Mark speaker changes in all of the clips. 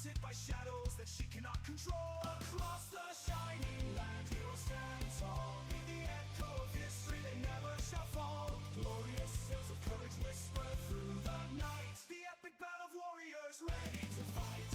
Speaker 1: haunted by shadows that she cannot control. Across the shining land, heroes stand tall. In the echo of history, they never shall fall. Glorious tales of courage whisper through the night. The epic battle of warriors ready to fight.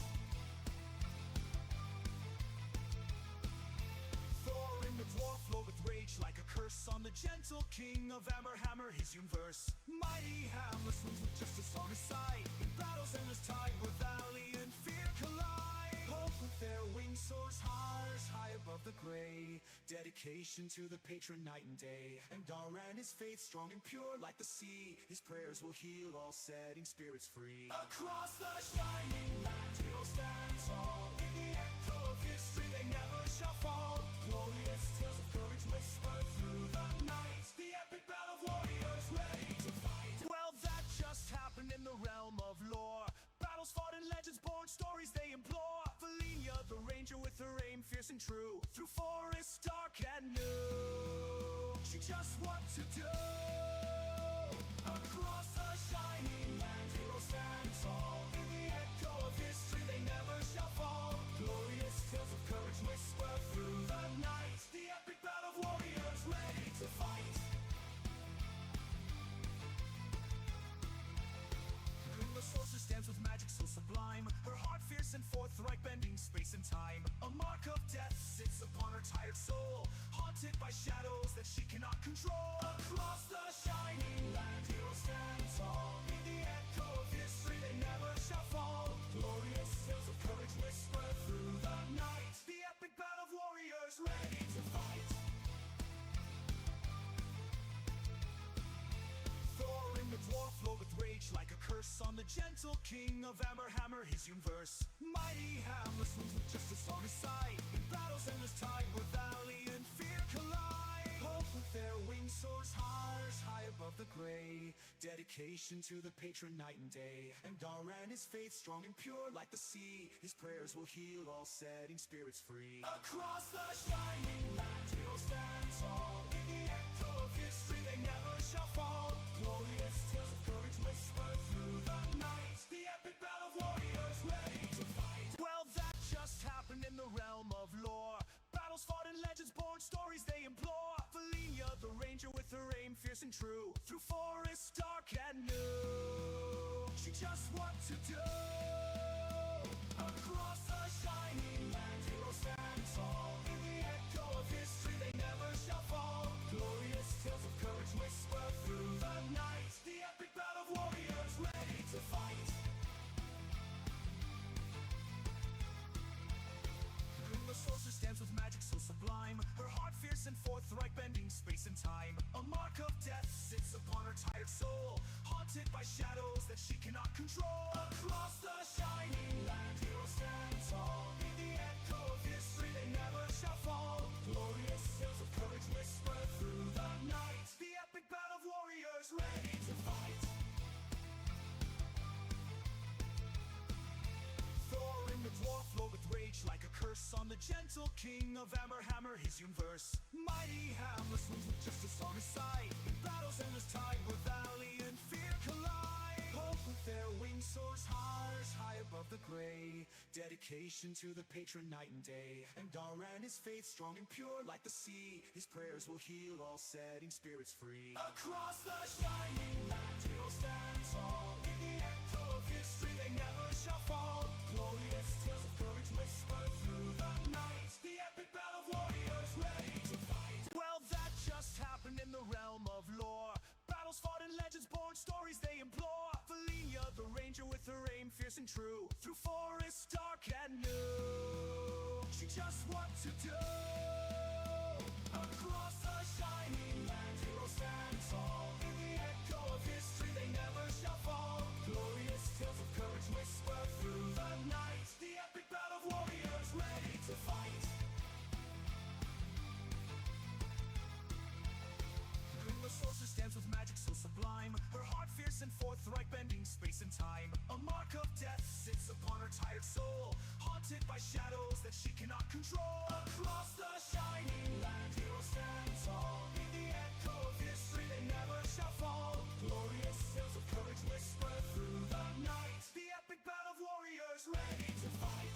Speaker 1: Thor in the dwarf flowed with rage like a curse on the gentle king of Hammer, his universe. Mighty Hamlet swings with justice on his side. In battle's endless tide where valiant fear collide. Hope with their wings soars high above the gray. Dedication to the patron night and day. And Daran his faith strong and pure like the sea. His prayers will heal all setting spirits free. Across the shining land, heroes stand tall. In the echo of history, they never shall fall. Glorious tales of courage whisper through the night. The epic battle of warriors ready to fight. Well, that just happened in the realm of lore. Battles fought and legends born, stories they implore. Valenia, the ranger with her aim fierce and true. Through forests dark and new, she just what to do. Across the shining land, heroes stand tall. In the echo of history, they never shall fall. Glorious tales of courage whisper through the night. The epic battle of warriors ready to fight. The sorcerer stands with magic so sublime. Her heart fierce and forthright, bending space and time. A mark of death sits upon her tired soul, haunted by shadows that she cannot control. Across the shining land, heroes stand tall. In the echo of history, they never shall fall. Glorious tales of courage whisper through the night. The epic battle of warriors ready to fight. Thor in the dwarf flowed with rage like a curse on the gentle king of Hammer, his universe. Mighty Hamlet swings with justice on his side. In battle's endless tide where valiant fear collide. Hope with their wings soars high above the gray. Dedication to the patron night and day. And Daran his faith strong and pure like the sea. His prayers will heal all setting spirits free. Across the shining land, heroes stand tall. In the echo of history, they never shall fall. Glorious tales of courage whisper through the night. The epic battle of warriors ready to fight. Well, that just happened in the realm of lore. Battles fought and legends born, stories they implore. Valenia, the ranger with her aim fierce and true. Through forests dark and new, she just what to do. Across the shining land, heroes stand tall. In the echo of history, they never shall fall. Glorious tales of courage whisper through the night. The epic battle of warriors ready to fight. The sorcerer stands with magic so sublime. Her heart fierce and forthright, bending space and time. A mark of death sits upon her tired soul, haunted by shadows that she cannot control. Across the shining land, heroes stand tall. In the echo of history, they never shall fall. Glorious tales of courage whisper through the night. The epic battle of warriors ready to fight. Thor in the dwarf flowed with rage like a curse on the gentle king of Hammer, his universe. Mighty Hamlet swings with justice on his side. In battle's endless tide where valiant fear collide. Hope with their wings soars high above the gray. Dedication to the patron night and day. And Daran his faith strong and pure like the sea. His prayers will heal all setting spirits free. Across the shining land, heroes stand tall. In the echo of history, they never shall fall. Glorious tales of courage whisper through the night. The epic battle of warriors ready to fight. Well, that just happened in the realm of lore. Battles fought and legends born, stories they implore. Valenia, the ranger with her aim fierce and true. Through forests dark and new, she just what to do. Across the shining land, heroes stand tall. In the echo of history, they never shall fall. Glorious tales of courage whisper through the night. The epic battle of warriors ready to fight. The sorcerer stands with magic so sublime. Her heart fierce and forthright, bending space and time. A mark of death sits upon her tired soul, haunted by shadows that she cannot control. Across the shining land, heroes stand tall. In the echo of history, they never shall fall. Glorious tales of courage whisper through the night. The epic battle of warriors ready to fight.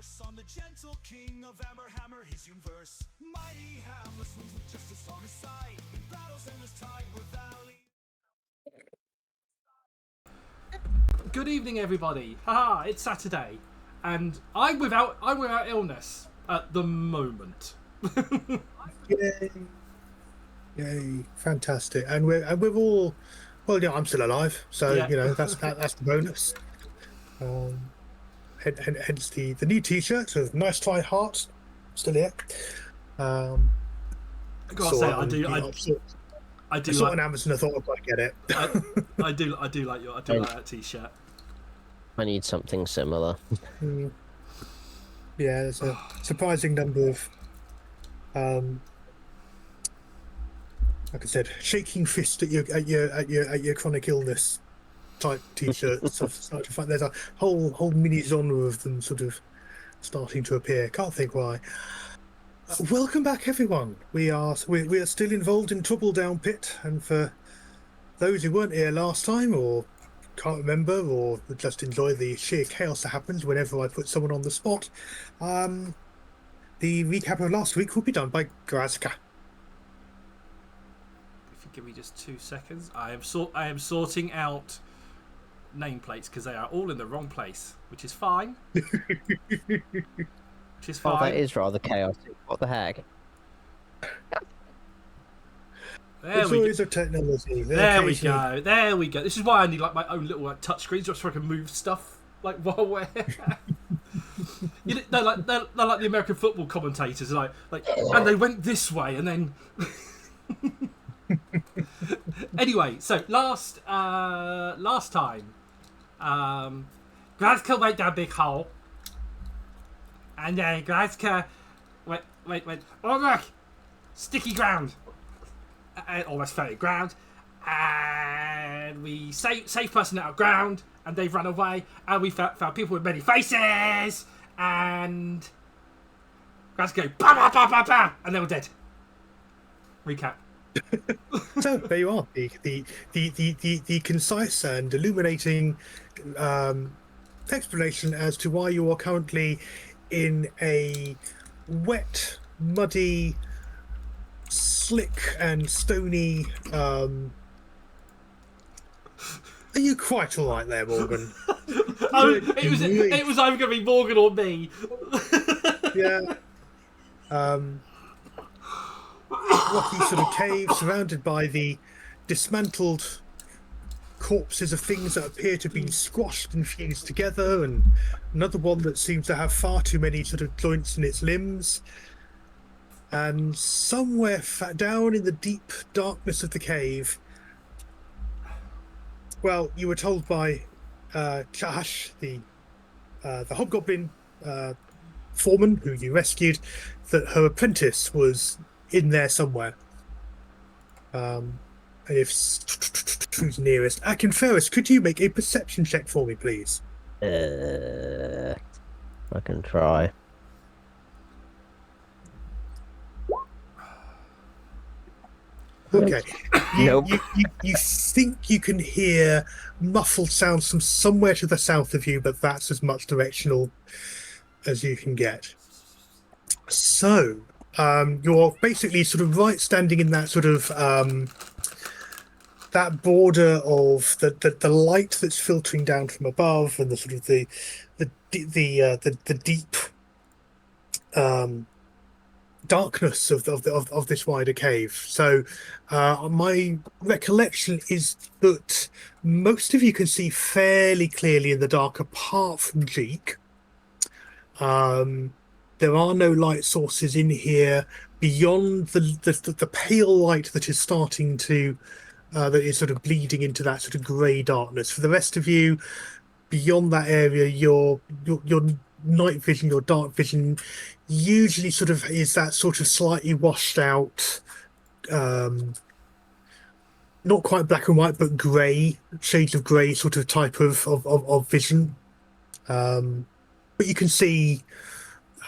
Speaker 1: curse on the gentle king of Hammer, his universe. Mighty Hamlet swings with just a song aside. In battles endless tide with valley.
Speaker 2: Good evening, everybody. Haha, it's Saturday, and I'm without illness at the moment.
Speaker 3: Yay! Fantastic, and we're all, well, yeah, I'm still alive, so
Speaker 2: Yeah.
Speaker 3: you know that's the bonus. Hence the new T-shirt with nice try hearts, still here.
Speaker 2: I gotta say, I do
Speaker 3: saw
Speaker 2: like
Speaker 3: on Amazon. I thought I'd better get it.
Speaker 2: I do like that T-shirt.
Speaker 4: I need something similar.
Speaker 3: Yeah, there's a surprising number of, like I said, shaking fist at your chronic illness type T-shirts. There's a whole mini genre of them sort of starting to appear. Can't think why. Welcome back, everyone. We are still involved in Trouble Down Pit, and for those who weren't here last time or can't remember or just enjoy the sheer chaos that happens whenever I put someone on the spot, the recap of last week will be done by Grazka.
Speaker 2: If you give me just 2 seconds, I am sorting out nameplates because they are all in the wrong place, which is fine.
Speaker 4: Oh, that is rather chaotic. What the heck?
Speaker 3: It's always a technology.
Speaker 2: There we go. There we go. This is why I need like my own little touch screens just so I can move stuff like while we're. You know, they're like the American football commentators, like, and they went this way, and then. Anyway, so last time, Grazka went down a big hole, and then Grazka went. Oh look, sticky ground. Almost ferry ground, and we save person out of ground, and they've run away, and we found people with many faces, and guys go bah, bah, bah, bah, bah, and they're all dead. Recap.
Speaker 3: So there you are, the concise and illuminating explanation as to why you are currently in a wet, muddy, slick and stony. Are you quite all right there, Morgan?
Speaker 2: It was either going to be Morgan or me.
Speaker 3: Yeah. Rocky sort of cave surrounded by the dismantled corpses of things that appear to have been squashed and fused together, and another one that seems to have far too many sort of joints in its limbs. And somewhere down in the deep darkness of the cave, well, you were told by Chash, the hobgoblin foreman who you rescued, that her apprentice was in there somewhere. And if who's nearest, Akin Ferris, could you make a perception check for me, please?
Speaker 4: I can try.
Speaker 3: Okay.
Speaker 4: Nope.
Speaker 3: You think you can hear muffled sounds from somewhere to the south of you, but that's as much directional as you can get. So, you're basically sort of right standing in that sort of that border of the light that's filtering down from above, and the sort of the deep darkness of this wider cave. So my recollection is that most of you can see fairly clearly in the dark, apart from Jeek. There are no light sources in here beyond the pale light that is starting to that is sort of bleeding into that sort of grey darkness. For the rest of you, beyond that area, your night vision, your dark vision, usually sort of is that sort of slightly washed out, not quite black and white, but grey, shades of grey sort of type of vision. But you can see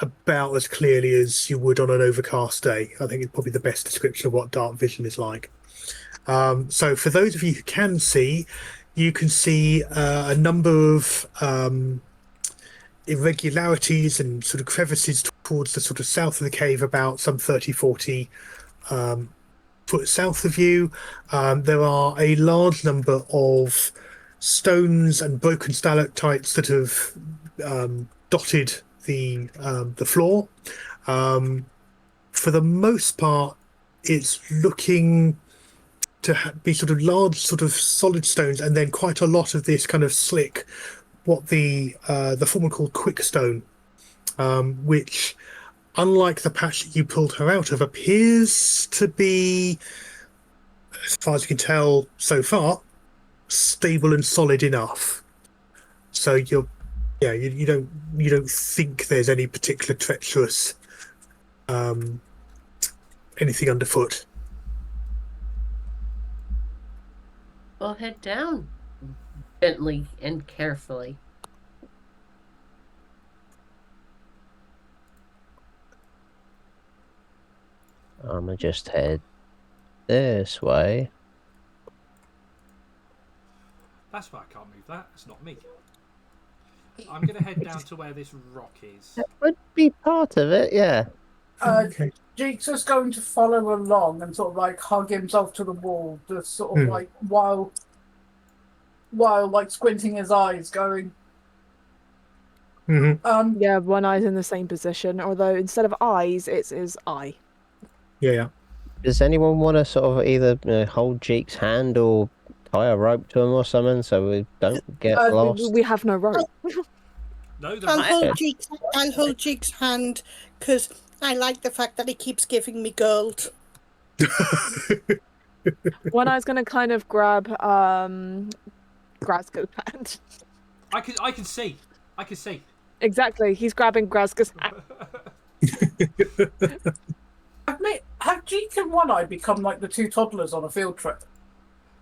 Speaker 3: about as clearly as you would on an overcast day. I think it's probably the best description of what dark vision is like. So for those of you who can see, you can see a number of irregularities and sort of crevices towards the sort of south of the cave, about some 30, 40 foot south of you. There are a large number of stones and broken stalactites that have dotted the floor. For the most part, it's looking to be sort of large, sort of solid stones, and then quite a lot of this kind of slick, what the former called quickstone, which, unlike the patch that you pulled her out of, appears to be, as far as you can tell so far, stable and solid enough. So you don't think there's any particular treacherous anything underfoot.
Speaker 5: We'll head down gently and carefully.
Speaker 4: I'm gonna just head this way.
Speaker 2: That's why I can't move that. It's not me. I'm going to head down to where this rock is.
Speaker 4: That would be part of it, yeah.
Speaker 3: Okay.
Speaker 6: Jake's just going to follow along and sort of like hug himself to the wall, just sort of like while like squinting his eyes, going.
Speaker 7: Yeah, one eye's in the same position, although instead of eyes, it's his eye.
Speaker 3: Yeah.
Speaker 4: Does anyone want to sort of either hold Jeek's hand or tie a rope to him or something so we don't get lost?
Speaker 7: We have no rope.
Speaker 2: No,
Speaker 8: I'll hold Jake's hand because I like the fact that he keeps giving me gold.
Speaker 7: One eye's going to kind of grab Grazgo's hand.
Speaker 2: I can see. I can see.
Speaker 7: Exactly, he's grabbing Grazgo's hand.
Speaker 6: Have Jake and One Eye become like the two toddlers on a field trip?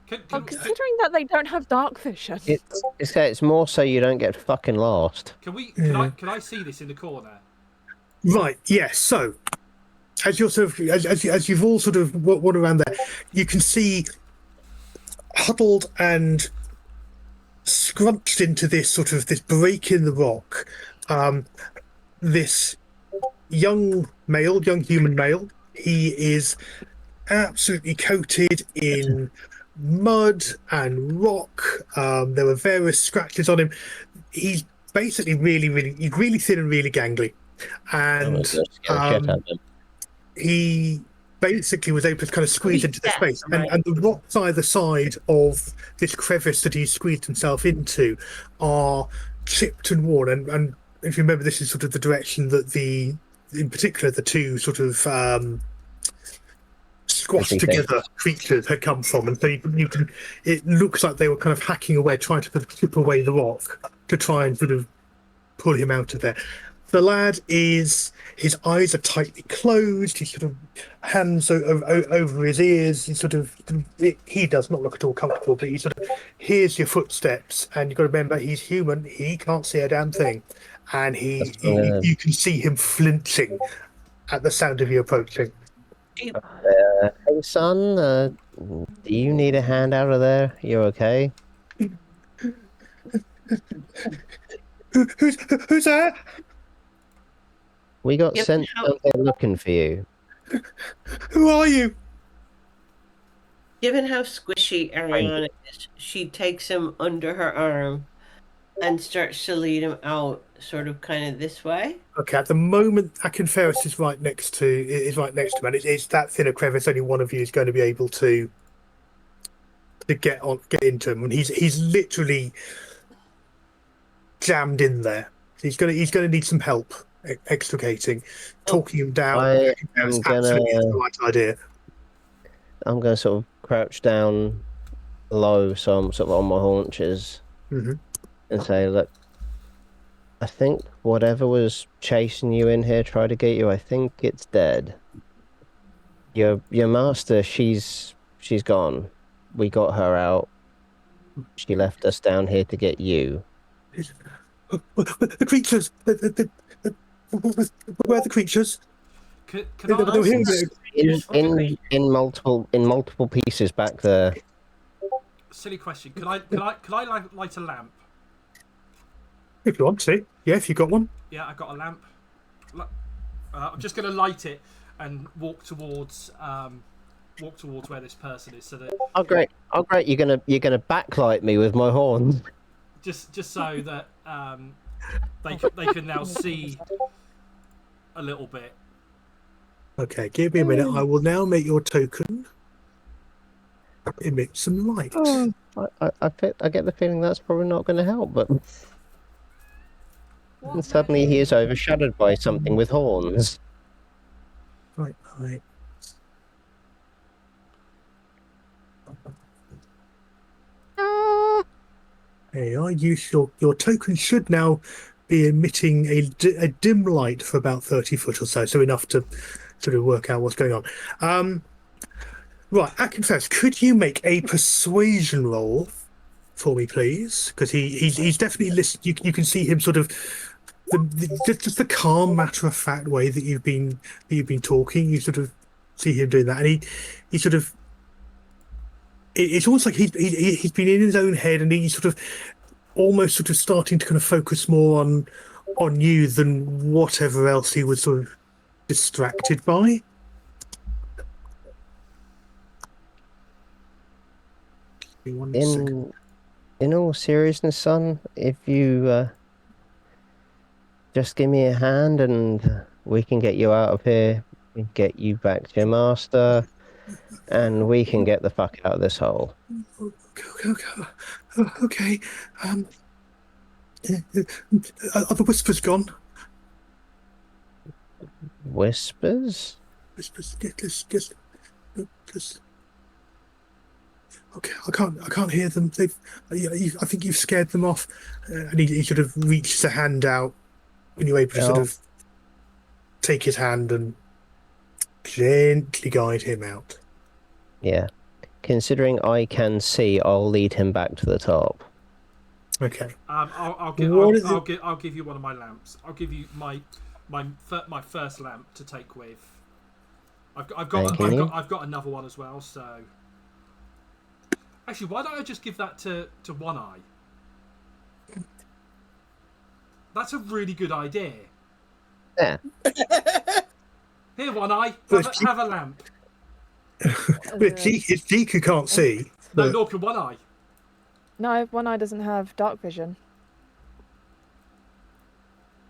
Speaker 7: Considering that they don't have dark vision.
Speaker 4: It's more so you don't get fucking lost.
Speaker 2: Can I see this in the corner?
Speaker 3: Right. Yes. So, as you're sort of as you've all sort of walked around there, you can see huddled and scrunched into this sort of this break in the rock, this young human male. He is absolutely coated in mud and rock. There were various scratches on him. He's basically he's really thin and really gangly, and he basically was able to kind of squeeze into the space, and the rocks either side of this crevice that he squeezed himself into are chipped and worn, and if you remember, this is sort of the direction that in particular the two sort of squashed together creatures had come from, and so it looks like they were kind of hacking away, trying to chip away the rock to try and sort of pull him out of there. The lad his eyes are tightly closed. He's sort of hands over his ears. He does not look at all comfortable, but he sort of hears your footsteps, and you've got to remember he's human. He can't see a damn thing, and you can see him flinching at the sound of you approaching.
Speaker 4: Hey son, do you need a hand out of there? You okay?
Speaker 3: Who's there?
Speaker 4: We got sent out there looking for you.
Speaker 3: Who are you?
Speaker 5: Given how squishy Ariana is, she takes him under her arm and starts to lead him out, sort of kind of this way.
Speaker 3: Okay, at the moment, Akinferis is right next to him, and it's that thin a crevice. Only one of you is going to be able to get into him, and he's literally jammed in there. He's going to need some help extricating. Talking him down is absolutely the right idea.
Speaker 4: I'm going to sort of crouch down low, so I'm sort of on my haunches, and say, look, I think whatever was chasing you in here, tried to get you, I think it's dead. Your master, she's gone. We got her out. She left us down here to get you.
Speaker 3: The creatures! Where are the creatures?
Speaker 2: Can I
Speaker 4: in multiple pieces back there.
Speaker 2: Silly question. Could I light a lamp?
Speaker 3: If you want to. Yeah, if you got one.
Speaker 2: Yeah, I got a lamp. I'm just going to light it and walk towards where this person is, so that
Speaker 4: Oh great! You're gonna backlight me with my horn.
Speaker 2: just so that they can now see a little bit.
Speaker 3: Okay, give me a minute. I will now make your token emit some light.
Speaker 4: I get the feeling that's probably not going to help, but and suddenly he is overshadowed by something with horns.
Speaker 3: Right. There you are. Your token should now be emitting a dim light for about 30 foot or so enough to sort of work out what's going on. Right, Akinfest, could you make a persuasion roll for me, please? Because he's definitely listening. You can see him sort of just the calm, matter of fact way that you've been talking. You sort of see him doing that, and he sort of. It's almost like he's been in his own head, and he's sort of almost sort of starting to kind of focus more on you than whatever else he was sort of distracted by.
Speaker 4: In all seriousness, son, if you just give me a hand and we can get you out of here, we can get you back to your master, and we can get the fuck out of this hole.
Speaker 3: Okay. Are the whispers gone?
Speaker 4: Whispers?
Speaker 3: Whispers. Just. Okay, I can't hear them. I think you've scared them off. And he sort of reaches a hand out, and you're able to sort of take his hand and gently guide him out.
Speaker 4: Yeah. Considering I can see, I'll lead him back to the top.
Speaker 3: Okay.
Speaker 2: I'll give you one of my lamps. I'll give you my first lamp to take with. I've got another one as well. So actually, why don't I just give that to One Eye? That's a really good idea.
Speaker 4: Yeah.
Speaker 2: Here, One Eye, have a lamp.
Speaker 3: It's Zeke who can't see.
Speaker 2: No, nor can One Eye.
Speaker 7: No, One Eye doesn't have dark vision.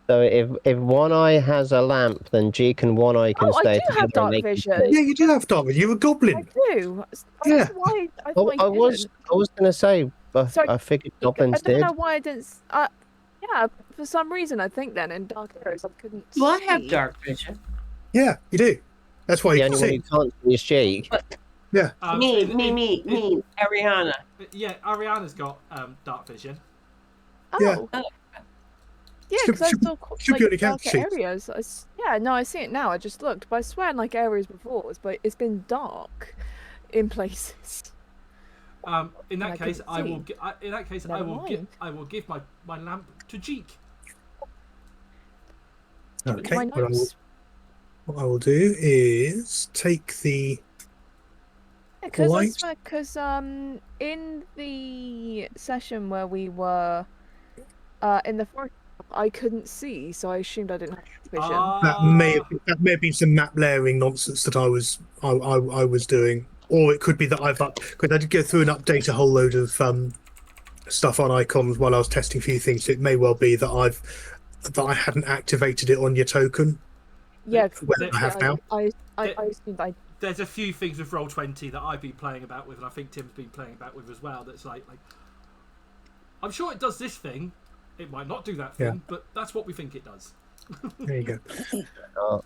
Speaker 4: So if One Eye has a lamp, then Jeek and One Eye can stay
Speaker 7: I do have dark vision.
Speaker 3: Yeah, you do have dark vision. You're a goblin.
Speaker 7: I do.
Speaker 3: Yeah.
Speaker 7: Why I
Speaker 4: was going to say, I figured goblins did.
Speaker 7: I don't know why I didn't. Yeah, for some reason I think then in Dark Heroes I couldn't.
Speaker 5: Well, I have dark vision.
Speaker 3: Yeah, you do. That's why
Speaker 4: the
Speaker 3: you
Speaker 4: only
Speaker 3: can
Speaker 4: one who can't see is Jeek.
Speaker 3: Yeah.
Speaker 5: Me, Ariana.
Speaker 2: Yeah, Ariana's got dark vision.
Speaker 7: Oh.
Speaker 3: Yeah.
Speaker 7: Yeah, because I saw
Speaker 3: should be on your
Speaker 7: dark
Speaker 3: character sheet.
Speaker 7: areas. I see it now. I just looked, but I swear, in like areas before, it's been dark in places.
Speaker 2: In that case, I will. I will give my lamp to Jeek.
Speaker 3: Okay.
Speaker 7: My notes.
Speaker 3: What I will do is take the.
Speaker 7: Because in the session where we were in the forest, I couldn't see, so I assumed I didn't have vision.
Speaker 3: That may have been some map layering nonsense that I was doing, or it could be that because I did go through and update a whole load of stuff on icons while I was testing a few things. So it may well be that I hadn't activated it on your token.
Speaker 7: Yeah,
Speaker 3: I have now.
Speaker 7: I assumed I.
Speaker 2: There's a few things with Roll20 that I've been playing about with, and I think Tim's been playing about with as well. That's like I'm sure it does this thing. It might not do that thing, but that's what we think it does.
Speaker 3: There you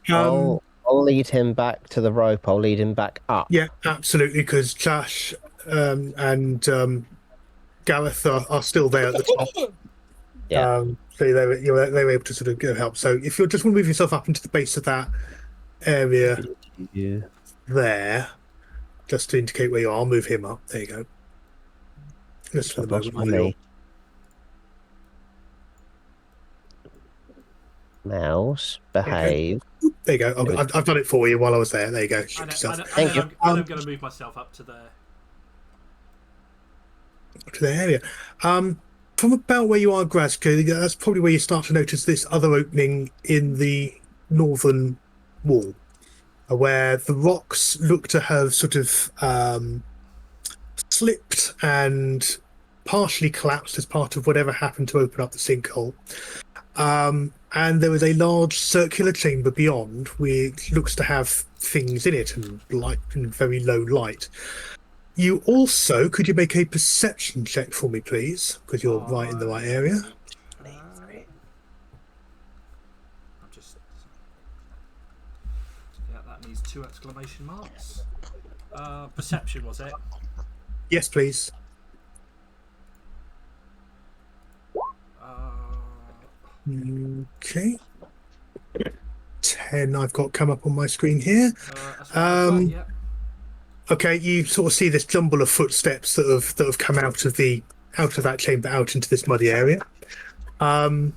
Speaker 4: go. I'll lead him back to the rope. I'll lead him back up.
Speaker 3: Yeah, absolutely, because Josh and Gareth are still there at the top.
Speaker 4: Yeah.
Speaker 3: So they were able to sort of go help. So if you just want to move yourself up into the base of that area there, just to indicate where you are, I'll move him up. There you go. Just for the moment.
Speaker 4: Mouse, behave.
Speaker 3: Okay. There you go. I've done it for you while I was there. There you go.
Speaker 2: Thank you. I'm going to move myself up to there.
Speaker 3: To the area. From about where you are, Grazka, that's probably where you start to notice this other opening in the northern wall, where the rocks look to have sort of slipped and partially collapsed as part of whatever happened to open up the sinkhole. And there is a large circular chamber beyond, which looks to have things in it and light and very low light. You also, could you make a perception check for me, please? Because you're right in the right area.
Speaker 2: I'm just. Yeah, that needs 2 exclamation marks. Perception, was it?
Speaker 3: Yes, please. Okay. 10 I've got come up on my screen here.
Speaker 2: That's what I've got, yeah.
Speaker 3: Okay, you sort of see this jumble of footsteps that have come out of that chamber out into this muddy area. Ariana,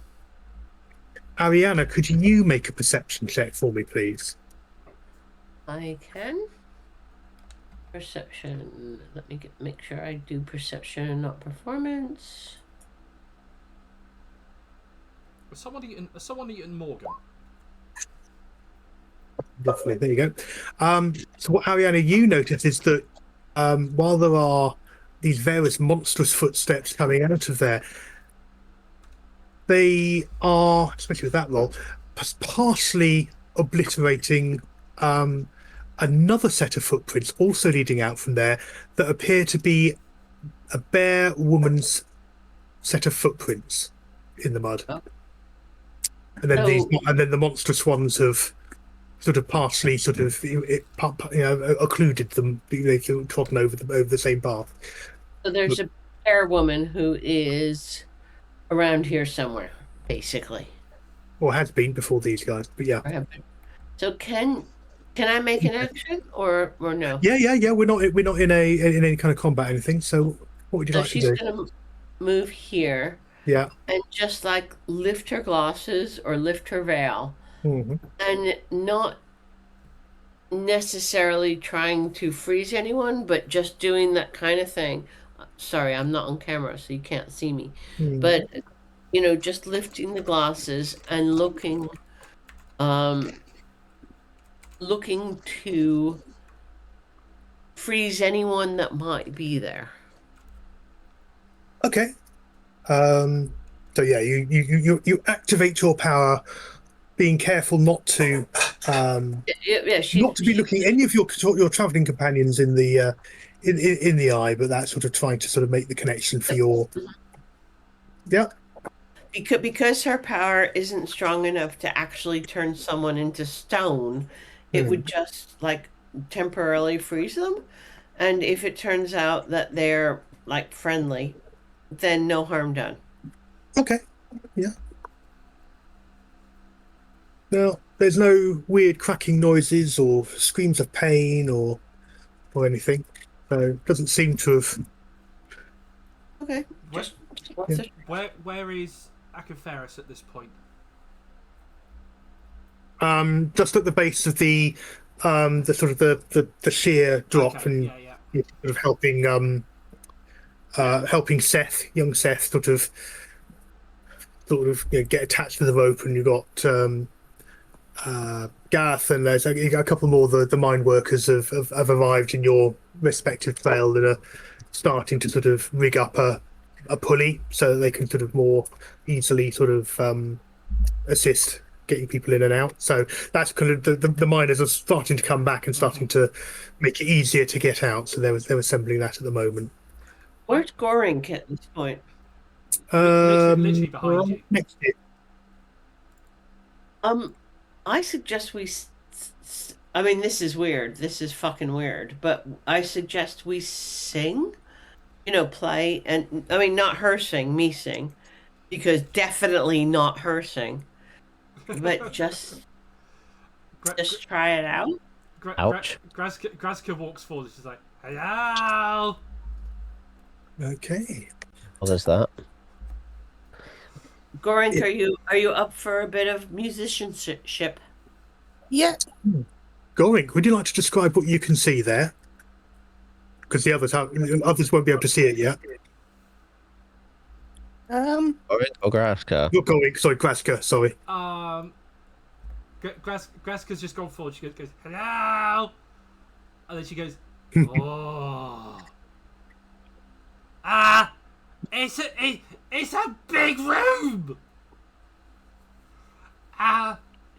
Speaker 3: could you make a perception check for me, please?
Speaker 5: I can. Perception. Let me make sure I do perception and not performance.
Speaker 2: Was someone eating Morgan?
Speaker 3: Lovely, there you go. So what, Ariana, you notice is that while there are these various monstrous footsteps coming out of there, they are, especially with that roll, partially obliterating another set of footprints also leading out from there that appear to be a bare woman's set of footprints in the mud.
Speaker 5: Oh.
Speaker 3: And then the monstrous ones have sort of partially occluded them. They've trodden over the same path.
Speaker 5: So there's a fair woman who is around here somewhere, basically.
Speaker 3: Or has been before these guys, but yeah.
Speaker 5: So can I make an action or no?
Speaker 3: Yeah. We're not in any kind of combat or anything. So what would you like to do?
Speaker 5: She's gonna move here.
Speaker 3: Yeah.
Speaker 5: And just like lift her glasses or lift her veil, and not necessarily trying to freeze anyone, but just doing that kind of thing. Sorry, I'm not on camera, so you can't see me. But just lifting the glasses and looking to freeze anyone that might be there.
Speaker 3: Okay. So yeah, you activate your power, being careful not to not to be looking any of your traveling companions in the eye, but that sort of trying to sort of make the connection for your
Speaker 5: because her power isn't strong enough to actually turn someone into stone. It would just like temporarily freeze them, and if it turns out that they're like friendly, then no harm done.
Speaker 3: Okay. Yeah. Now, there's no weird cracking noises or screams of pain or anything. So it doesn't seem to have.
Speaker 5: Okay.
Speaker 2: Where is Acaferis at this point?
Speaker 3: Just at the base of the sort of the sheer drop,
Speaker 2: Okay,
Speaker 3: and
Speaker 2: yeah.
Speaker 3: sort of helping Seth, young Seth, sort of get attached to the rope, and you've got Gareth, and there's a couple more of the mine workers have arrived in your respective trail that are starting to sort of rig up a pulley so that they can sort of more easily sort of assist getting people in and out. So that's kind of the miners are starting to come back and starting to make it easier to get out. So they're assembling that at the moment.
Speaker 5: Where's Gorink at this point?
Speaker 2: Literally behind you.
Speaker 3: Next year.
Speaker 5: I suggest we. I mean, this is weird. This is fucking weird. But I suggest we sing. Play, and I mean, not her sing, me sing, because definitely not her sing. But just try it out.
Speaker 4: Ouch.
Speaker 2: Grazka walks forward. She's like, "Hello."
Speaker 3: Okay.
Speaker 4: What is that?
Speaker 5: Gorink, are you up for a bit of musicianship?
Speaker 8: Yeah.
Speaker 3: Gorink, would you like to describe what you can see there? Because the others won't be able to see it yet.
Speaker 4: Or Graska.
Speaker 3: You're going. Sorry, Graska. Sorry.
Speaker 2: Graska's just gone forward. She goes, hello, and then she goes, oh, it's a big room.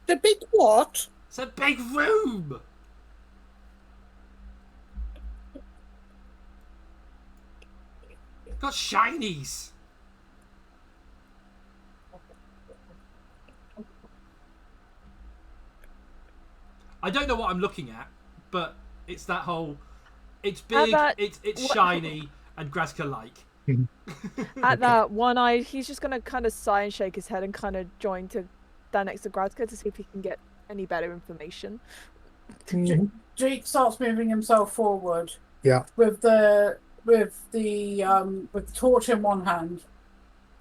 Speaker 8: The big what?
Speaker 2: It's a big room. Got shinies. I don't know what I'm looking at, but it's that whole. It's big. It's shiny, and Graska like.
Speaker 7: At that one-eyed, he's just gonna kind of sigh and shake his head and kind of join to stand next to Graska to see if he can get any better information.
Speaker 6: Jake starts moving himself forward.
Speaker 3: Yeah.
Speaker 6: With the torch in one hand.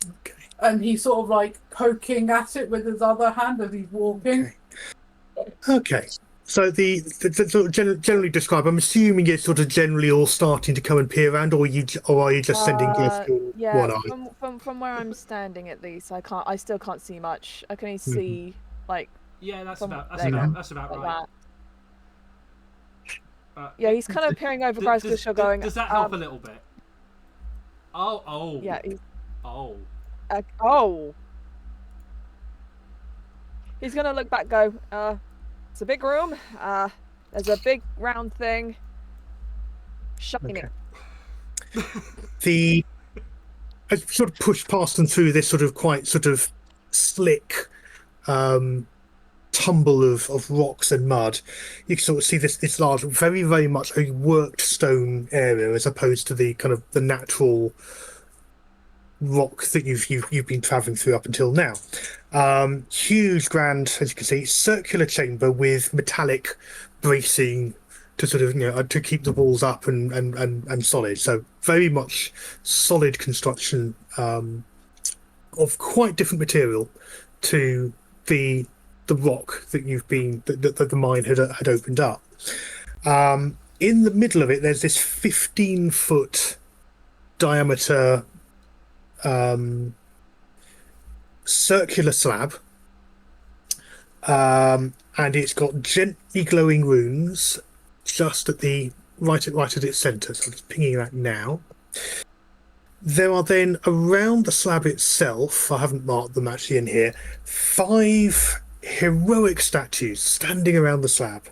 Speaker 3: Okay.
Speaker 6: And he's sort of like poking at it with his other hand as he's walking.
Speaker 3: Okay. So the sort of generally describe. I'm assuming it's sort of generally all starting to come and peer around, or are you just sending Graska one eye?
Speaker 7: From where I'm standing, at least I still can't see much. I can only see like.
Speaker 2: Yeah, that's about
Speaker 7: like
Speaker 2: right.
Speaker 7: Yeah, he's kind of peering over Graska's show going.
Speaker 2: Does that help a little bit? Oh.
Speaker 7: Yeah.
Speaker 2: Oh.
Speaker 7: He's gonna look back, go. It's a big room. There's a big round thing. Shining.
Speaker 3: Okay. As we sort of push past them through this sort of quite sort of slick tumble of rocks and mud, you can sort of see this large, very, very much a worked stone area as opposed to the kind of the natural rock that you've been traveling through up until now. Huge, grand, as you can see, circular chamber with metallic bracing to sort of to keep the walls up and solid. So very much solid construction of quite different material to the rock that that the mine had opened up. In the middle of it, there's this 15-foot diameter circular slab, and it's got gently glowing runes just at the right at its center. So I'm just pinging that now. There are then around the slab itself, I haven't marked them actually in here, 5 heroic statues standing around the slab,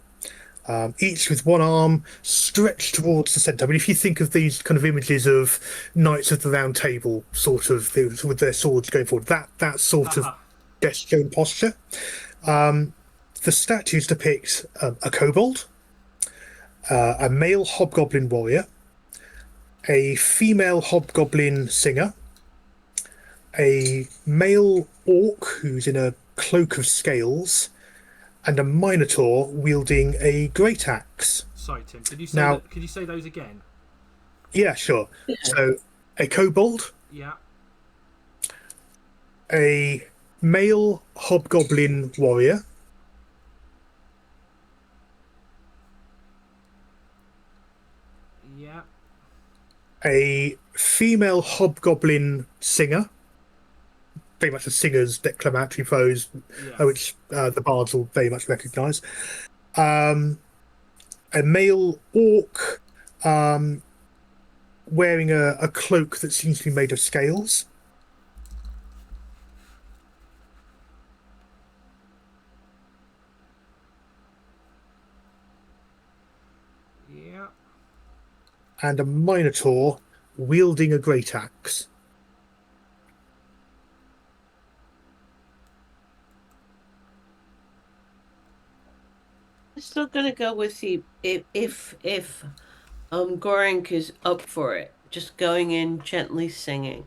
Speaker 3: each with one arm stretched towards the center. I mean, if you think of these kind of images of Knights of the Round Table, sort of with their swords going forward, that sort of gesture and posture. The statues depict a kobold, a male hobgoblin warrior, a female hobgoblin singer, a male orc who's in a cloak of scales, and a minotaur wielding a great axe.
Speaker 2: Sorry, Tim. Could you say those again?
Speaker 3: Yeah, sure. So, a kobold.
Speaker 2: Yeah.
Speaker 3: A male hobgoblin warrior.
Speaker 2: Yeah.
Speaker 3: A female hobgoblin singer. Very much a singer's declamatory prose, which the bards will very much recognise. A male orc wearing a cloak that seems to be made of scales.
Speaker 2: Yeah.
Speaker 3: And a minotaur wielding a great axe.
Speaker 5: I'm still gonna go with the if Gorink is up for it, just going in gently singing,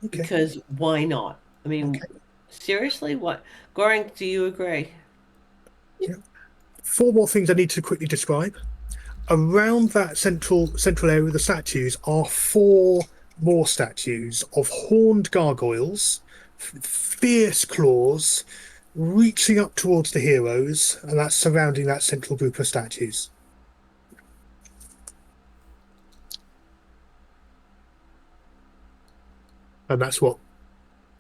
Speaker 5: because why not? I mean, seriously, what? Gorink, do you agree?
Speaker 3: Yeah. 4 more things I need to quickly describe. Around that central area of the statues are 4 more statues of horned gargoyles, fierce claws, reaching up towards the heroes, and that's surrounding that central group of statues. And that's what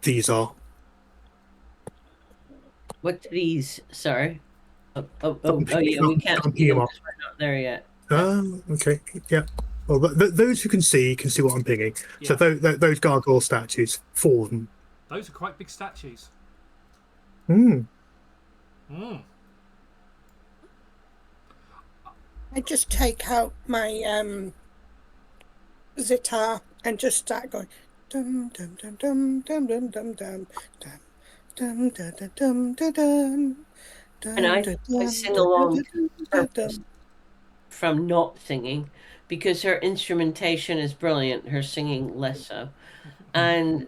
Speaker 3: these are.
Speaker 5: What's these? Sorry. Yeah,
Speaker 3: Not
Speaker 5: we can't
Speaker 3: dumping
Speaker 5: see them
Speaker 3: them up.
Speaker 5: because we're not there yet.
Speaker 3: Okay, yeah. Well, those who can see what I'm pinging. So
Speaker 2: Yeah.
Speaker 3: those gargoyle statues, 4 of them.
Speaker 2: Those are quite big statues.
Speaker 3: Hmm.
Speaker 2: Mm.
Speaker 8: I just take out my Zitar and just start going dum dum dum dum dum dum dum dum dum dum dum dum dum dum.
Speaker 5: And I sing along purpose from not singing because her instrumentation is brilliant, her singing less so. And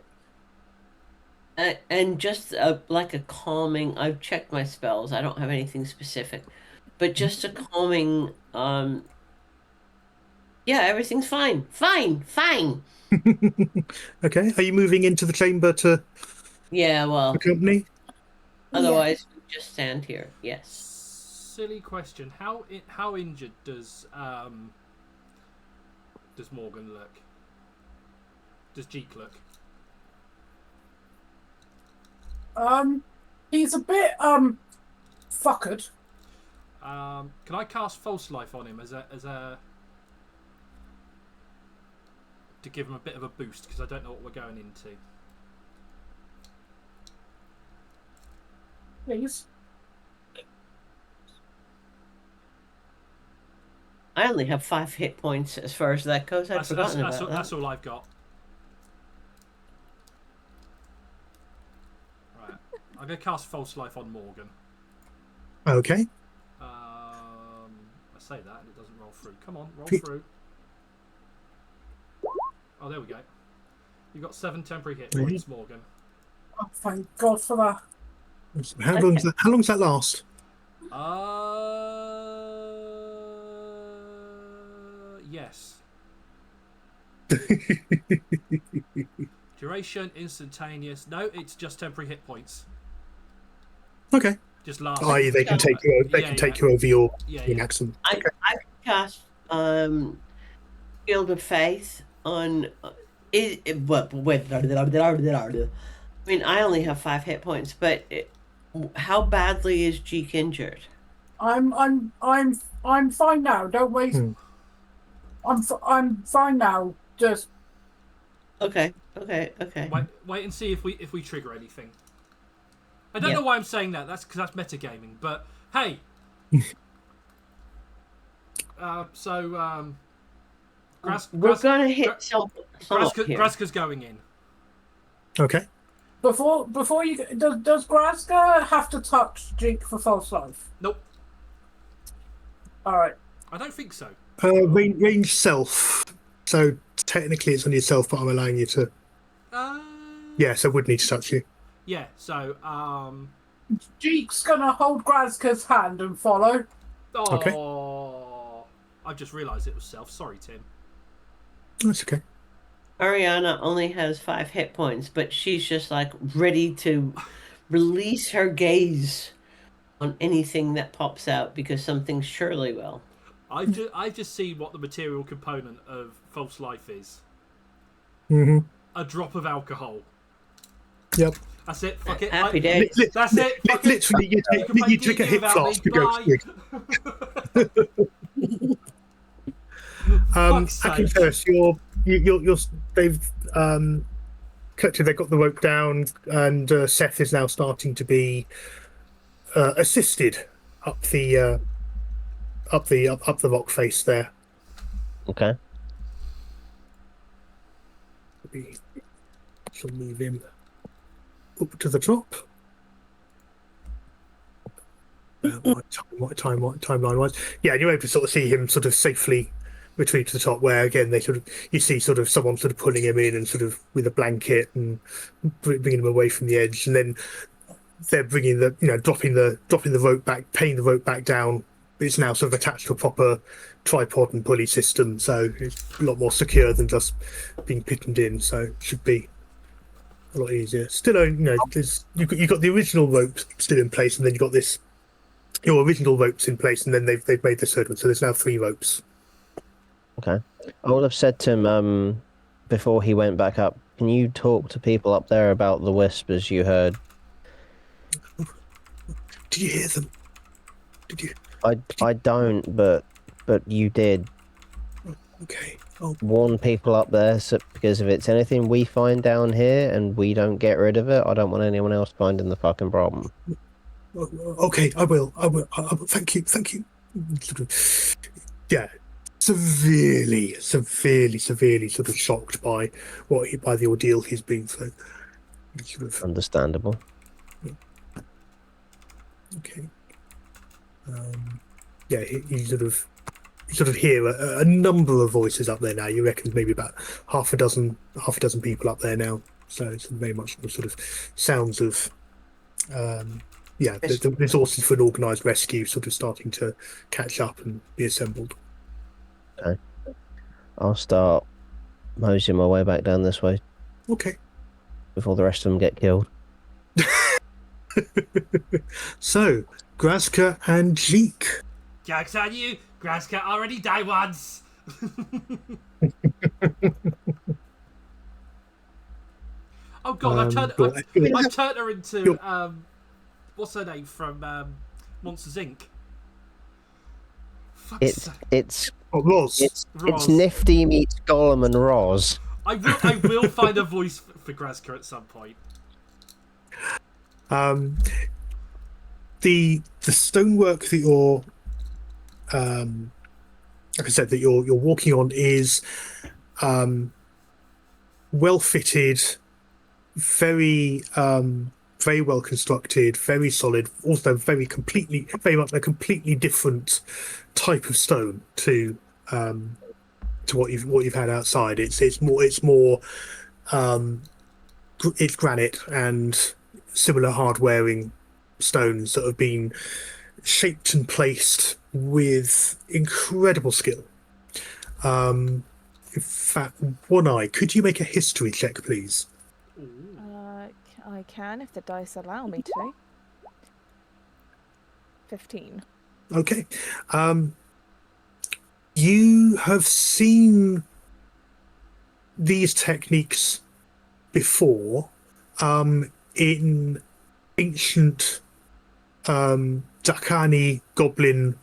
Speaker 5: just like a calming, I've checked my spells, I don't have anything specific, but just a calming yeah, everything's fine.
Speaker 3: Okay. Are you moving into the chamber to
Speaker 5: Yeah, well,
Speaker 3: accompany?
Speaker 5: otherwise we just stand here. Yes.
Speaker 2: Silly question. How injured does Morgan look? Does Jeek look?
Speaker 6: He's a bit fuckered.
Speaker 2: Can I cast False Life on him as a to give him a bit of a boost because I don't know what we're going into.
Speaker 6: Please.
Speaker 5: I only have 5 hit points as far as that goes. I'd forgotten about that.
Speaker 2: That's all I've got. Right. I'm going to cast False Life on Morgan.
Speaker 3: Okay.
Speaker 2: I say that and it doesn't roll through. Come on, roll through. Oh, there we go. You've got 7 temporary hit points, Morgan.
Speaker 6: Oh, thank God for that.
Speaker 3: How long does that last?
Speaker 2: Yes. Duration, instantaneous. No, it's just temporary hit points.
Speaker 3: Okay.
Speaker 2: Just last.
Speaker 3: I.e., they can take you. They can take you over your accent.
Speaker 5: I cast Field of Faith on. I mean, I only have 5 hit points, but how badly is Jeek injured?
Speaker 6: I'm fine now. Don't waste. I'm fine now. Just
Speaker 5: okay.
Speaker 2: Wait and see if we trigger anything. I don't know why I'm saying that. That's because that's metagaming. But hey,
Speaker 5: we're gonna hit something here.
Speaker 2: Graska's going in.
Speaker 3: Okay.
Speaker 6: before you does Graska have to touch Jink for false life?
Speaker 2: Nope.
Speaker 6: All right.
Speaker 2: I don't think so.
Speaker 3: Range self. So technically it's on yourself, but I'm allowing you to. Yes, I would need to touch you.
Speaker 2: Yeah. So
Speaker 6: Jeek's gonna hold Graska's hand and follow.
Speaker 2: Oh.
Speaker 3: Okay.
Speaker 2: I've just realised it was self. Sorry, Tim.
Speaker 3: That's okay.
Speaker 5: Ariana only has 5 hit points, but she's just like ready to release her gaze on anything that pops out because something surely will.
Speaker 2: I've just seen what the material component of false life is.
Speaker 3: Mm-hmm.
Speaker 2: A drop of alcohol.
Speaker 3: Yep.
Speaker 2: That's it. Fuck it.
Speaker 5: Happy days.
Speaker 2: That's it. Fuck
Speaker 3: literally,
Speaker 2: it.
Speaker 3: you took a hit flask to go to Hacking first, they've collected. They've got the rope down, and Seth is now starting to be assisted up the rock face there.
Speaker 4: Okay.
Speaker 3: She'll move him up to the top. What timeline wise? Yeah, and you're able to sort of see him sort of safely retreat to the top, where again you see sort of someone sort of pulling him in and sort of with a blanket and bringing him away from the edge, and then they're bringing dropping the rope back, paying the rope back down. It's now sort of attached to a proper tripod and pulley system, so it's a lot more secure than just being pinned in. So it should be a lot easier. Still, you've got the original rope still in place, and then you've got your original ropes in place, and then they've made the third one. So there's now 3 ropes.
Speaker 4: Okay. I would have said to him before he went back up, can you talk to people up there about the whispers you heard?
Speaker 3: Did you hear them? Did you?
Speaker 4: I don't, but you did.
Speaker 3: Okay. Oh,
Speaker 4: Warn people up there, so, because if it's anything we find down here and we don't get rid of it, I don't want anyone else finding the fucking problem.
Speaker 3: okay. I will. I will. Thank you. Thank you. Sort of, yeah. Severely sort of shocked by by the ordeal he's been through. Sort of,
Speaker 4: Understandable.
Speaker 3: okay. Yeah, he sort of hear a number of voices up there now. You reckon maybe about half a dozen people up there now. So it's very much the sort of sounds of the resources for an organised rescue sort of starting to catch up and be assembled.
Speaker 4: Okay. I'll start moseying my way back down this way
Speaker 3: Okay.
Speaker 4: before the rest of them get killed.
Speaker 3: So, Grazka and Jeek.
Speaker 2: Joke's on you. Grazka already died once. Oh god, I've turned her into what's her name from Monsters Inc.
Speaker 4: It's
Speaker 3: Roz.
Speaker 4: It's Nifty meets Gollum and Roz.
Speaker 2: I will find a voice for Grazka at some point.
Speaker 3: The stonework that you're like I said, that you're walking on is well fitted, very well constructed, very solid, also very much a completely different type of stone to what you've had outside. It's more it's granite and similar hard wearing stones that have been shaped and placed with incredible skill. In fact, One Eye, could you make a history check, please?
Speaker 7: I can if the dice allow me to. 15.
Speaker 3: Okay. You have seen these techniques before in ancient Dakani goblin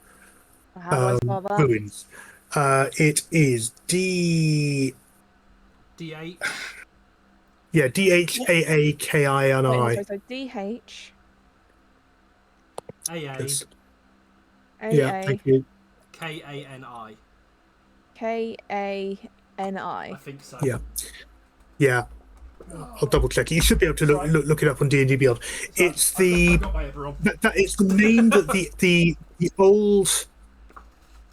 Speaker 7: How do I spell that?
Speaker 3: ruins. It is D8. Yeah, DHAAKINI.
Speaker 7: So DH.
Speaker 3: Yes.
Speaker 7: Yeah,
Speaker 3: thank you.
Speaker 2: KANI.
Speaker 7: KANI.
Speaker 2: I think so.
Speaker 3: Yeah. I'll double check. You should be able to look it up on D&D Beyond. It's the it's the name that the old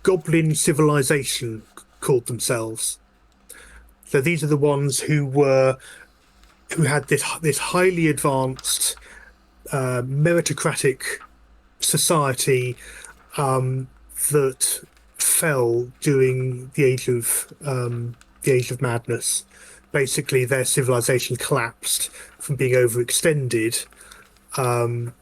Speaker 3: goblin civilization called themselves. So these are the ones who had this highly advanced meritocratic society that fell during the age of madness. Basically, their civilization collapsed from being overextended. Back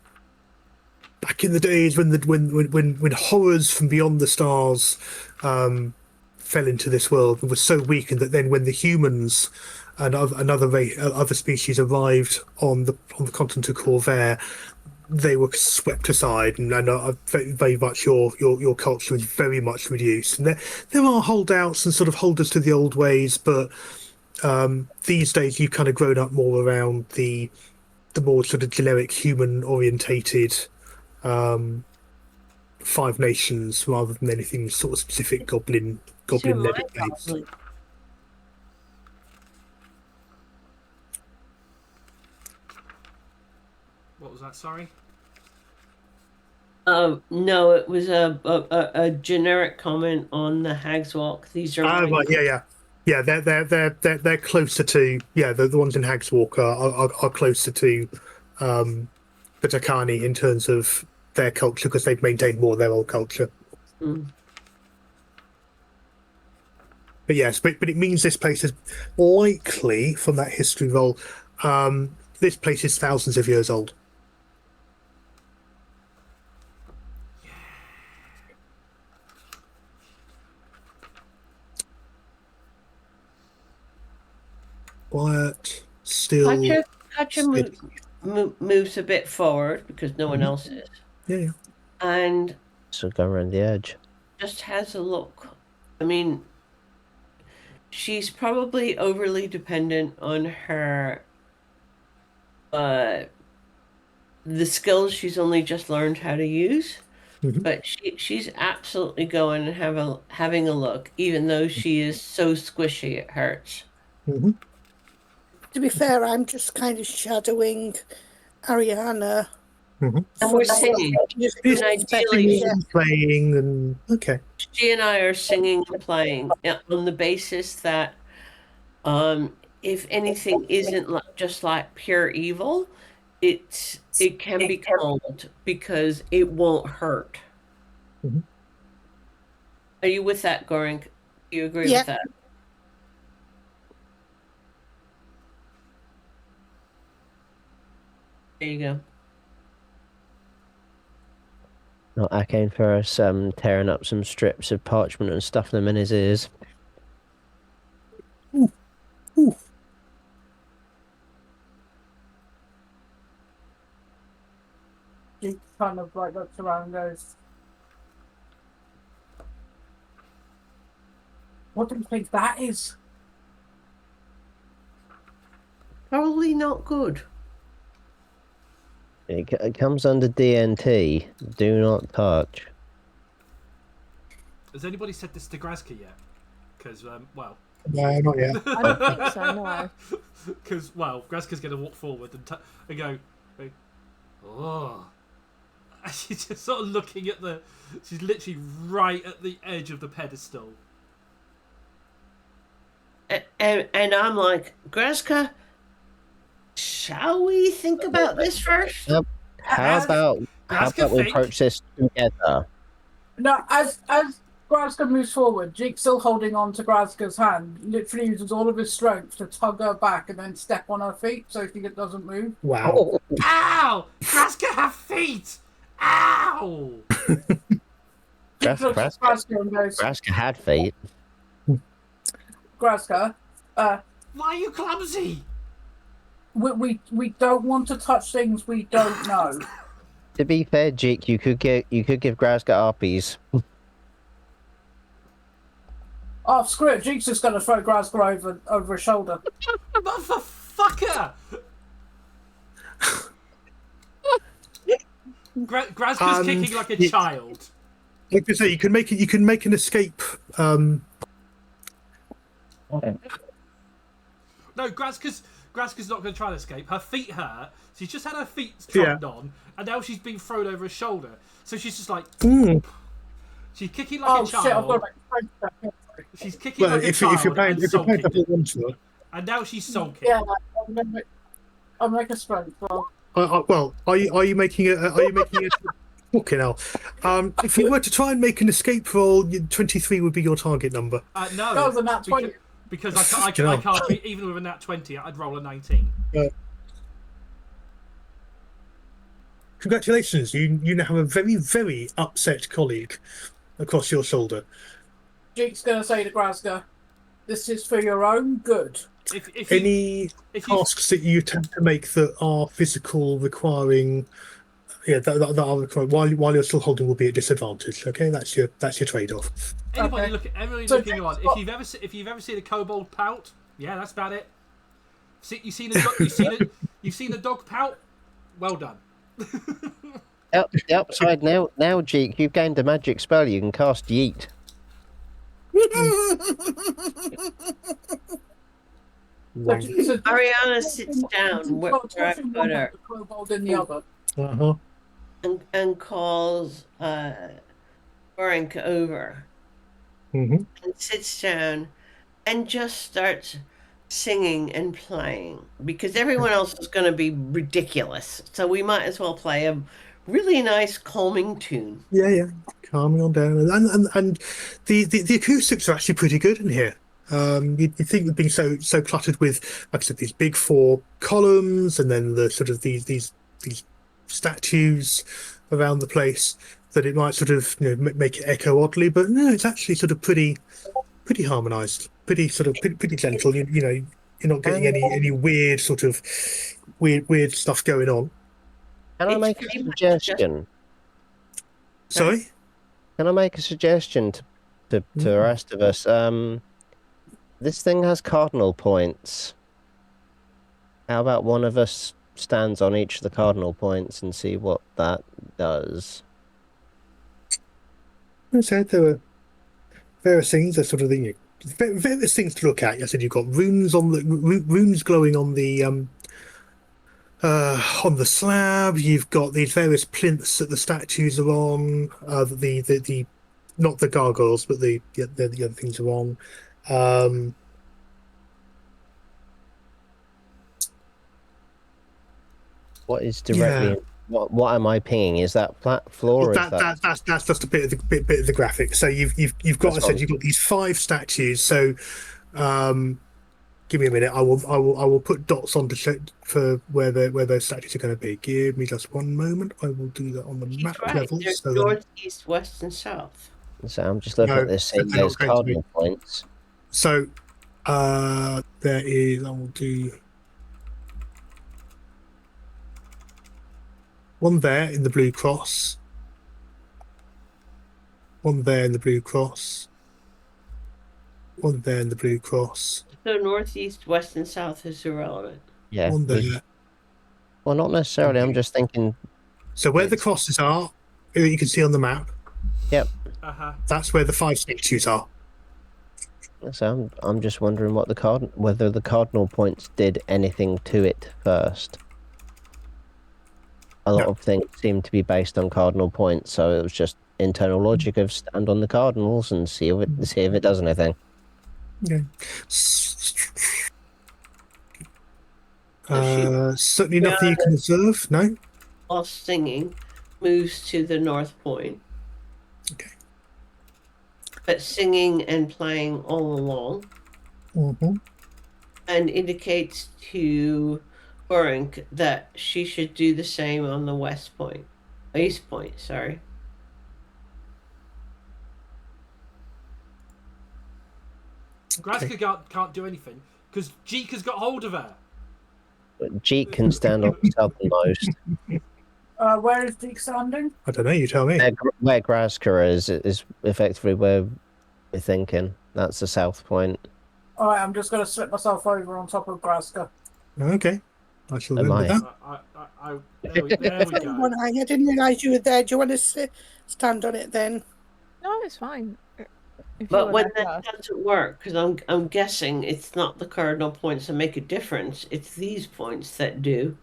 Speaker 3: in the days when horrors from beyond the stars fell into this world and was so weakened that then when the humans and other species arrived on the continent of Corvair, they were swept aside, and very much your culture was very much reduced. And there are holdouts and sort of holders to the old ways, but these days you've kind of grown up more around the more sort of generic human orientated Five Nations rather than anything sort of specific goblin based.
Speaker 2: What was that? Sorry.
Speaker 5: No, it was a generic comment on the Hag's Walk. These are
Speaker 3: Right, yeah. They're closer to the ones in Hag's Walk are closer to the Takani in terms of their culture because they've maintained more of their old culture. But yes, but it means this place is likely from that history roll. This place is thousands of years old. quiet, still.
Speaker 5: Katja moves a bit forward because no one else is.
Speaker 3: Yeah.
Speaker 5: And
Speaker 4: So go around the edge.
Speaker 5: just has a look. I mean, she's probably overly dependent on her the skills she's only just learned how to use.
Speaker 3: Mhm.
Speaker 5: But she's absolutely going and having a look, even though she is so squishy it hurts.
Speaker 3: Mm-hmm.
Speaker 8: To be fair, I'm just kind of shadowing Ariana.
Speaker 3: Mm-hmm.
Speaker 5: And we're singing. And ideally,
Speaker 3: And playing and okay.
Speaker 5: she and I are singing and playing on the basis that if anything isn't just like pure evil, it can be called because it won't hurt.
Speaker 3: Mhm.
Speaker 5: Are you with that, Gorink? Do you agree
Speaker 8: Yeah.
Speaker 5: with that? There you go.
Speaker 4: Not Arcane Ferris tearing up some strips of parchment and stuffing them in his ears.
Speaker 3: Ooh.
Speaker 6: He kind of like looks around and goes, "What do you think that is?"
Speaker 5: Probably not good.
Speaker 4: It comes under DNT. Do not touch.
Speaker 2: Has anybody said this to Grazka yet? Because, well...
Speaker 3: No, not yet.
Speaker 7: I don't think so, no.
Speaker 2: Because, well, Grazka's going to walk forward and go, oh. And she's just sort of looking at she's literally right at the edge of the pedestal.
Speaker 5: And I'm like, Graska, shall we think about this first?
Speaker 4: How about we
Speaker 2: think?
Speaker 4: approach this together?
Speaker 6: No, as Grazka moves forward, Jake's still holding on to Grazka's hand, literally uses all of his strength to tug her back and then step on her feet so she doesn't move.
Speaker 3: Wow.
Speaker 4: Oh,
Speaker 2: Ow! Grazka have feet! Ow!
Speaker 6: Jake looks at Grazka and goes,
Speaker 4: Graska had feet.
Speaker 6: Grazka,
Speaker 2: Why are you clumsy?
Speaker 6: we don't want to touch things we don't know.
Speaker 4: To be fair, Jake, you could give Graska Arpies.
Speaker 6: Oh, screw it. Jake's just going to throw Grazka over his shoulder.
Speaker 2: Motherfucker! Grazka's kicking like a child.
Speaker 3: Like I say, you can make an escape.
Speaker 2: No, Grazka's not going to try and escape. Her feet hurt. She's just had her feet trodden on, and now she's being thrown over her shoulder. So she's just like, she's kicking like a child.
Speaker 6: Shit, I've got to
Speaker 2: She's kicking like a child.
Speaker 3: If you're playing the one to her.
Speaker 2: And now she's sulking.
Speaker 6: Yeah, I'll make a strength roll.
Speaker 3: Well, are you making it? Are you making it? Fucking hell. If you were to try and make an escape roll, 23 would be your target number.
Speaker 2: No.
Speaker 6: That was a nat 20.
Speaker 2: Because I can't be, even with a nat 20, I'd roll a 19.
Speaker 3: Congratulations, you now have a very, very upset colleague across your shoulder.
Speaker 6: Jake's going to say to Grazka, this is for your own good.
Speaker 3: Any tasks that you attempt to make that are physical, requiring, that are required while you're still holding will be at disadvantage. Okay, that's your trade-off.
Speaker 2: Anybody looking on? If you've ever seen a kobold pout, yeah, that's about it. You've seen a dog pout. Well done.
Speaker 4: The upside now, Jake, you've gained a magic spell. You can cast Yeet.
Speaker 5: Ariana sits down where I put her.
Speaker 6: In the other.
Speaker 5: And calls Warink over.
Speaker 3: And
Speaker 5: sits down and just starts singing and playing because everyone else is going to be ridiculous. So we might as well play a really nice calming tune.
Speaker 3: Yeah, calming on down, and the acoustics are actually pretty good in here. You'd think with being so cluttered with, like I said, these big four columns, and then the sort of these statues around the place, that it might sort of make it echo oddly, but no, it's actually sort of pretty harmonised, pretty gentle. You're not getting any weird sort of weird stuff going on.
Speaker 4: Can I
Speaker 5: It's
Speaker 4: make a
Speaker 5: pretty much
Speaker 4: suggestion?
Speaker 3: Sorry.
Speaker 4: Can I make a suggestion to the rest of us? This thing has cardinal points. How about one of us stands on each of the cardinal points and see what that does?
Speaker 3: I said there were various things. That sort of thing. Various things to look at. I said you've got runes on the runes glowing on the slab. You've got these various plinths that the statues are on. The not the gargoyles, but the other things are on.
Speaker 4: What is directly? What am I pinging? Is that flat floor? Or is that...
Speaker 3: That's just a bit of the graphic. So you've got, I said, you've got these 5 statues. So give me a minute. I will put dots on to show for where those statues are going to be. Give me just one moment. I will do that on the map level.
Speaker 5: There's
Speaker 3: So
Speaker 5: north, east, west, and south.
Speaker 4: So I'm just looking at this. Saying
Speaker 3: they're
Speaker 4: there's
Speaker 3: not going to be.
Speaker 4: cardinal points.
Speaker 3: So there is. I will do one there in the blue cross. One there in the blue cross. One there in the blue cross.
Speaker 5: So north, east, west, and south is irrelevant.
Speaker 4: Yeah.
Speaker 3: One there.
Speaker 4: Well, not necessarily. I'm just thinking.
Speaker 3: So where the crosses are, you can see on the map.
Speaker 4: Yep.
Speaker 3: That's where the 5 statues are.
Speaker 4: So I'm just wondering what whether the cardinal points did anything to it first. A lot of things seem to be based on cardinal points, so it was just internal logic of stand on the cardinals and see if it does anything.
Speaker 3: Okay. Certainly nothing you can observe. No.
Speaker 5: While singing, moves to the north point.
Speaker 3: Okay.
Speaker 5: But singing and playing all along. And indicates to Borink that she should do the same on the east point, sorry.
Speaker 2: Graska can't do anything because Jeek has got hold of her.
Speaker 4: Jeek can stand on the southernmost.
Speaker 6: Where is Jeek standing?
Speaker 3: I don't know. You tell me.
Speaker 4: Where Graska is effectively where we're thinking. That's the south point.
Speaker 6: All right, I'm just going to slip myself over on top of Graska.
Speaker 3: Okay. I shall remember that.
Speaker 2: There we go.
Speaker 8: I didn't realise you were there. Do you want to stand on it then?
Speaker 7: No, it's fine.
Speaker 5: But when that doesn't work, because I'm guessing it's not the cardinal points that make a difference, it's these points that do.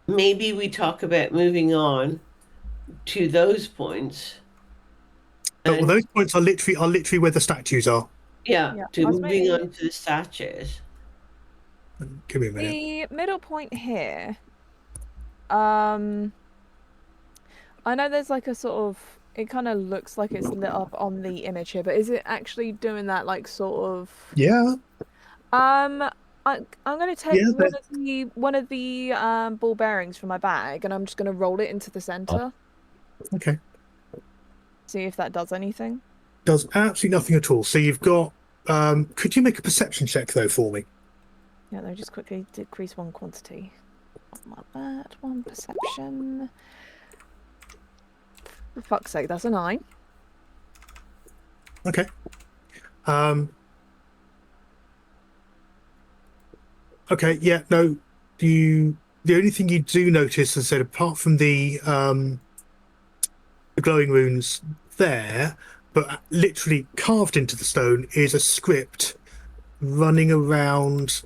Speaker 5: Maybe we talk about moving on to those points.
Speaker 3: Well, those points are literally where the statues are.
Speaker 5: Yeah, moving on to the statues.
Speaker 3: Give me a minute.
Speaker 7: The middle point here. I know there's like a sort of. It kind of looks like it's lit up on the image here, but is it actually doing that like sort of?
Speaker 3: Yeah.
Speaker 7: I'm going to take one of the ball bearings from my bag, and I'm just going to roll it into the center.
Speaker 3: Okay.
Speaker 7: See if that does anything.
Speaker 3: Does absolutely nothing at all. So you've got. Could you make a perception check though for me?
Speaker 7: Yeah, let me just quickly decrease one quantity. Not bad. One perception. For fuck's sake, that's a 9.
Speaker 3: Okay. Okay. Yeah. No. The only thing you do notice, as I said, apart from the glowing runes there, but literally carved into the stone is a script running around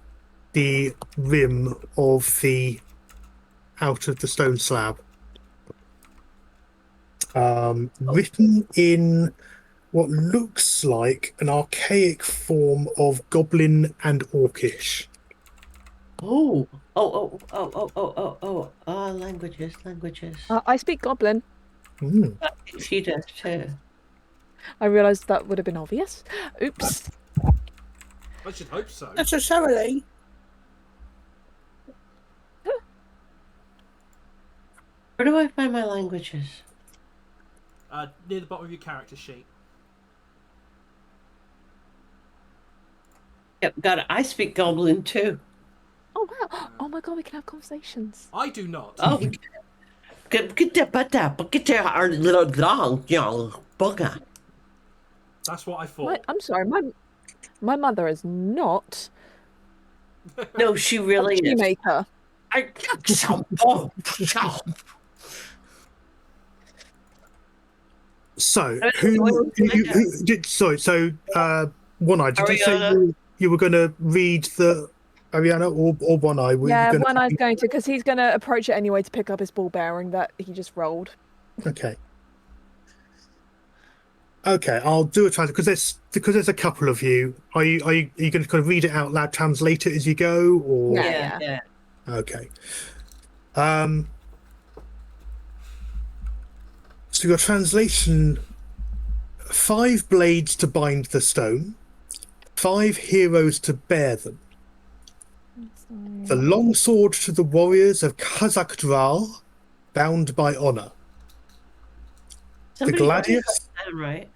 Speaker 3: the rim of the out of the stone slab. Written in what looks like an archaic form of goblin and orcish.
Speaker 5: Languages.
Speaker 7: I speak Goblin.
Speaker 5: She does too.
Speaker 7: I realised that would have been obvious. Oops.
Speaker 2: I should hope so.
Speaker 8: Necessarily.
Speaker 5: Where do I find my languages?
Speaker 2: Near the bottom of your character sheet.
Speaker 5: Yep, got it. I speak Goblin too.
Speaker 7: Oh wow! Oh my god, we can have conversations.
Speaker 2: I do not.
Speaker 5: Oh, get our little dog, young bugger.
Speaker 2: That's what I thought.
Speaker 7: I'm sorry, my mother is not
Speaker 5: No, she
Speaker 7: a
Speaker 5: really
Speaker 7: tea
Speaker 5: is.
Speaker 7: maker.
Speaker 3: So,
Speaker 5: Wait,
Speaker 3: who did? Sorry, so One Eye. Did you say
Speaker 5: Ariana?
Speaker 3: you were going to read the Ariana or One Eye? Were you
Speaker 7: Yeah,
Speaker 3: gonna...
Speaker 7: One Eye's going to, because he's going to approach it anyway to pick up his ball bearing that he just rolled.
Speaker 3: Okay. Okay, I'll do a translation because there's a couple of you. Are you going to kind of read it out loud, translate it as you go, or
Speaker 7: Yeah.
Speaker 3: Okay. So your translation: 5 blades to bind the stone, 5 heroes to bear them. The long sword to the warriors of Kazakh Dral, bound by honor.
Speaker 5: Somebody
Speaker 3: the gladius,
Speaker 5: right?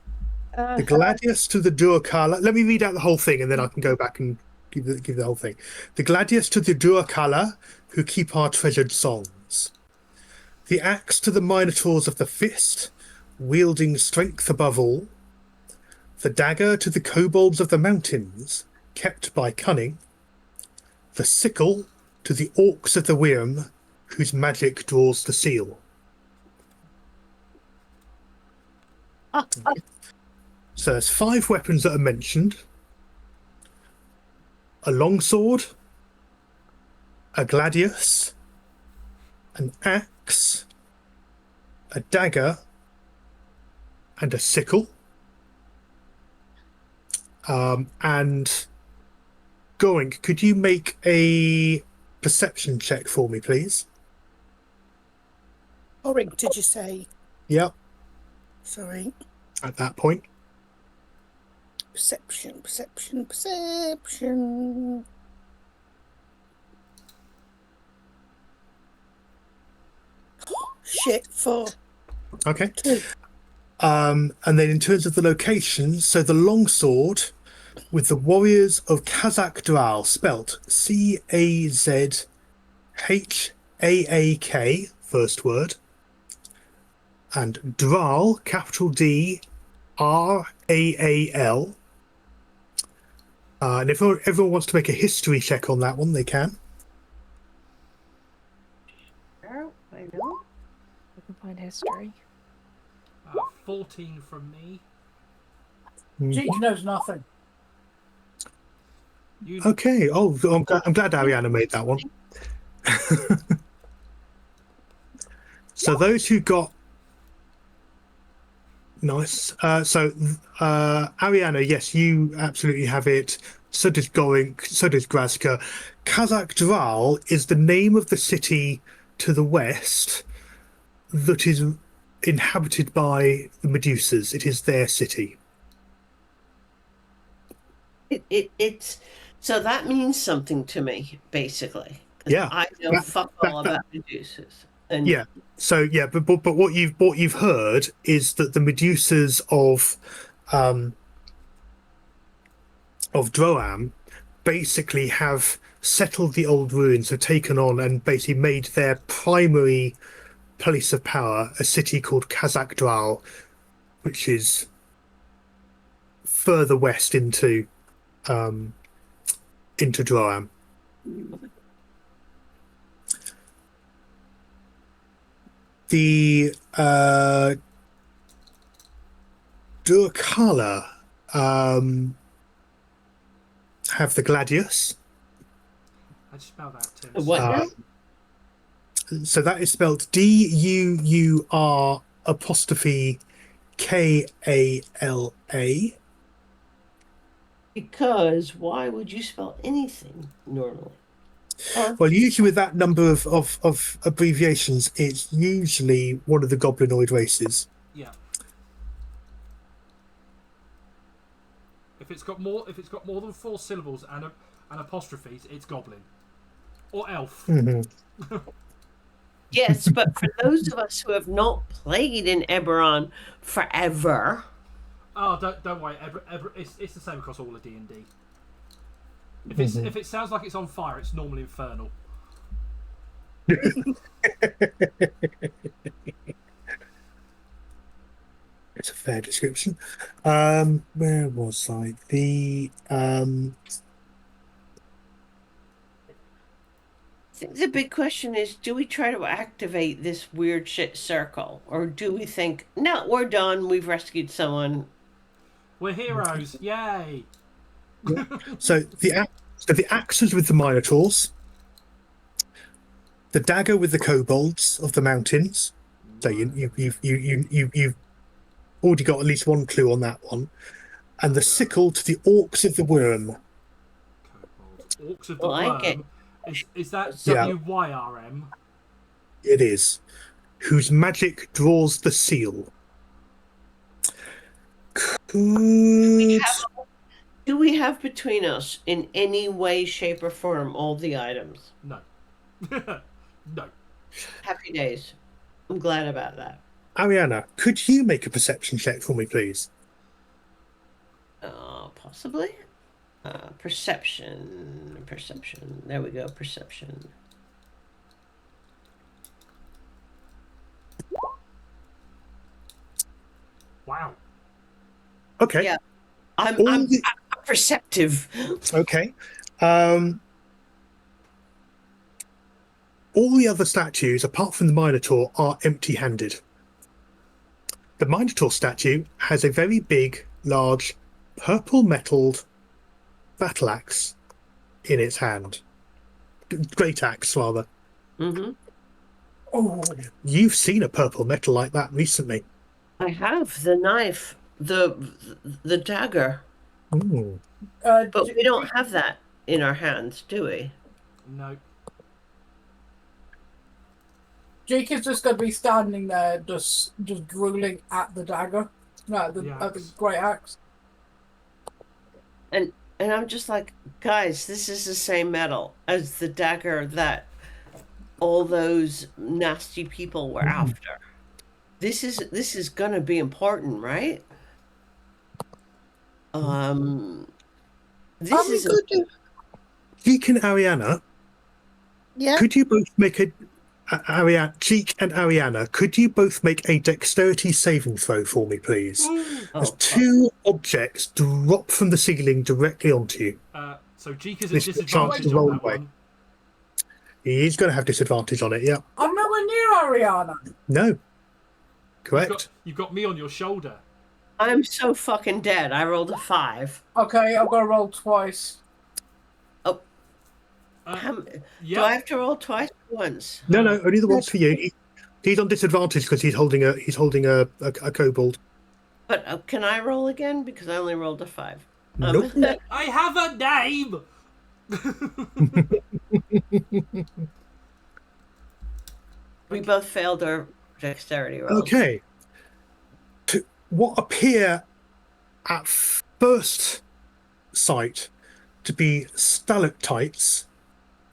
Speaker 3: the gladius to the Duakala. Let me read out the whole thing, and then I can go back and give the whole thing. The gladius to the Duakala, who keep our treasured songs. The axe to the minotaurs of the fist, wielding strength above all. The dagger to the kobolds of the mountains, kept by cunning. The sickle to the orcs of the Wyrm, whose magic draws the seal. So there's 5 weapons that are mentioned: a longsword, a gladius, an axe, a dagger, and a sickle. And Goink, could you make a perception check for me, please?
Speaker 8: Orig, did you say?
Speaker 3: Yep,
Speaker 8: Sorry.
Speaker 3: at that point.
Speaker 8: Perception. Shit, 4.
Speaker 3: Okay.
Speaker 8: 2.
Speaker 3: And then in terms of the locations, so the longsword with the warriors of Kazakh Dral, spelt Kazhaak, first word, and Dral, capital D, Raal. And if everyone wants to make a history check on that one, they can.
Speaker 5: I know.
Speaker 7: I can find history.
Speaker 2: 14 from me.
Speaker 6: She knows nothing.
Speaker 3: Okay. Oh, I'm glad Ariana made that one. So those who got nice. Ariana, yes, you absolutely have it. So does Goink. So does Grazka. Kazakh Dral is the name of the city to the west that is inhabited by the Medusas. It is their city.
Speaker 5: It's so that means something to me, basically.
Speaker 3: Yeah,
Speaker 5: I know fuck all about Medusas. And
Speaker 3: yeah. So yeah, but what you've heard is that the Medusas of Droam basically have settled the old ruins, have taken on and basically made their primary place of power a city called Kazakh Dral, which is further west into Droam. The Duakala have the gladius.
Speaker 2: How'd you spell that, Tim?
Speaker 5: what now?
Speaker 3: So that is spelled DUUR apostrophe KALA.
Speaker 5: Because why would you spell anything normally?
Speaker 3: Well, usually with that number of abbreviations, it's usually one of the goblinoid races.
Speaker 2: Yeah. If it's got more than 4 syllables and apostrophes, it's goblin or elf.
Speaker 3: Mm-hmm.
Speaker 5: Yes, but for those of us who have not played in Eberron forever.
Speaker 2: Oh, don't worry. It's the same across all of D&D. If it sounds like it's on fire, it's normally infernal.
Speaker 3: It's a fair description. Where was I?
Speaker 5: I think the big question is, do we try to activate this weird shit circle? Or do we think, no, we're done, we've rescued someone?
Speaker 2: We're heroes, yay!
Speaker 3: So the axes with the minotaurs, the dagger with the kobolds of the mountains. So you've already got at least one clue on that one, and the sickle to the orcs of the worm.
Speaker 2: Orcs of the worm. Is that
Speaker 3: Yeah.
Speaker 2: WYRM?
Speaker 3: It is. Whose magic draws the seal. Good.
Speaker 5: Do we have between us, in any way, shape, or form, all the items?
Speaker 2: No. No.
Speaker 5: Happy days. I'm glad about that.
Speaker 3: Ariana, could you make a perception check for me, please?
Speaker 5: Possibly. Perception. There we go. Perception.
Speaker 3: Wow. Okay.
Speaker 5: Yeah. I'm perceptive.
Speaker 3: Okay. All the other statues, apart from the Minotaur, are empty-handed. The Minotaur statue has a very big, large, purple-metalled battle axe in its hand. Great axe, rather.
Speaker 5: Mm-hmm.
Speaker 3: Oh, you've seen a purple metal like that recently.
Speaker 5: I have the knife, the dagger.
Speaker 3: Ooh.
Speaker 5: But we don't have that in our hands, do we?
Speaker 2: No.
Speaker 6: Jake is just going to be standing there, just drooling at the dagger, at the great axe.
Speaker 5: And I'm just like, guys, this is the same metal as the dagger that all those nasty people were after. This is gonna be important, right? This is
Speaker 3: Jeek and Ariana.
Speaker 8: Yeah.
Speaker 3: Could you both make Jeek and Ariana, could you both make a dexterity saving throw for me, please? As two objects drop from the ceiling directly onto you.
Speaker 2: So Jeek is at disadvantage on that one.
Speaker 3: He's going to have disadvantage on it, yeah.
Speaker 6: I'm nowhere near Ariana.
Speaker 3: No. Correct.
Speaker 2: You've got me on your shoulder.
Speaker 5: I'm so fucking dead. I rolled a 5.
Speaker 6: Okay, I've got to roll twice.
Speaker 5: Oh. Do I have to roll twice or once?
Speaker 3: No, only the once for you. He's on disadvantage because he's holding a kobold.
Speaker 5: But can I roll again? Because I only rolled a 5.
Speaker 3: Nope.
Speaker 2: I have a name!
Speaker 5: We both failed our dexterity rolls.
Speaker 3: Okay. What appear at first sight to be stalactites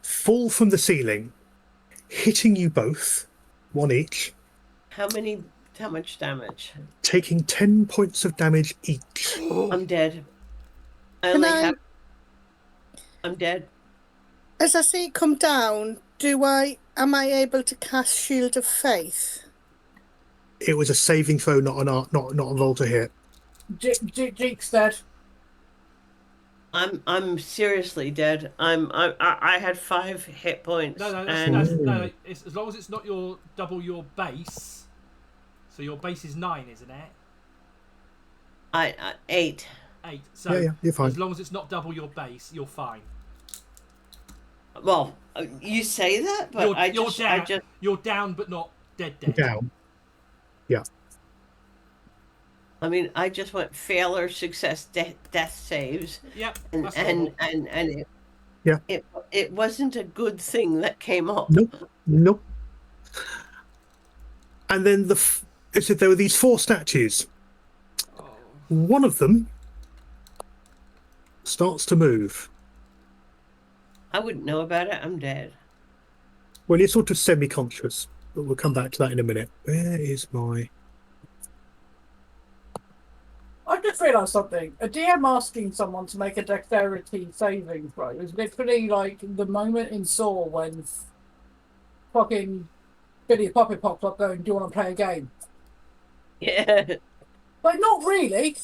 Speaker 3: fall from the ceiling, hitting you both, one each.
Speaker 5: How much damage?
Speaker 3: Taking 10 points of damage each.
Speaker 5: I'm dead. I'm dead.
Speaker 8: As I see it come down, am I able to cast Shield of Faith?
Speaker 3: It was a saving throw, not a roll to hit.
Speaker 6: Jeek's dead.
Speaker 5: I'm seriously dead. I had 5 hit points.
Speaker 2: No. It's, as long as it's not double your base. So your base is 9, isn't it?
Speaker 5: 8.
Speaker 2: 8. So
Speaker 3: yeah, you're fine.
Speaker 2: As long as it's not double your base, you're fine.
Speaker 5: Well, you say that, but
Speaker 2: you're down, but not dead.
Speaker 3: Down. Yeah.
Speaker 5: I mean, I just went fail or success death saves.
Speaker 2: Yep.
Speaker 5: And it wasn't a good thing that came up.
Speaker 3: Nope. And then there were these 4 statues. One of them starts to move.
Speaker 5: I wouldn't know about it. I'm dead.
Speaker 3: Well, you're sort of semi-conscious, but we'll come back to that in a minute. Where is my...
Speaker 6: I just realised something. A DM asking someone to make a dexterity saving throw is literally like the moment in Saw when fucking Billy Poppy pops up going, "Do you want to play a game?"
Speaker 5: Yeah.
Speaker 6: Like, not really.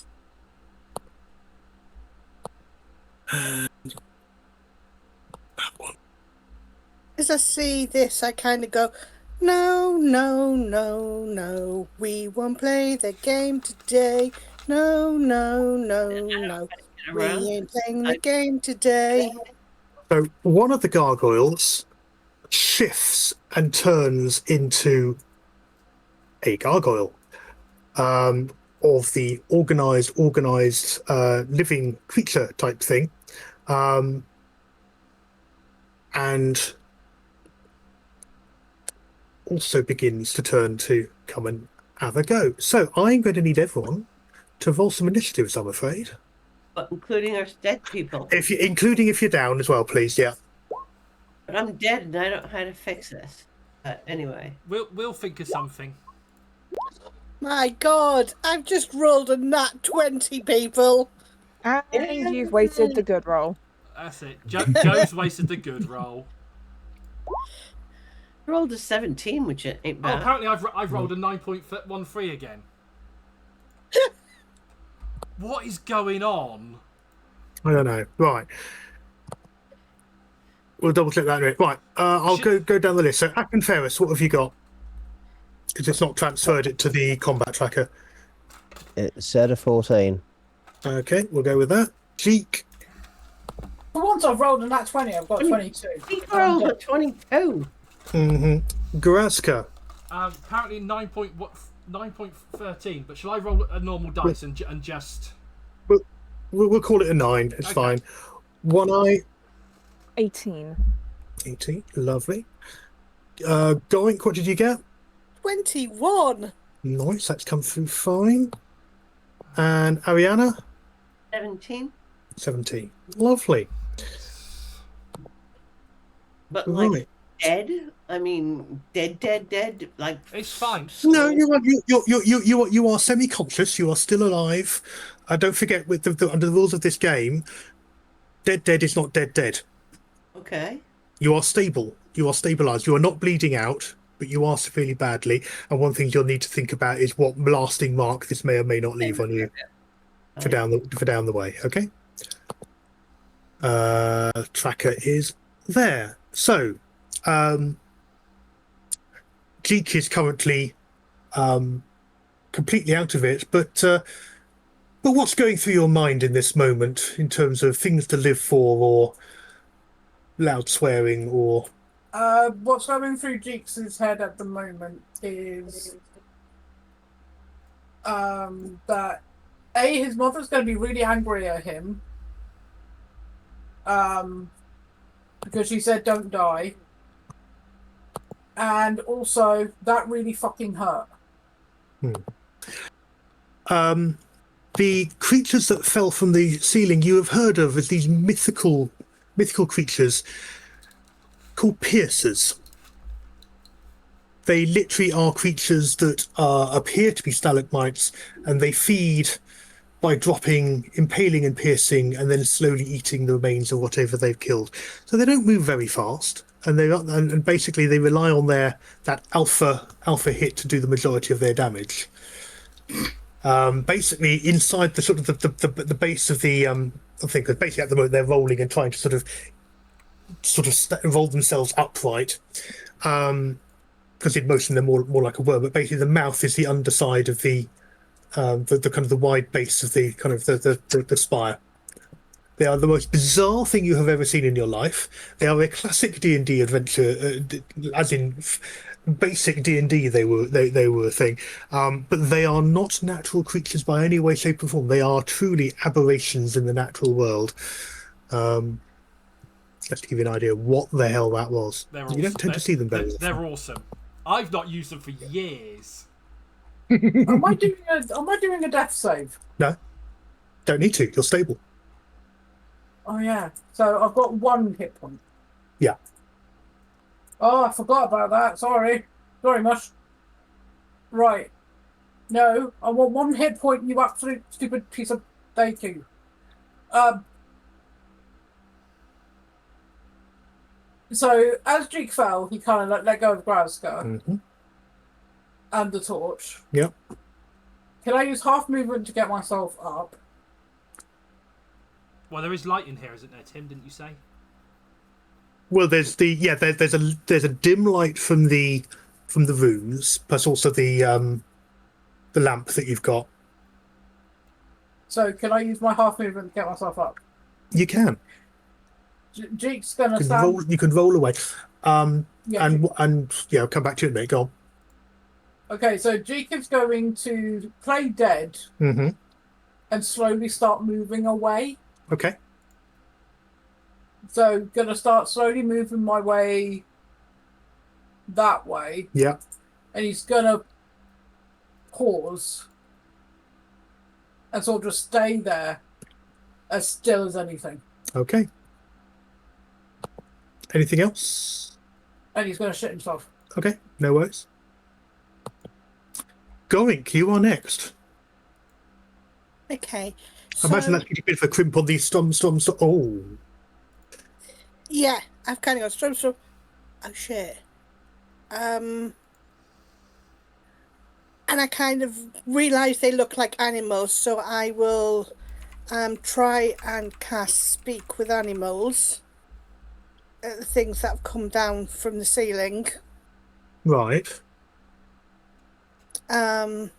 Speaker 8: As I see this, I kind of go, no, no, no, no. We won't play the game today. No, no, no, no. We ain't playing the game today.
Speaker 3: So one of the gargoyles shifts and turns into a gargoyle of the organized living creature type thing, and also begins to turn to come and have a go. So I'm going to need everyone to roll some initiatives, I'm afraid.
Speaker 5: But including our dead people.
Speaker 3: Including if you're down as well, please. Yeah.
Speaker 5: But I'm dead and I don't know how to fix this. But anyway.
Speaker 2: We'll think of something.
Speaker 8: My God, I've just rolled a nat 20, people.
Speaker 7: And you've wasted the good roll.
Speaker 2: That's it. Joe's wasted the good roll.
Speaker 5: I rolled a 17, which ain't
Speaker 2: Oh,
Speaker 5: bad.
Speaker 2: apparently I've rolled a 9.13 again. What is going on?
Speaker 3: I don't know. Right. We'll double check that in a minute. Right. I'll go down the list. So, Ack and Ferris, what have you got? Because it's not transferred it to the combat tracker.
Speaker 4: It said a 14.
Speaker 3: Okay, we'll go with that. Jeek.
Speaker 6: For once I've rolled a nat 20, I've got 22.
Speaker 5: He rolled a 22.
Speaker 3: Garaska.
Speaker 2: Apparently 9.13, but shall I roll a normal dice and just...
Speaker 3: We'll call it a 9. It's fine. One Eye.
Speaker 7: 18.
Speaker 3: 18. Lovely. Goink, what did you get?
Speaker 8: 21.
Speaker 3: Nice, that's come through fine. And Ariana?
Speaker 5: 17.
Speaker 3: 17. Lovely.
Speaker 5: But like
Speaker 3: Right.
Speaker 5: dead? I mean, dead. Like
Speaker 2: It's fine.
Speaker 3: No, you are semi-conscious. You are still alive. Don't forget, with under the rules of this game, dead is not dead.
Speaker 5: okay.
Speaker 3: You are stable. You are stabilized. You are not bleeding out, but you are severely badly. And one thing you'll need to think about is what lasting mark this may or may not leave on you for down the way. Okay. Tracker is there. So, Jeek is currently completely out of it, but what's going through your mind in this moment in terms of things to live for, or loud swearing, or
Speaker 6: What's going through Jeeks' head at the moment is that his mother's going to be really angry at him because she said don't die, and also that really fucking hurt.
Speaker 3: The creatures that fell from the ceiling you have heard of as these mythical creatures called piercers. They literally are creatures that appear to be stalagmites, and they feed by impaling and piercing, and then slowly eating the remains of whatever they've killed. So they don't move very fast, and basically they rely on that alpha hit to do the majority of their damage. Basically, inside the sort of the base of the thing, because basically at the moment they're rolling and trying to sort of roll themselves upright. Because in motion they're more like a worm, but basically the mouth is the underside of the kind of the wide base of the kind of the spire. They are the most bizarre thing you have ever seen in your life. They are a classic D&D adventure, as in basic D&D. They were a thing, but they are not natural creatures by any way, shape, or form. They are truly aberrations in the natural world. Just to give you an idea of what the hell that was. You don't tend to see them very often.
Speaker 2: They're awesome. I've not used them for years.
Speaker 6: Am I doing a death save?
Speaker 3: No, don't need to. You're stable.
Speaker 6: Oh yeah. So I've got 1 hit point.
Speaker 3: Yeah.
Speaker 6: Oh, I forgot about that. Sorry, Mush. Right. No, I want 1 hit point, you absolute stupid piece of bacon. So as Jake fell, he kind of let go of Growsker and the torch.
Speaker 3: Yep.
Speaker 6: Can I use half movement to get myself up?
Speaker 2: Well, there is light in here, isn't there, Tim? Didn't you say?
Speaker 3: Well, there's a dim light from the runes, plus also the lamp that you've got.
Speaker 6: So can I use my half movement to get myself up?
Speaker 3: You can.
Speaker 6: Jake's gonna stand.
Speaker 3: You can roll away.
Speaker 6: Yeah.
Speaker 3: And yeah, I'll come back to it in a minute. Go on.
Speaker 6: Okay, so Jake is going to play dead and slowly start moving away.
Speaker 3: Okay.
Speaker 6: So gonna start slowly moving my way that way.
Speaker 3: Yeah.
Speaker 6: And he's gonna pause and sort of just stay there as still as anything.
Speaker 3: Okay. Anything else?
Speaker 6: And he's gonna shit himself.
Speaker 3: Okay, no worries. Gorink, you are next.
Speaker 8: Okay.
Speaker 3: I imagine that's a bit of a crimp on these storms. Oh.
Speaker 8: Yeah, I've kind of got storm. Oh shit. And I kind of realise they look like animals, so I will try and cast Speak with Animals at the things that have come down from the ceiling.
Speaker 3: Right.
Speaker 8: And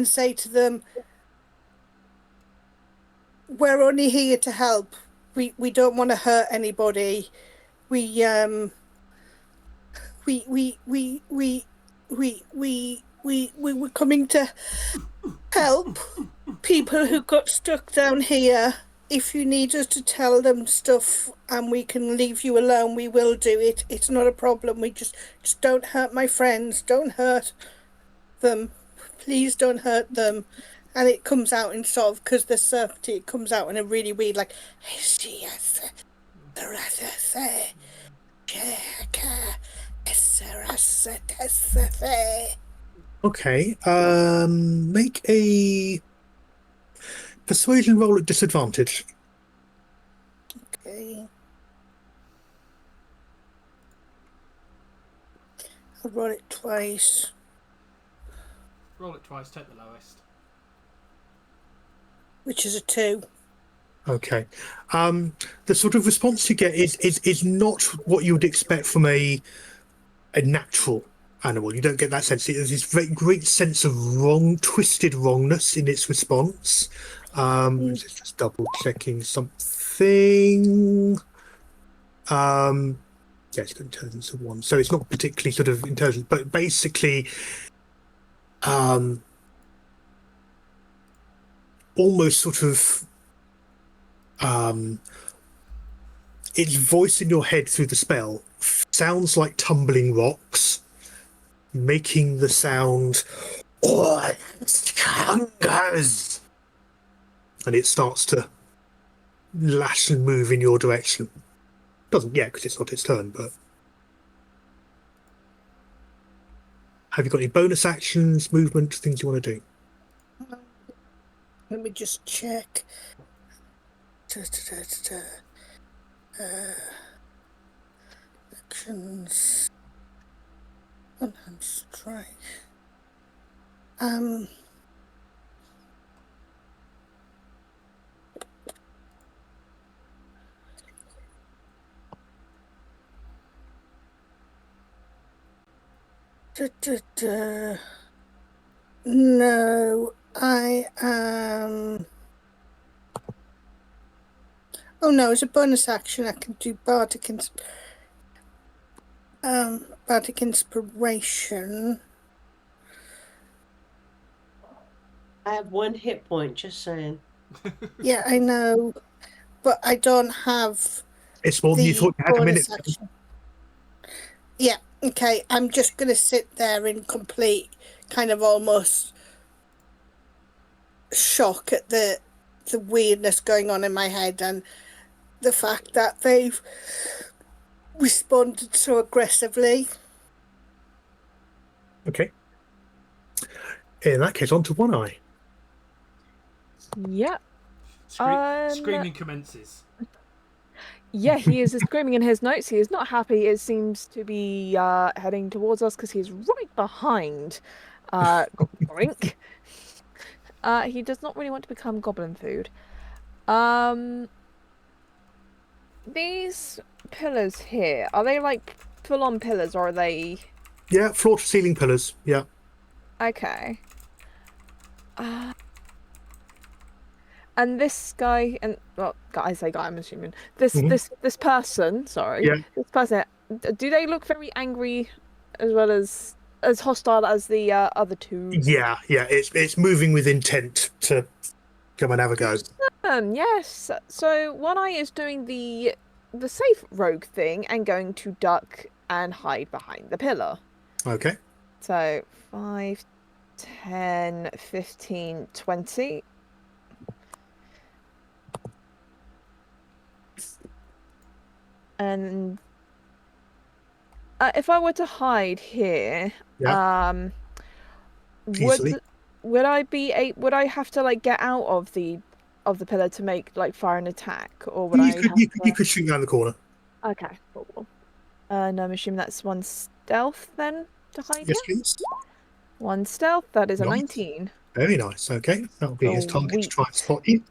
Speaker 8: say to them, we're only here to help. We don't want to hurt anybody. We're coming to help people who got stuck down here. If you need us to tell them stuff and we can leave you alone, we will do it. It's not a problem. We just don't hurt my friends. Don't hurt them. Please don't hurt them. And it comes out in sort of, because the certainty, it comes out in a really weird, like,
Speaker 3: okay. Make a persuasion roll at disadvantage.
Speaker 8: Okay. I'll roll it twice.
Speaker 2: Roll it twice, take the lowest.
Speaker 8: Which is a 2.
Speaker 3: Okay. The sort of response you get is not what you would expect from a natural animal. You don't get that sense. There's this very great sense of twisted wrongness in its response. Just double checking something. Yeah, it's got intelligence of 1, so it's not particularly sort of intelligent, but basically, almost sort of its voice in your head through the spell sounds like tumbling rocks, making the sound hungers, and it starts to lash and move in your direction. Doesn't yet, because it's not its turn, but have you got any bonus actions, movement, things you want to do?
Speaker 8: Let me just check. Actions. Unhand strike. No, I am. Oh no, as a bonus action, I can do Bardic Inspiration.
Speaker 5: I have 1 hit point, just saying.
Speaker 8: Yeah, I know, but I don't have.
Speaker 3: It's more than you thought you had a minute.
Speaker 8: Action. Yeah, okay. I'm just going to sit there in complete kind of almost shock at the weirdness going on in my head and the fact that they've responded so aggressively.
Speaker 3: Okay. In that case, on to One Eye.
Speaker 7: Yep.
Speaker 2: Screaming commences.
Speaker 7: Yeah, he is screaming in his notes. He is not happy. It seems to be heading towards us because he's right behind Gorink. He does not really want to become goblin food. These pillars here, are they like full-on pillars or are they...
Speaker 3: Yeah, floor to ceiling pillars. Yeah.
Speaker 7: Okay. And this guy, and well, I say guy, I'm assuming this person. Sorry,
Speaker 3: Yeah.
Speaker 7: this person. Do they look very angry, as well as hostile as the other two?
Speaker 3: Yeah. It's moving with intent to come and have a go.
Speaker 7: Yes. So One Eye is doing the safe rogue thing and going to duck and hide behind the pillar.
Speaker 3: Okay.
Speaker 7: So 5, 10, 15, 20. And if I were to hide here,
Speaker 3: Yeah. Easily.
Speaker 7: would I have to like get out of the pillar to make like fire an attack, or would
Speaker 3: You could shoot around the corner.
Speaker 7: Okay, cool. And I'm assuming that's one stealth then to hide
Speaker 3: Yes,
Speaker 7: here?
Speaker 3: please.
Speaker 7: One stealth, that is a
Speaker 3: Nice.
Speaker 7: 19.
Speaker 3: Very nice. Okay, that'll be his target to
Speaker 7: Sweet.
Speaker 3: try and spot you,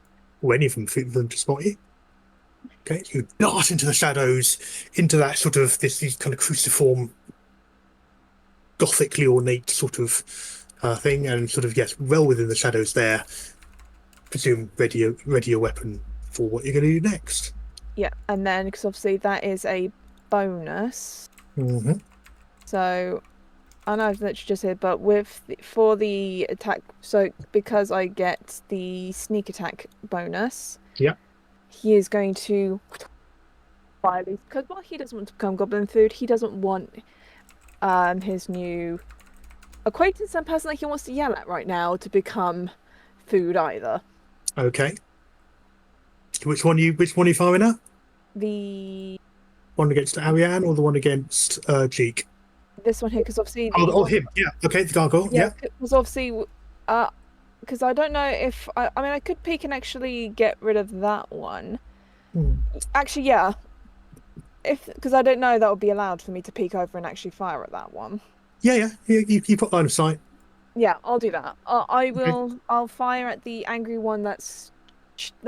Speaker 3: or any of them for them to spot you. Okay, you dart into the shadows, into that sort of these kind of cruciform, gothically ornate sort of thing, and sort of yes, well within the shadows there. Presume ready your weapon for what you're going to do next.
Speaker 7: Yeah, and then because obviously that is a bonus.
Speaker 3: Mm-hmm.
Speaker 7: So I know I've literally just said, but for the attack, so because I get the sneak attack bonus,
Speaker 3: Yeah.
Speaker 7: he is going to fire these, because while he doesn't want to become goblin food, he doesn't want his new acquaintance and person that he wants to yell at right now to become food either.
Speaker 3: Okay. Which one you firing at?
Speaker 7: The
Speaker 3: One against Ariane or the one against Jeek?
Speaker 7: this one here, because obviously
Speaker 3: him. Yeah. Okay, the gargoyle. Yeah.
Speaker 7: because obviously because I don't know if I mean I could peek and actually get rid of that one. Actually, yeah. Because I don't know that would be allowed for me to peek over and actually fire at that one.
Speaker 3: Yeah. You put line of sight.
Speaker 7: Yeah, I'll do that. I will. Okay. I'll fire at the angry one that's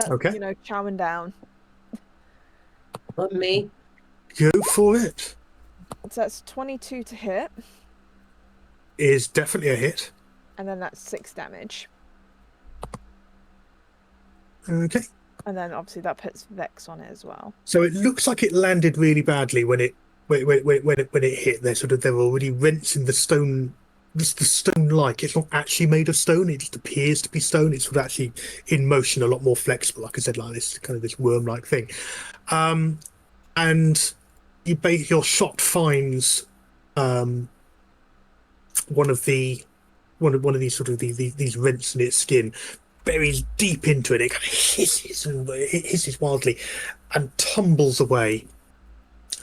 Speaker 3: okay.
Speaker 7: Chowing down.
Speaker 5: On me.
Speaker 3: Go for it.
Speaker 7: So that's 22 to hit.
Speaker 3: Is definitely a hit.
Speaker 7: And then that's 6 damage.
Speaker 3: Okay.
Speaker 7: And then obviously that puts Vex on it as well.
Speaker 3: So it looks like it landed really badly when it hit. There were already rents in the stone. Just the stone-like. It's not actually made of stone. It just appears to be stone. It's sort of actually in motion, a lot more flexible. Like I said, like this kind of this worm-like thing. And your shot finds one of these sort of these rents in its skin, buries deep into it. It kind of hisses wildly, and tumbles away.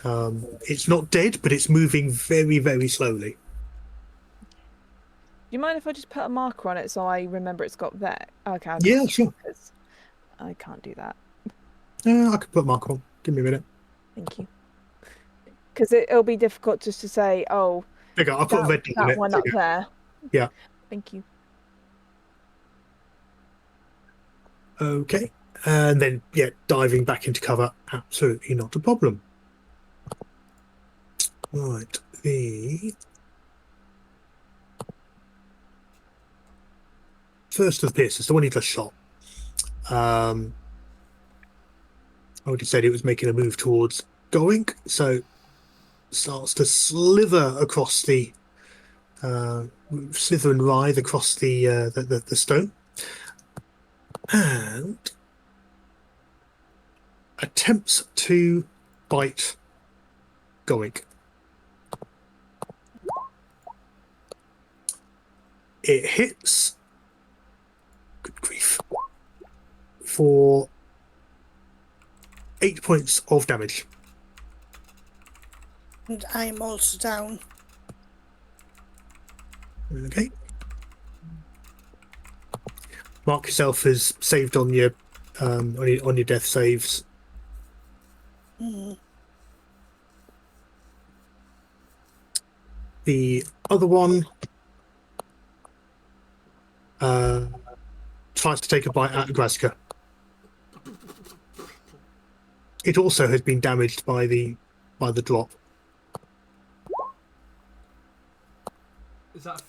Speaker 3: It's not dead, but it's moving very, very slowly.
Speaker 7: Do you mind if I just put a marker on it so I remember it's got Vex? Okay.
Speaker 3: Yeah, sure.
Speaker 7: I can't do that.
Speaker 3: I could put a marker on. Give me a minute.
Speaker 7: Thank you. Because it'll be difficult just to say, oh,
Speaker 3: there you go. I'll put a red
Speaker 7: that
Speaker 3: in
Speaker 7: one
Speaker 3: it.
Speaker 7: up there.
Speaker 3: Yeah.
Speaker 7: Thank you.
Speaker 3: Okay. And then, diving back into cover, absolutely not a problem. Right. The first of the piercers, the one he just shot. I already said it was making a move towards Gorink, so starts to slither across slither and writhe across the stone, and attempts to bite Gorink. It hits. Good grief. For 8 points of damage.
Speaker 8: And I'm also down.
Speaker 3: Okay. Mark yourself as saved on your death saves. The other one tries to take a bite out of Graska. It also has been damaged by the drop.
Speaker 2: Is that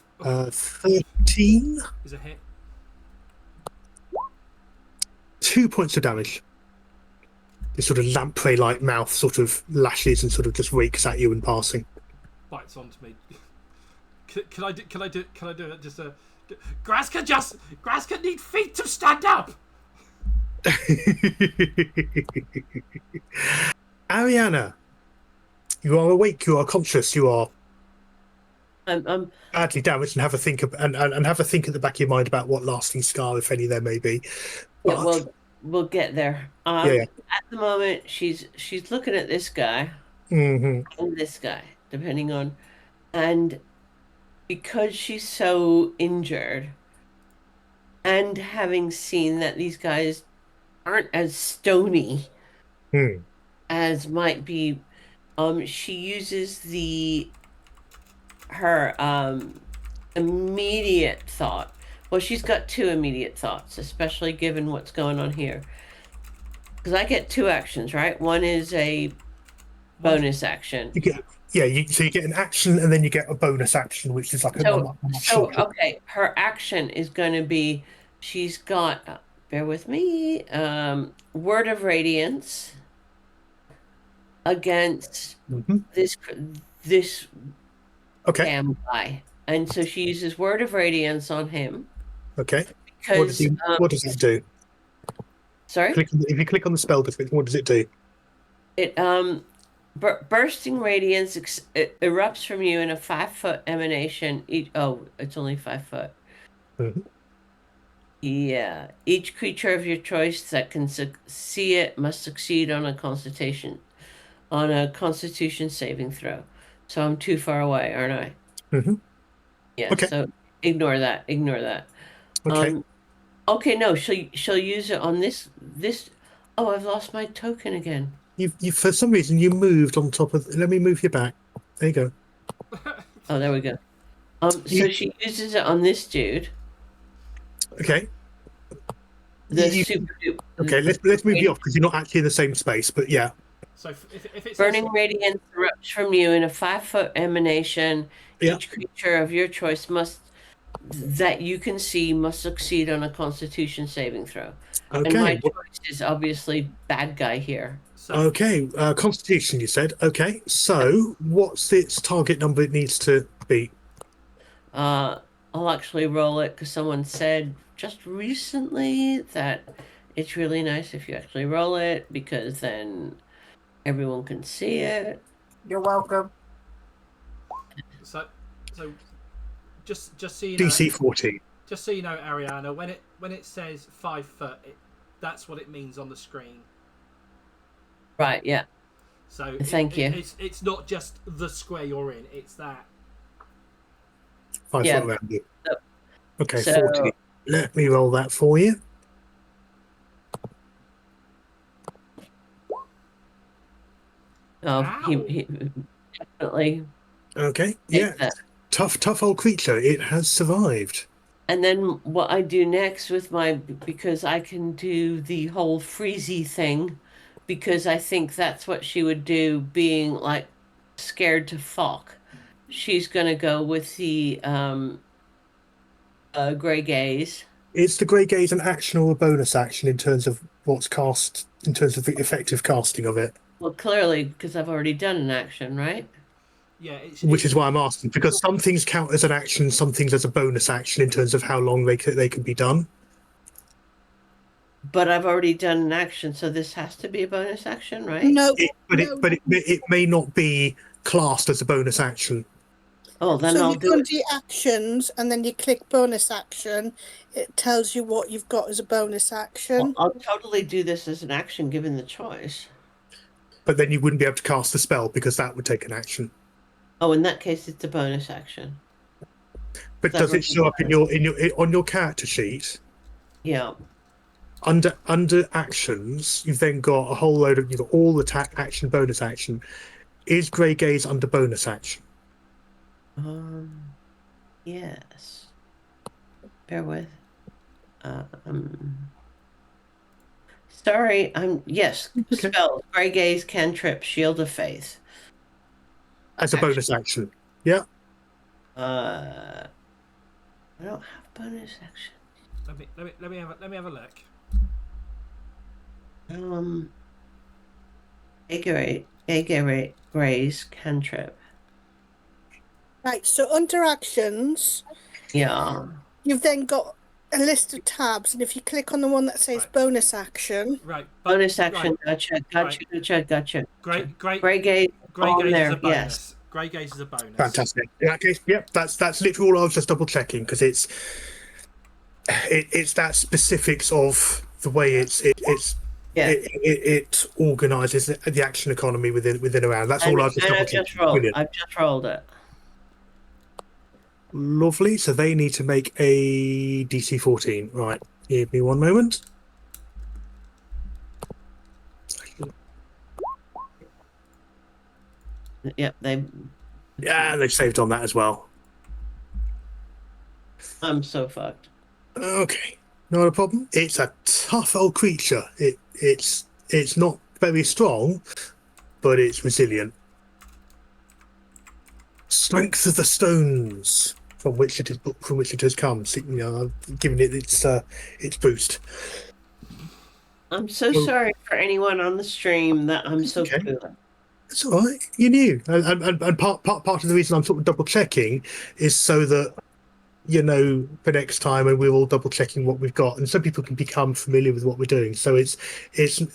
Speaker 3: 13?
Speaker 2: is a hit?
Speaker 3: 2 points of damage. This sort of lamprey-like mouth sort of lashes and sort of just rakes at you in passing.
Speaker 2: Bites onto me. Can I do it? Just Graska need feet to stand up.
Speaker 3: Ariana, you are awake. You are conscious. You are badly damaged, and have a think and have a think at the back of your mind about what lasting scar, if any, there may be.
Speaker 5: Yeah, we'll get there.
Speaker 3: Yeah.
Speaker 5: At the moment, she's looking at this guy and this guy, depending on, and because she's so injured, and having seen that these guys aren't as stony as might be, she uses her immediate thought. Well, she's got two immediate thoughts, especially given what's going on here. Because I get two actions, right? One is a bonus action.
Speaker 3: You get so you get an action and then you get a bonus action, which is like
Speaker 5: okay. Her action is going to be, she's got, bear with me, Word of Radiance against this damn guy, and so she uses Word of Radiance on him.
Speaker 3: Okay.
Speaker 5: Because
Speaker 3: what does it do?
Speaker 5: Sorry.
Speaker 3: If you click on the spell description, what does it do?
Speaker 5: It bursting radiance erupts from you in a 5-foot emanation. It's only 5 foot. Yeah. Each creature of your choice that can see it must succeed on a constitution saving throw. So I'm too far away, aren't I? Yeah. Okay. So ignore that. Okay. Okay. No, she'll use it on this. Oh, I've lost my token again.
Speaker 3: You for some reason you moved on top of. Let me move you back. There you go.
Speaker 5: Oh, there we go. So she uses it on this dude.
Speaker 3: Okay.
Speaker 5: Okay,
Speaker 3: let's move you off because you're not actually in the same space. But yeah.
Speaker 2: So if it's
Speaker 5: burning radiance erupts from you in a 5-foot emanation. Each creature of your choice that you can see must succeed on a Constitution saving throw. Okay. And my choice is obviously bad guy here.
Speaker 3: Okay, Constitution, you said. Okay, so what's its target number it needs to be?
Speaker 5: I'll actually roll it because someone said just recently that it's really nice if you actually roll it because then everyone can see it.
Speaker 6: You're welcome.
Speaker 2: So just so you know,
Speaker 3: DC 14.
Speaker 2: Just so you know, Ariana, when it says 5 foot, that's what it means on the screen.
Speaker 5: Right. Yeah.
Speaker 2: So
Speaker 5: thank you.
Speaker 2: It's not just the square you're in; it's that
Speaker 3: 5 foot around you. Okay, so, 14. Let me roll that for you.
Speaker 5: Oh, he definitely.
Speaker 3: Okay. Yeah. Tough old creature. It has survived.
Speaker 5: And then what I do next with because I can do the whole freezy thing, because I think that's what she would do, being like scared to fuck. She's gonna go with the grey gaze.
Speaker 3: Is the grey gaze an action or a bonus action in terms of what's cast, in terms of the effective casting of it?
Speaker 5: Well, clearly, because I've already done an action, right?
Speaker 2: Yeah.
Speaker 3: Which is why I'm asking, because some things count as an action, some things as a bonus action in terms of how long they can be done.
Speaker 5: But I've already done an action, so this has to be a bonus action, right?
Speaker 8: No.
Speaker 3: It may not be classed as a bonus action.
Speaker 5: Oh, then
Speaker 8: so
Speaker 5: I'll
Speaker 8: you
Speaker 5: do
Speaker 8: go
Speaker 5: it.
Speaker 8: to actions and then you click bonus action. It tells you what you've got as a bonus action.
Speaker 5: Well, I'll totally do this as an action given the choice.
Speaker 3: But then you wouldn't be able to cast the spell because that would take an action.
Speaker 5: Oh, in that case, it's a bonus action.
Speaker 3: But does it show up on your character sheet?
Speaker 5: Yeah.
Speaker 3: Under actions, you've then got a whole load of you've got all attack action, bonus action. Is Grey Gaze under bonus action?
Speaker 5: Yes. Bear with. Sorry, yes.
Speaker 3: Okay.
Speaker 5: Spells. Grey Gaze, Cantrip, Shield of Faith.
Speaker 3: As a bonus action. Yeah.
Speaker 5: I don't have bonus action.
Speaker 2: Let me have a look.
Speaker 5: Gray's Cantrip.
Speaker 8: Right, so under actions,
Speaker 5: Yeah.
Speaker 8: you've then got a list of tabs, and if you click on the one that says
Speaker 2: Right.
Speaker 8: bonus action,
Speaker 2: Right.
Speaker 5: Bonus action.
Speaker 2: Right.
Speaker 5: Gotcha.
Speaker 2: Grey
Speaker 5: Gaze.
Speaker 2: Gaze is
Speaker 5: there,
Speaker 2: a bonus.
Speaker 5: yes.
Speaker 2: Grey Gaze is a bonus.
Speaker 3: Fantastic. In that case, yep, that's literally all I was just double checking because it's that specifics of the way it organises the action economy within a round. That's all I was just double checking.
Speaker 5: I've just rolled it.
Speaker 3: Lovely. So they need to make a DC 14. Right. Give me one moment.
Speaker 5: Yep,
Speaker 3: they've saved on that as well.
Speaker 5: I'm so fucked.
Speaker 3: Okay, not a problem. It's a tough old creature. It's not very strong, but it's resilient. Strength of the stones from which it has come. So, giving it its boost.
Speaker 5: I'm so sorry for anyone on the stream that I'm so cool.
Speaker 3: It's all right. You knew, and part of the reason I'm sort of double checking is so that for next time, and we're all double checking what we've got, and so people can become familiar with what we're doing. So it's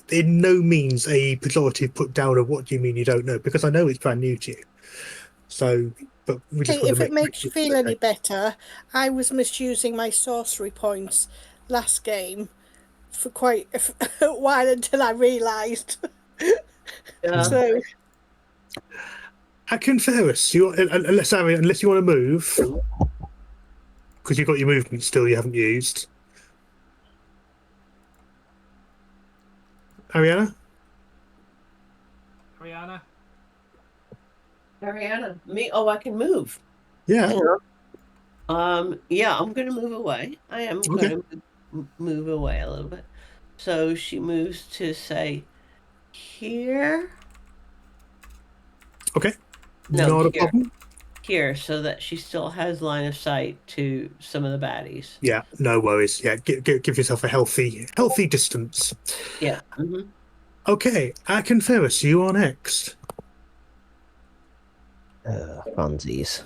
Speaker 3: in no means a pejorative put down of what do you mean you don't know, because I know it's brand new to you. So, but we just
Speaker 8: if it makes you feel any better, I was misusing my sorcery points last game for quite a while until I realised. So.
Speaker 3: Akinferus, unless you want to move, because you've got your movement still you haven't used. Ariana,
Speaker 5: me? Oh, I can move.
Speaker 3: Yeah.
Speaker 5: Yeah, I'm gonna move away. I am going to move away a little bit. So she moves to say here.
Speaker 3: Okay.
Speaker 5: No,
Speaker 3: not a problem.
Speaker 5: Here, so that she still has line of sight to some of the baddies.
Speaker 3: Yeah, no worries. Yeah, give yourself a healthy distance.
Speaker 5: Yeah. Mm-hmm.
Speaker 3: Okay, Akinferus, you are next.
Speaker 4: Funsies.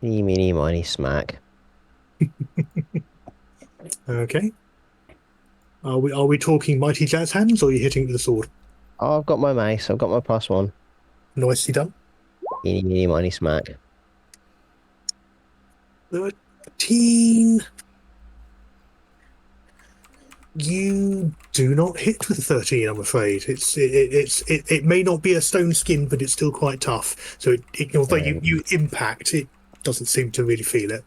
Speaker 4: Eeny, meeny, miny, smack.
Speaker 3: Okay. Are we talking mighty jazz hands, or are you hitting with the sword?
Speaker 4: Oh, I've got my mace. I've got my +1.
Speaker 3: Nicely done.
Speaker 4: Eeny, meeny, miny, smack.
Speaker 3: 13. You do not hit with 13, I'm afraid. It may not be a stone skin, but it's still quite tough. So although you impact, it doesn't seem to really feel it.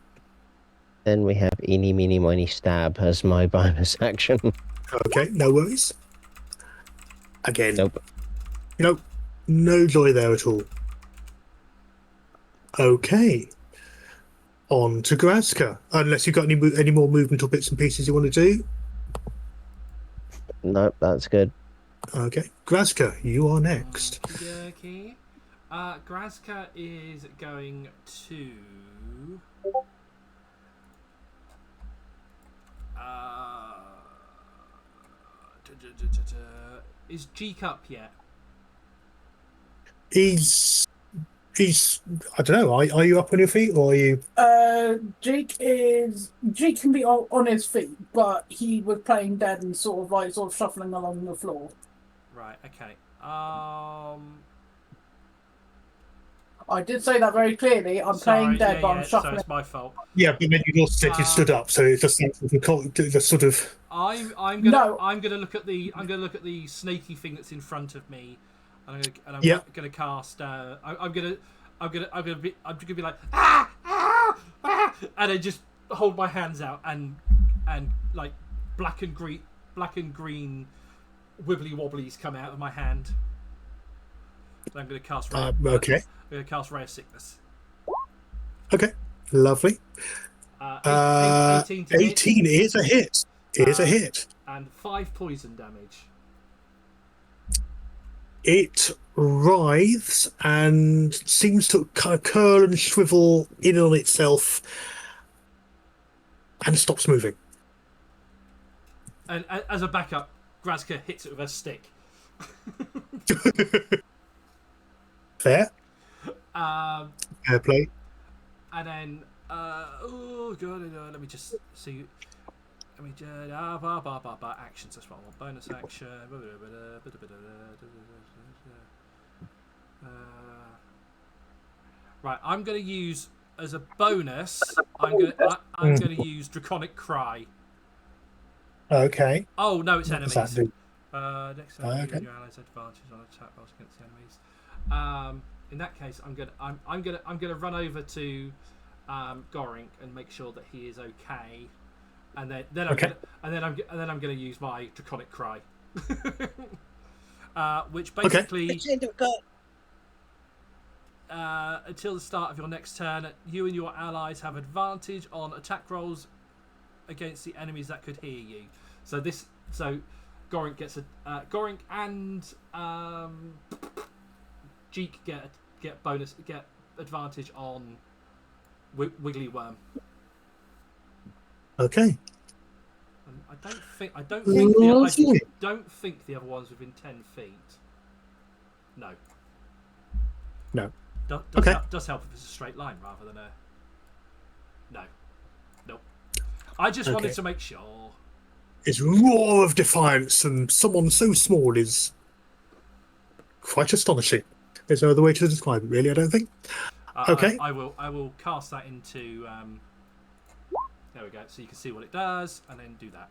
Speaker 4: Then we have eeny, meeny, miny, stab as my bonus action.
Speaker 3: Okay, no worries. Again,
Speaker 4: Nope.
Speaker 3: No joy there at all. Okay. On to Grazka. Unless you've got any more movement or bits and pieces you want to do.
Speaker 4: Nope, that's good.
Speaker 3: Okay. Grazka, you are next.
Speaker 2: Okay. Grazka is going to... Is Jeek up yet?
Speaker 3: He's I don't know, are you up on your feet, or are you...
Speaker 6: Jake can be on his feet, but he was playing dead and sort of shuffling along the floor.
Speaker 2: Right, okay.
Speaker 3: I
Speaker 6: did say that very clearly. I'm playing dead, but I'm shuffling.
Speaker 2: So it's my fault.
Speaker 3: Yeah, but then you also said you stood up, so it's just the sort of...
Speaker 2: I'm gonna look at the snaky thing that's in front of me, and I'm gonna cast. I'm gonna be like ah, and then just hold my hands out and like black and green wibbly wobblies come out of my hand. And I'm going to cast
Speaker 3: okay.
Speaker 2: I'm going to cast Ray of Sickness.
Speaker 3: Okay. Lovely.
Speaker 2: 18 to hit.
Speaker 3: 18 is a hit. Is a hit.
Speaker 2: And 5 poison damage.
Speaker 3: It writhes and seems to kind of curl and shrivel in on itself and stops moving.
Speaker 2: And as a backup, Grazka hits it with a stick.
Speaker 3: Fair. Fair play.
Speaker 2: And then, oh god, let me just see. Let me just actions. That's what I want. Bonus action. Right, I'm going to use as a bonus. I'm going to use Draconic Cry.
Speaker 3: Okay.
Speaker 2: Oh no, it's
Speaker 3: What does that
Speaker 2: enemies.
Speaker 3: do?
Speaker 2: Next time, you and your allies advantage on attack rolls against the enemies. In that case, I'm gonna run over to Gorink and make sure that he is okay, and then I'm gonna use my Draconic Cry, which basically until the start of your next turn, you and your allies have advantage on attack rolls against the enemies that could hear you. So Gorink gets Gorink and Jeek get advantage on Wiggly Worm.
Speaker 3: Okay.
Speaker 2: And I don't think the other one's within 10 feet. No.
Speaker 3: No.
Speaker 2: Does help if it's a straight line rather than a. No. Nope. I just wanted to make sure.
Speaker 3: It's roar of defiance, and someone so small is quite astonishing. There's no other way to describe it, really, I don't think. Okay.
Speaker 2: I will cast that into. There we go. So you can see what it does, and then do that.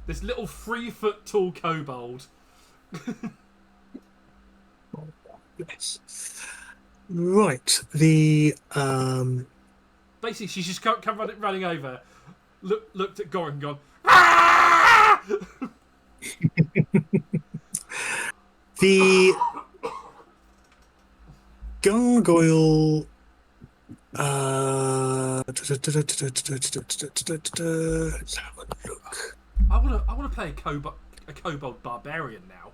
Speaker 2: This little 3-foot tall kobold.
Speaker 3: Yes. Right. The
Speaker 2: Basically, she's just come running over, looked at Goran and gone. Ah!
Speaker 3: The gargoyle. Let's have a look.
Speaker 2: I want to play a kobold barbarian now,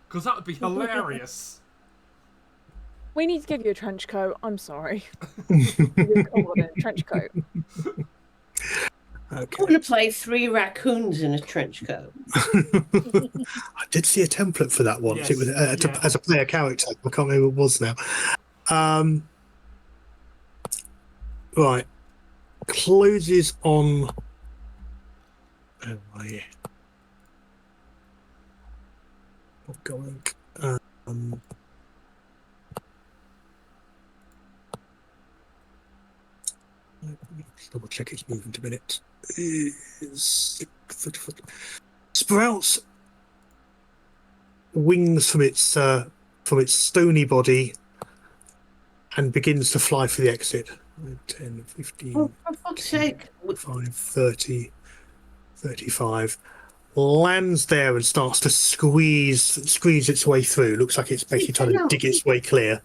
Speaker 2: because that would be hilarious.
Speaker 7: We need to give you a trench coat. I'm sorry. A trench coat.
Speaker 5: I want to play 3 raccoons in a trench coat.
Speaker 3: I did see a template for that once.
Speaker 2: Yes,
Speaker 3: It was as a player character. I can't remember what it was now. Right. Closes on. Oh yeah. Not going. Let's double check its movement a minute. Sprouts wings from its stony body and begins to fly for the exit. 10, 15,
Speaker 5: Oh, for fuck's sake.
Speaker 3: 5, 30, 35. Lands there and starts to squeeze its way through. Looks like it's basically trying to dig its way clear.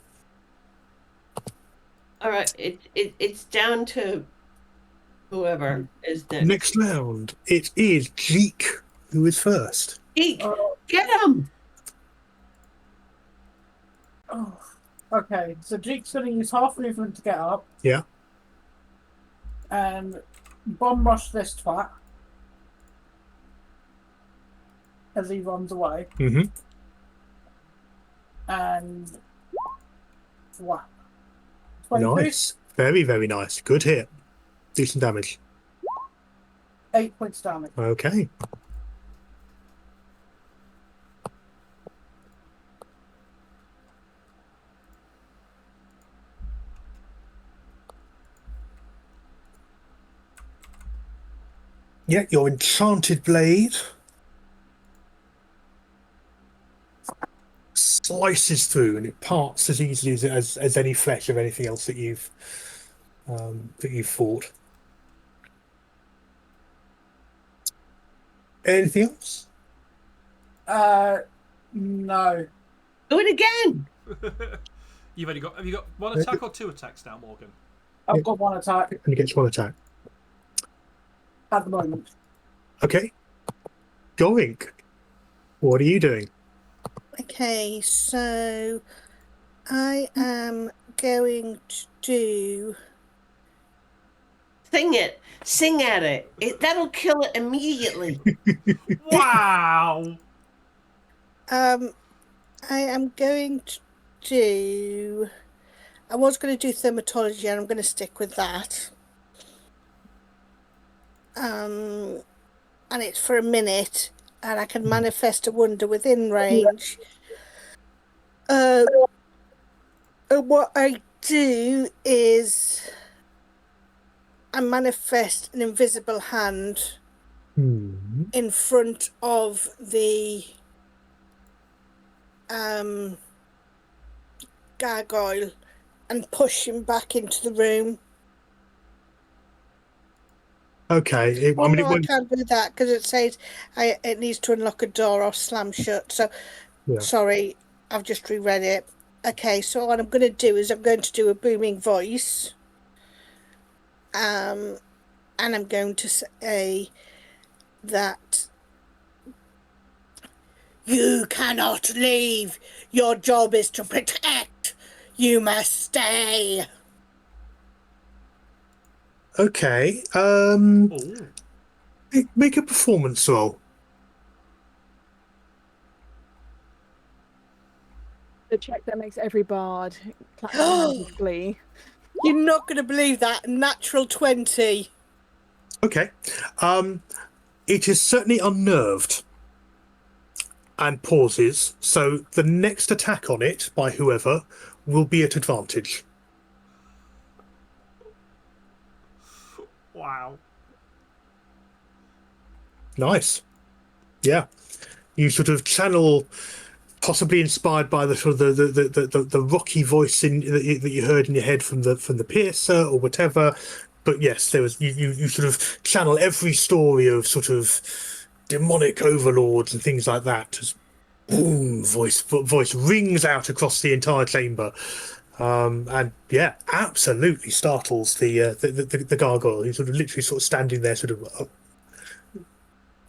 Speaker 5: All right, it's down to whoever is next.
Speaker 3: Next round, it is Jeek who is first.
Speaker 5: Jeek, get him!
Speaker 6: Oh, okay, so Jeek's going to use half movement to get up.
Speaker 3: Yeah.
Speaker 6: And bomb rush this twat as he runs away.
Speaker 3: Mm-hmm.
Speaker 6: And whap.
Speaker 3: Nice. Very, very nice. Good hit. Decent damage.
Speaker 6: 8 points damage.
Speaker 3: Okay. Yeah, your enchanted blade slices through, and it parts as easily as any flesh of anything else that you've fought. Anything else?
Speaker 6: No.
Speaker 5: Do it again.
Speaker 2: Have you got one attack or two attacks now, Morgan?
Speaker 6: I've got one attack
Speaker 3: And he gets one attack.
Speaker 6: at the moment.
Speaker 3: Okay. Going. What are you doing?
Speaker 8: Okay, so I am going to do.
Speaker 5: Sing it. Sing at it. That'll kill it immediately.
Speaker 2: Wow!
Speaker 8: I am going to do. I was going to do thermatology, and I'm going to stick with that. And it's for a minute, and I can manifest a wonder within range. And what I do is I manifest an invisible hand in front of the gargoyle and push him back into the room.
Speaker 3: Okay.
Speaker 8: I can't do that because it says it needs to unlock a door or slam shut. So, sorry, I've just reread it. Okay, so what I'm going to do is I'm going to do a booming voice. And I'm going to say that you cannot leave. Your job is to protect. You must stay.
Speaker 3: Okay. Make a performance roll.
Speaker 7: The check that makes every bard clap their hands with glee.
Speaker 8: You're not going to believe that. Natural 20.
Speaker 3: Okay. It is certainly unnerved and pauses, so the next attack on it by whoever will be at advantage.
Speaker 2: Wow.
Speaker 3: Nice. Yeah. You sort of channel, possibly inspired by the sort of the rocky voice that you heard in your head from the piercer or whatever. But yes, there was you sort of channel every story of sort of demonic overlords and things like that. Just boom, voice rings out across the entire chamber. And yeah, absolutely startles the gargoyle. He's sort of literally sort of standing there, sort of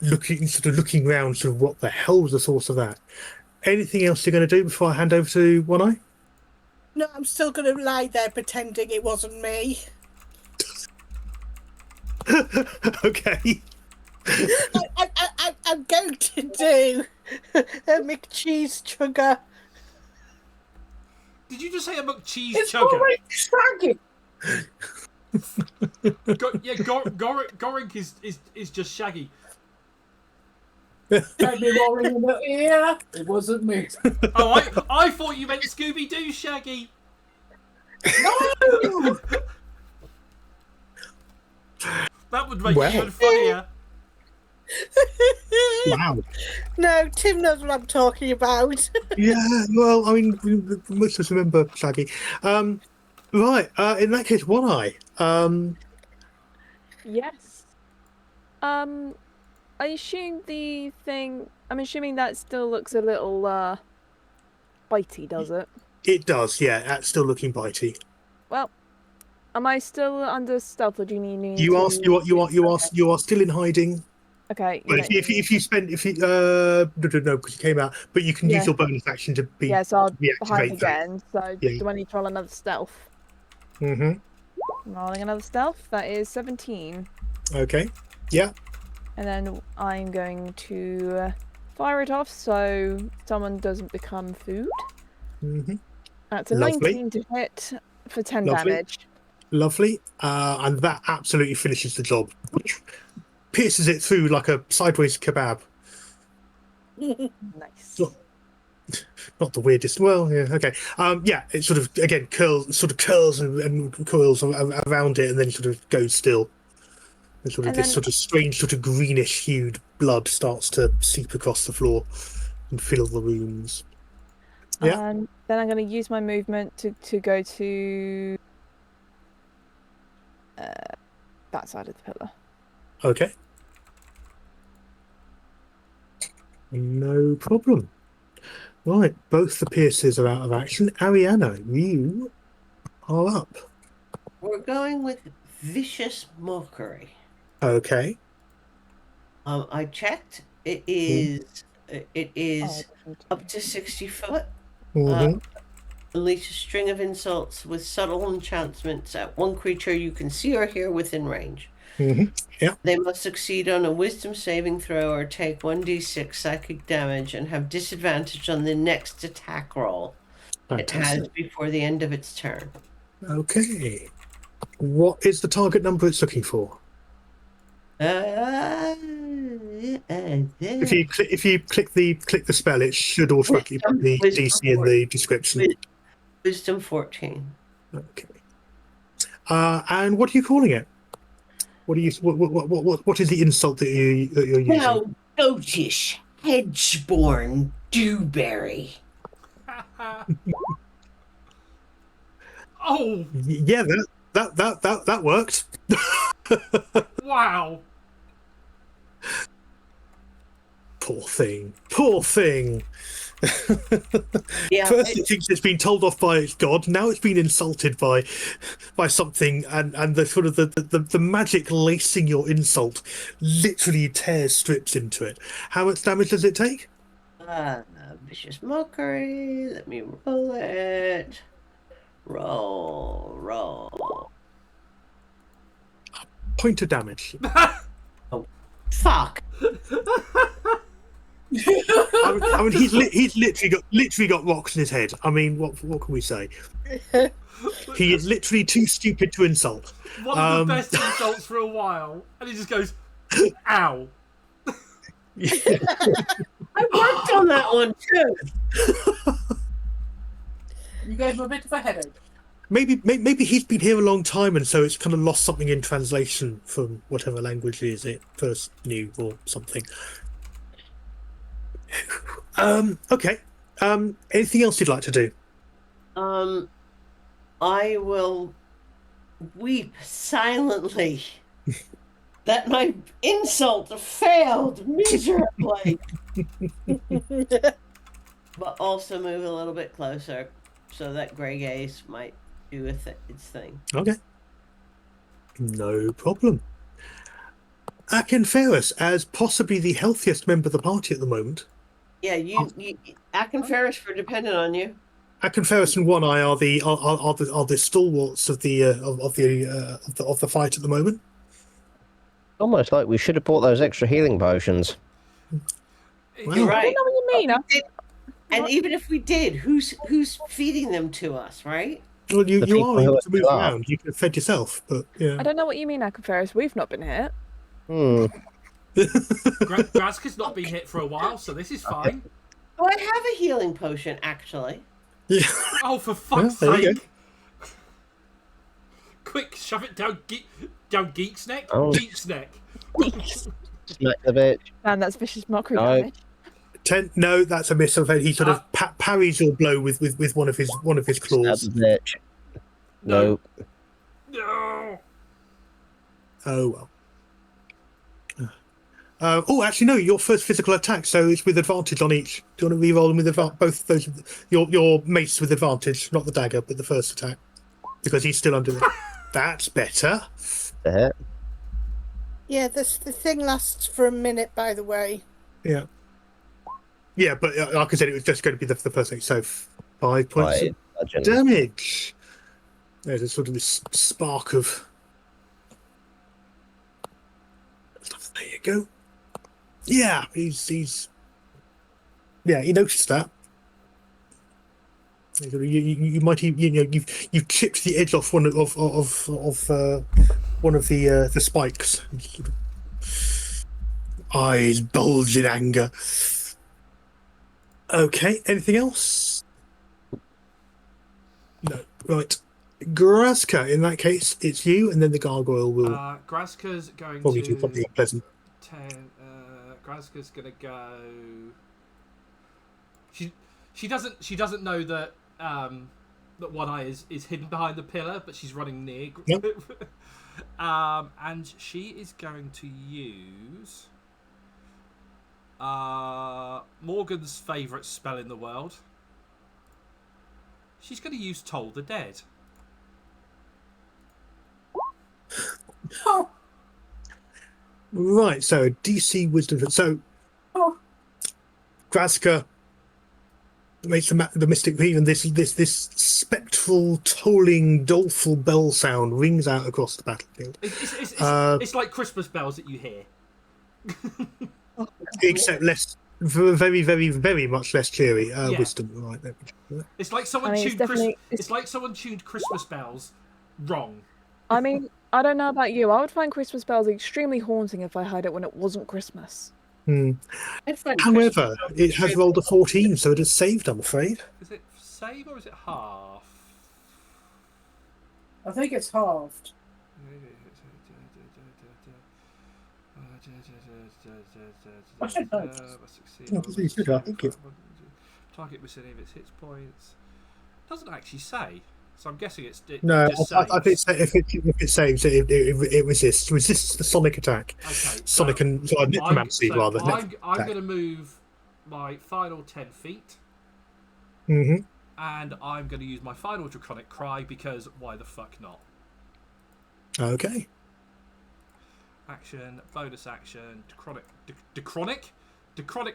Speaker 3: looking around, sort of what the hell was the source of that? Anything else you're going to do before I hand over to One Eye?
Speaker 8: No, I'm still going to lie there pretending it wasn't me.
Speaker 3: Okay.
Speaker 8: I'm going to do a McCheese chugger.
Speaker 2: Did you just say a McCheese
Speaker 6: It's
Speaker 2: chugger?
Speaker 6: already shaggy.
Speaker 2: Gorink is just Shaggy.
Speaker 6: Had me rolling in the ear. It wasn't me.
Speaker 2: Oh, I thought you meant Scooby Doo Shaggy.
Speaker 6: No!
Speaker 2: That would make it even funnier.
Speaker 3: Wow.
Speaker 8: No, Tim knows what I'm talking about.
Speaker 3: Yeah, well, I mean, most of us remember Shaggy. Right, in that case, One Eye.
Speaker 7: Yes. I assume the thing. I'm assuming that still looks a little bitey, does it?
Speaker 3: It does, yeah. That's still looking bitey.
Speaker 7: Well, am I still under stealth, or do you need me?
Speaker 3: You are still in hiding.
Speaker 7: Okay.
Speaker 3: But if you no, because you came out. But you can use your bonus action to be.
Speaker 7: Yeah, so I'll
Speaker 3: reactivate
Speaker 7: hide
Speaker 3: that.
Speaker 7: again. So
Speaker 3: Yeah.
Speaker 7: do I need to roll another stealth?
Speaker 3: Mm-hmm.
Speaker 7: Rolling another stealth. That is 17.
Speaker 3: Okay. Yeah.
Speaker 7: And then I'm going to fire it off so someone doesn't become food.
Speaker 3: Mm-hmm.
Speaker 7: That's a
Speaker 3: Lovely.
Speaker 7: 19 to hit for 10
Speaker 3: Lovely.
Speaker 7: damage.
Speaker 3: Lovely. And that absolutely finishes the job. Pierces it through like a sideways kebab.
Speaker 7: Nice.
Speaker 3: Not the weirdest. Well, yeah, okay. Yeah, it sort of again curls and coils around it, and then sort of goes still. And sort of this sort of strange, sort of greenish-hued blood starts to seep across the floor and fill the rooms. Yeah.
Speaker 7: And then I'm going to use my movement to go to that side of the pillar.
Speaker 3: Okay. No problem. Right, both the pierces are out of action. Ariana, you are up.
Speaker 5: We're going with vicious mockery.
Speaker 3: Okay.
Speaker 5: I checked. It is up to 60 foot.
Speaker 3: Mm-hmm.
Speaker 5: Unleash a string of insults with subtle enchantments at one creature you can see or hear within range.
Speaker 3: Mm-hmm. Yeah.
Speaker 5: They must succeed on a wisdom saving throw or take 1d6 psychic damage and have disadvantage on the next attack roll it has
Speaker 3: Fantastic.
Speaker 5: before the end of its turn.
Speaker 3: Okay. What is the target number it's looking for? If you click the spell, it should automatically put the
Speaker 5: Wisdom
Speaker 3: DC in the description.
Speaker 5: Wisdom 14.
Speaker 3: Okay. And what are you calling it? What is the insult that you're using?
Speaker 5: Now, goatish, hedgeborn, dewberry.
Speaker 2: Oh,
Speaker 3: Yeah, that worked.
Speaker 2: wow.
Speaker 3: Poor thing. Poor thing.
Speaker 5: Yeah,
Speaker 3: First it thinks it's been told off by its god. Now it's been insulted by something, and the sort of the magic lacing your insult literally tears strips into it. How much damage does it take?
Speaker 5: vicious mockery. Let me roll it. Roll.
Speaker 3: Point of damage.
Speaker 5: Fuck.
Speaker 3: I mean, he's literally got rocks in his head. I mean, what can we say? He is literally too stupid to insult.
Speaker 2: One of the best insults for a while, and he just goes, "Ow."
Speaker 5: I worked on that one too.
Speaker 6: You gave him a bit of a headache.
Speaker 3: Maybe he's been here a long time, and so it's kind of lost something in translation from whatever language it is it first knew or something. Okay. Anything else you'd like to do?
Speaker 5: I will weep silently that my insult failed miserably. But also move a little bit closer so that Grey Gaze might do its thing.
Speaker 3: Okay. No problem. Akinferus, as possibly the healthiest member of the party at the moment.
Speaker 5: Yeah, you Ack and Ferris were dependent on you.
Speaker 3: Akinferus and One Eye are the stalwarts of the fight at the moment.
Speaker 4: Almost like we should have bought those extra healing potions.
Speaker 3: Wow.
Speaker 5: You're
Speaker 7: I
Speaker 5: right.
Speaker 7: don't know what you mean.
Speaker 5: And even if we did, who's feeding them to us, right?
Speaker 3: Well, you
Speaker 4: people
Speaker 3: are
Speaker 4: who
Speaker 3: able to move
Speaker 4: are.
Speaker 3: around. You could have fed yourself, but yeah.
Speaker 7: I don't know what you mean, Akinferus. We've not been hit.
Speaker 2: Grazka's not been hit for a while, so this is fine.
Speaker 5: Oh, I have a healing potion, actually.
Speaker 3: Yeah.
Speaker 2: Oh, for fuck's
Speaker 3: There you
Speaker 2: sake! Quick, shove it down Geek's neck.
Speaker 4: Oh.
Speaker 2: Geek's neck.
Speaker 4: Smack the bitch.
Speaker 7: Man, that's vicious mockery
Speaker 4: No.
Speaker 7: damage.
Speaker 3: No, that's a miss. He sort of parries your blow with one of his
Speaker 4: Stab
Speaker 3: claws.
Speaker 4: the bitch. No.
Speaker 2: No.
Speaker 3: Oh well. Oh, actually, no. Your first physical attack, so it's with advantage on each. Do you want to re-roll them with both those? Your mace with advantage, not the dagger, but the first attack, because he's still under it. That's better.
Speaker 4: The hit.
Speaker 8: Yeah, the thing lasts for a minute, by the way.
Speaker 3: Yeah. Yeah, but like I said, it was just going to be the first thing. So 5 points
Speaker 4: Right,
Speaker 3: of
Speaker 4: legend.
Speaker 3: damage. There's a sort of this spark of stuff. There you go. Yeah, he's. Yeah, he noticed that. You might you've chipped the edge off one of the spikes. Eyes bulge in anger. Okay, anything else? No. Right. Graska, in that case, it's you, and then the gargoyle will
Speaker 2: Grazka's going
Speaker 3: probably
Speaker 2: to
Speaker 3: do something unpleasant.
Speaker 2: Grazka's gonna go. She doesn't know that that One Eye is hidden behind the pillar, but she's running near.
Speaker 3: Yep.
Speaker 2: And she is going to use Morgan's favourite spell in the world. She's going to use Toll the Dead.
Speaker 6: Oh,
Speaker 3: Right, so DC Wisdom. So
Speaker 6: oh.
Speaker 3: Graska makes the mystic beat, and this spectral, tolling, doleful bell sound rings out across the battlefield.
Speaker 2: It's like Christmas bells that you hear.
Speaker 3: Except less, very, very, very much less cheery.
Speaker 2: Yeah.
Speaker 3: Wisdom, right there.
Speaker 2: It's like someone
Speaker 7: I mean,
Speaker 2: it's like someone tuned Christmas bells wrong.
Speaker 7: I mean, I don't know about you. I would find Christmas bells extremely haunting if I heard it when it wasn't Christmas.
Speaker 5: I'd find
Speaker 3: However,
Speaker 5: Christmas
Speaker 3: it has rolled a 14, so it has saved, I'm afraid.
Speaker 2: Is it save or is it half?
Speaker 6: I think it's halved. I should know.
Speaker 3: I think it.
Speaker 2: Target missing if it's hits points. Doesn't actually say. So I'm guessing it
Speaker 3: No,
Speaker 2: just
Speaker 3: I think
Speaker 2: saves.
Speaker 3: if it saves, it resists the sonic attack.
Speaker 2: Okay,
Speaker 3: Sonic and necromancy, rather.
Speaker 2: I'm going to move my final 10 feet.
Speaker 3: Mm-hmm.
Speaker 2: And I'm going to use my final Draconic Cry because why the fuck not?
Speaker 3: Okay.
Speaker 2: Action, bonus action, Draconic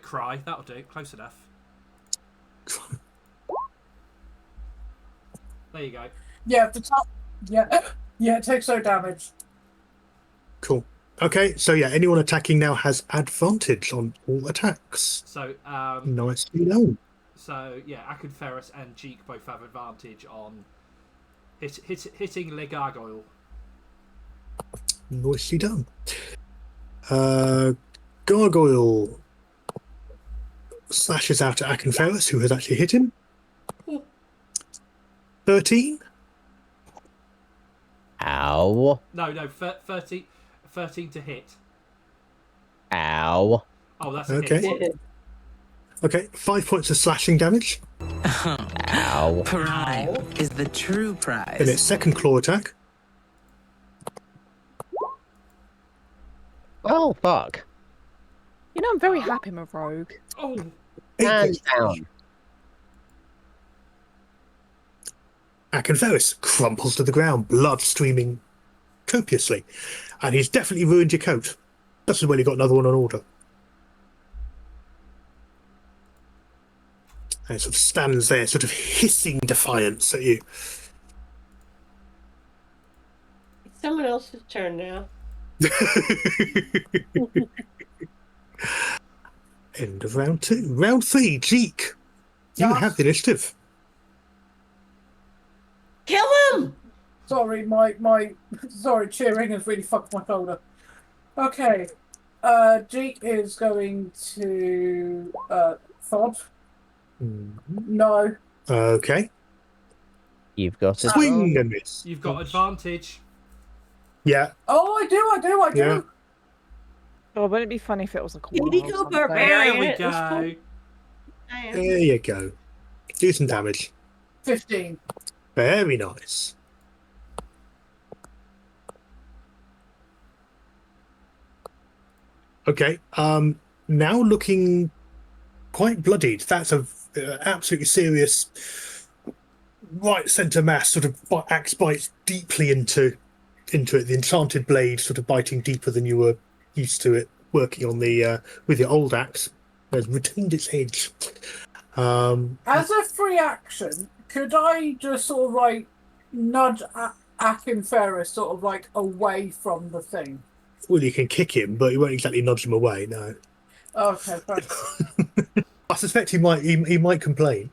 Speaker 2: Cry. That'll do. Close enough. There you go.
Speaker 6: Yeah, the top. Yeah, yeah, it takes no damage.
Speaker 3: Cool. Okay, so yeah, anyone attacking now has advantage on all attacks.
Speaker 2: So
Speaker 3: Nicely done.
Speaker 2: So yeah, Akenferris and Jeek both have advantage on hitting Le Gargoyle.
Speaker 3: Nicely done. Gargoyle slashes out at Akenferris, who has actually hit him. 13.
Speaker 4: Ow.
Speaker 2: No, 13 to hit.
Speaker 4: Ow.
Speaker 2: Oh, that's a
Speaker 3: Okay.
Speaker 2: hit.
Speaker 3: Okay, 5 points of slashing damage.
Speaker 4: Ow.
Speaker 9: Prime is the true prize.
Speaker 3: Then its second claw attack.
Speaker 4: Oh, fuck.
Speaker 7: You know, I'm very happy I'm a rogue.
Speaker 2: Oh,
Speaker 3: 8
Speaker 4: Hands
Speaker 3: points.
Speaker 4: down.
Speaker 3: Akenferris crumples to the ground, blood streaming copiously. And he's definitely ruined your coat. That's when he got another one on order. And sort of stands there, sort of hissing defiance at you.
Speaker 5: It's someone else's turn now.
Speaker 3: End of round 2. Round 3, Jeek. You
Speaker 6: Yes.
Speaker 3: have the initiative.
Speaker 5: Kill him!
Speaker 6: Sorry, sorry, cheering has really fucked my folder. Okay. Jeek is going to Thod. No.
Speaker 3: Okay.
Speaker 4: You've got it.
Speaker 3: Swing and miss.
Speaker 2: you've got advantage.
Speaker 3: Yeah.
Speaker 6: Oh, I do.
Speaker 3: Yeah.
Speaker 7: Oh, wouldn't it be funny if it was a corner
Speaker 5: Beauty
Speaker 7: or
Speaker 5: go
Speaker 7: something?
Speaker 5: barbarian.
Speaker 2: There we
Speaker 5: It was
Speaker 2: go.
Speaker 5: cool. I am.
Speaker 3: There you go. Do some damage.
Speaker 6: 15.
Speaker 3: Very nice. Okay. Now looking quite bloodied. That's a absolutely serious right centre mass sort of axe bites deeply into it. The enchanted blade sort of biting deeper than you were used to it working on the with your old axe. Has retained its edge.
Speaker 6: As a free action, could I just sort of like nudge Akenferris sort of like away from the thing?
Speaker 3: Well, you can kick him, but you won't exactly nudge him away. No.
Speaker 6: Okay, thanks.
Speaker 3: I suspect he might complain.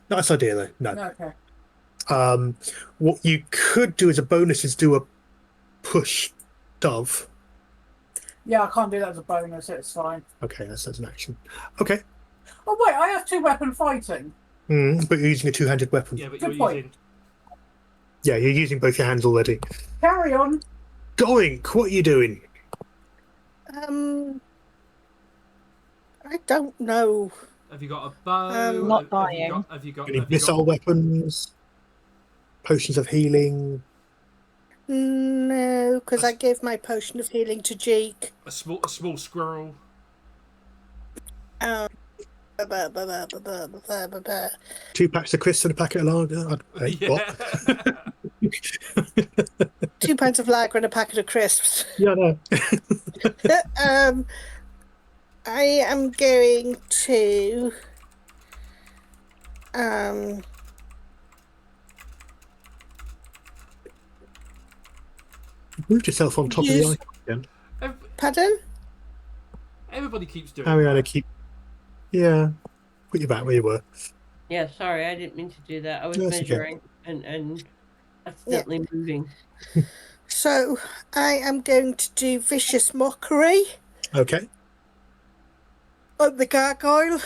Speaker 3: Nice idea though. No.
Speaker 6: Okay.
Speaker 3: What you could do as a bonus is do a push dove.
Speaker 6: Yeah, I can't do that as a bonus, it's fine.
Speaker 3: Okay, that's an action. Okay.
Speaker 6: Oh wait, I have two weapon fighting.
Speaker 3: But you're using a two-handed weapon.
Speaker 2: Yeah, but
Speaker 6: Good
Speaker 2: you're
Speaker 6: point.
Speaker 2: using.
Speaker 3: Yeah, you're using both your hands already.
Speaker 6: Carry on.
Speaker 3: Goink, what are you doing?
Speaker 8: I don't know.
Speaker 2: Have you got a bow?
Speaker 7: Not
Speaker 2: Have you
Speaker 7: dying.
Speaker 2: got? Have you got?
Speaker 3: Any
Speaker 2: Have you got
Speaker 3: missile weapons? Potions of healing?
Speaker 8: No, because I gave my potion of healing to Jake.
Speaker 2: a small squirrel?
Speaker 8: Ba, ba, ba, ba, ba, ba, ba, ba, ba.
Speaker 3: 2 packs of crisps and a packet of lager? Hey,
Speaker 2: Yeah.
Speaker 3: what?
Speaker 8: 2 pints of lager and a packet of crisps.
Speaker 3: Yeah, no.
Speaker 8: I am going to
Speaker 3: Moved yourself on top of the icon again.
Speaker 8: pardon?
Speaker 2: Everybody keeps doing
Speaker 3: Ariana,
Speaker 2: that.
Speaker 3: Yeah. Put you back where you were.
Speaker 5: Yeah, sorry, I didn't mean to do that. I was
Speaker 3: That's okay.
Speaker 5: measuring and accidentally moving.
Speaker 8: So I am going to do vicious mockery
Speaker 3: Okay.
Speaker 8: on the gargoyle.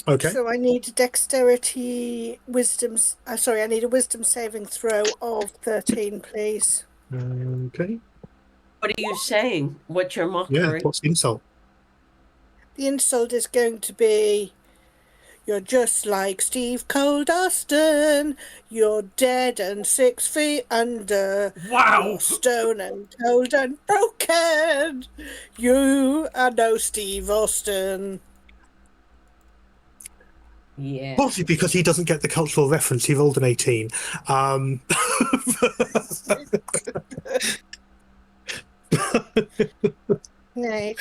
Speaker 3: Okay.
Speaker 8: So I need a dexterity I need a wisdom saving throw of 13, please.
Speaker 3: Okay.
Speaker 5: What are you saying? What's your
Speaker 3: Yeah,
Speaker 5: mockery?
Speaker 3: what's the insult?
Speaker 8: The insult is going to be, you're just like Steve Cold-Austin. You're dead and 6 feet under.
Speaker 2: Wow.
Speaker 8: You're stone and cold and broken. You are no Steve Austin.
Speaker 5: Yeah.
Speaker 3: Partly because he doesn't get the cultural reference. He rolled an 18.
Speaker 8: Right.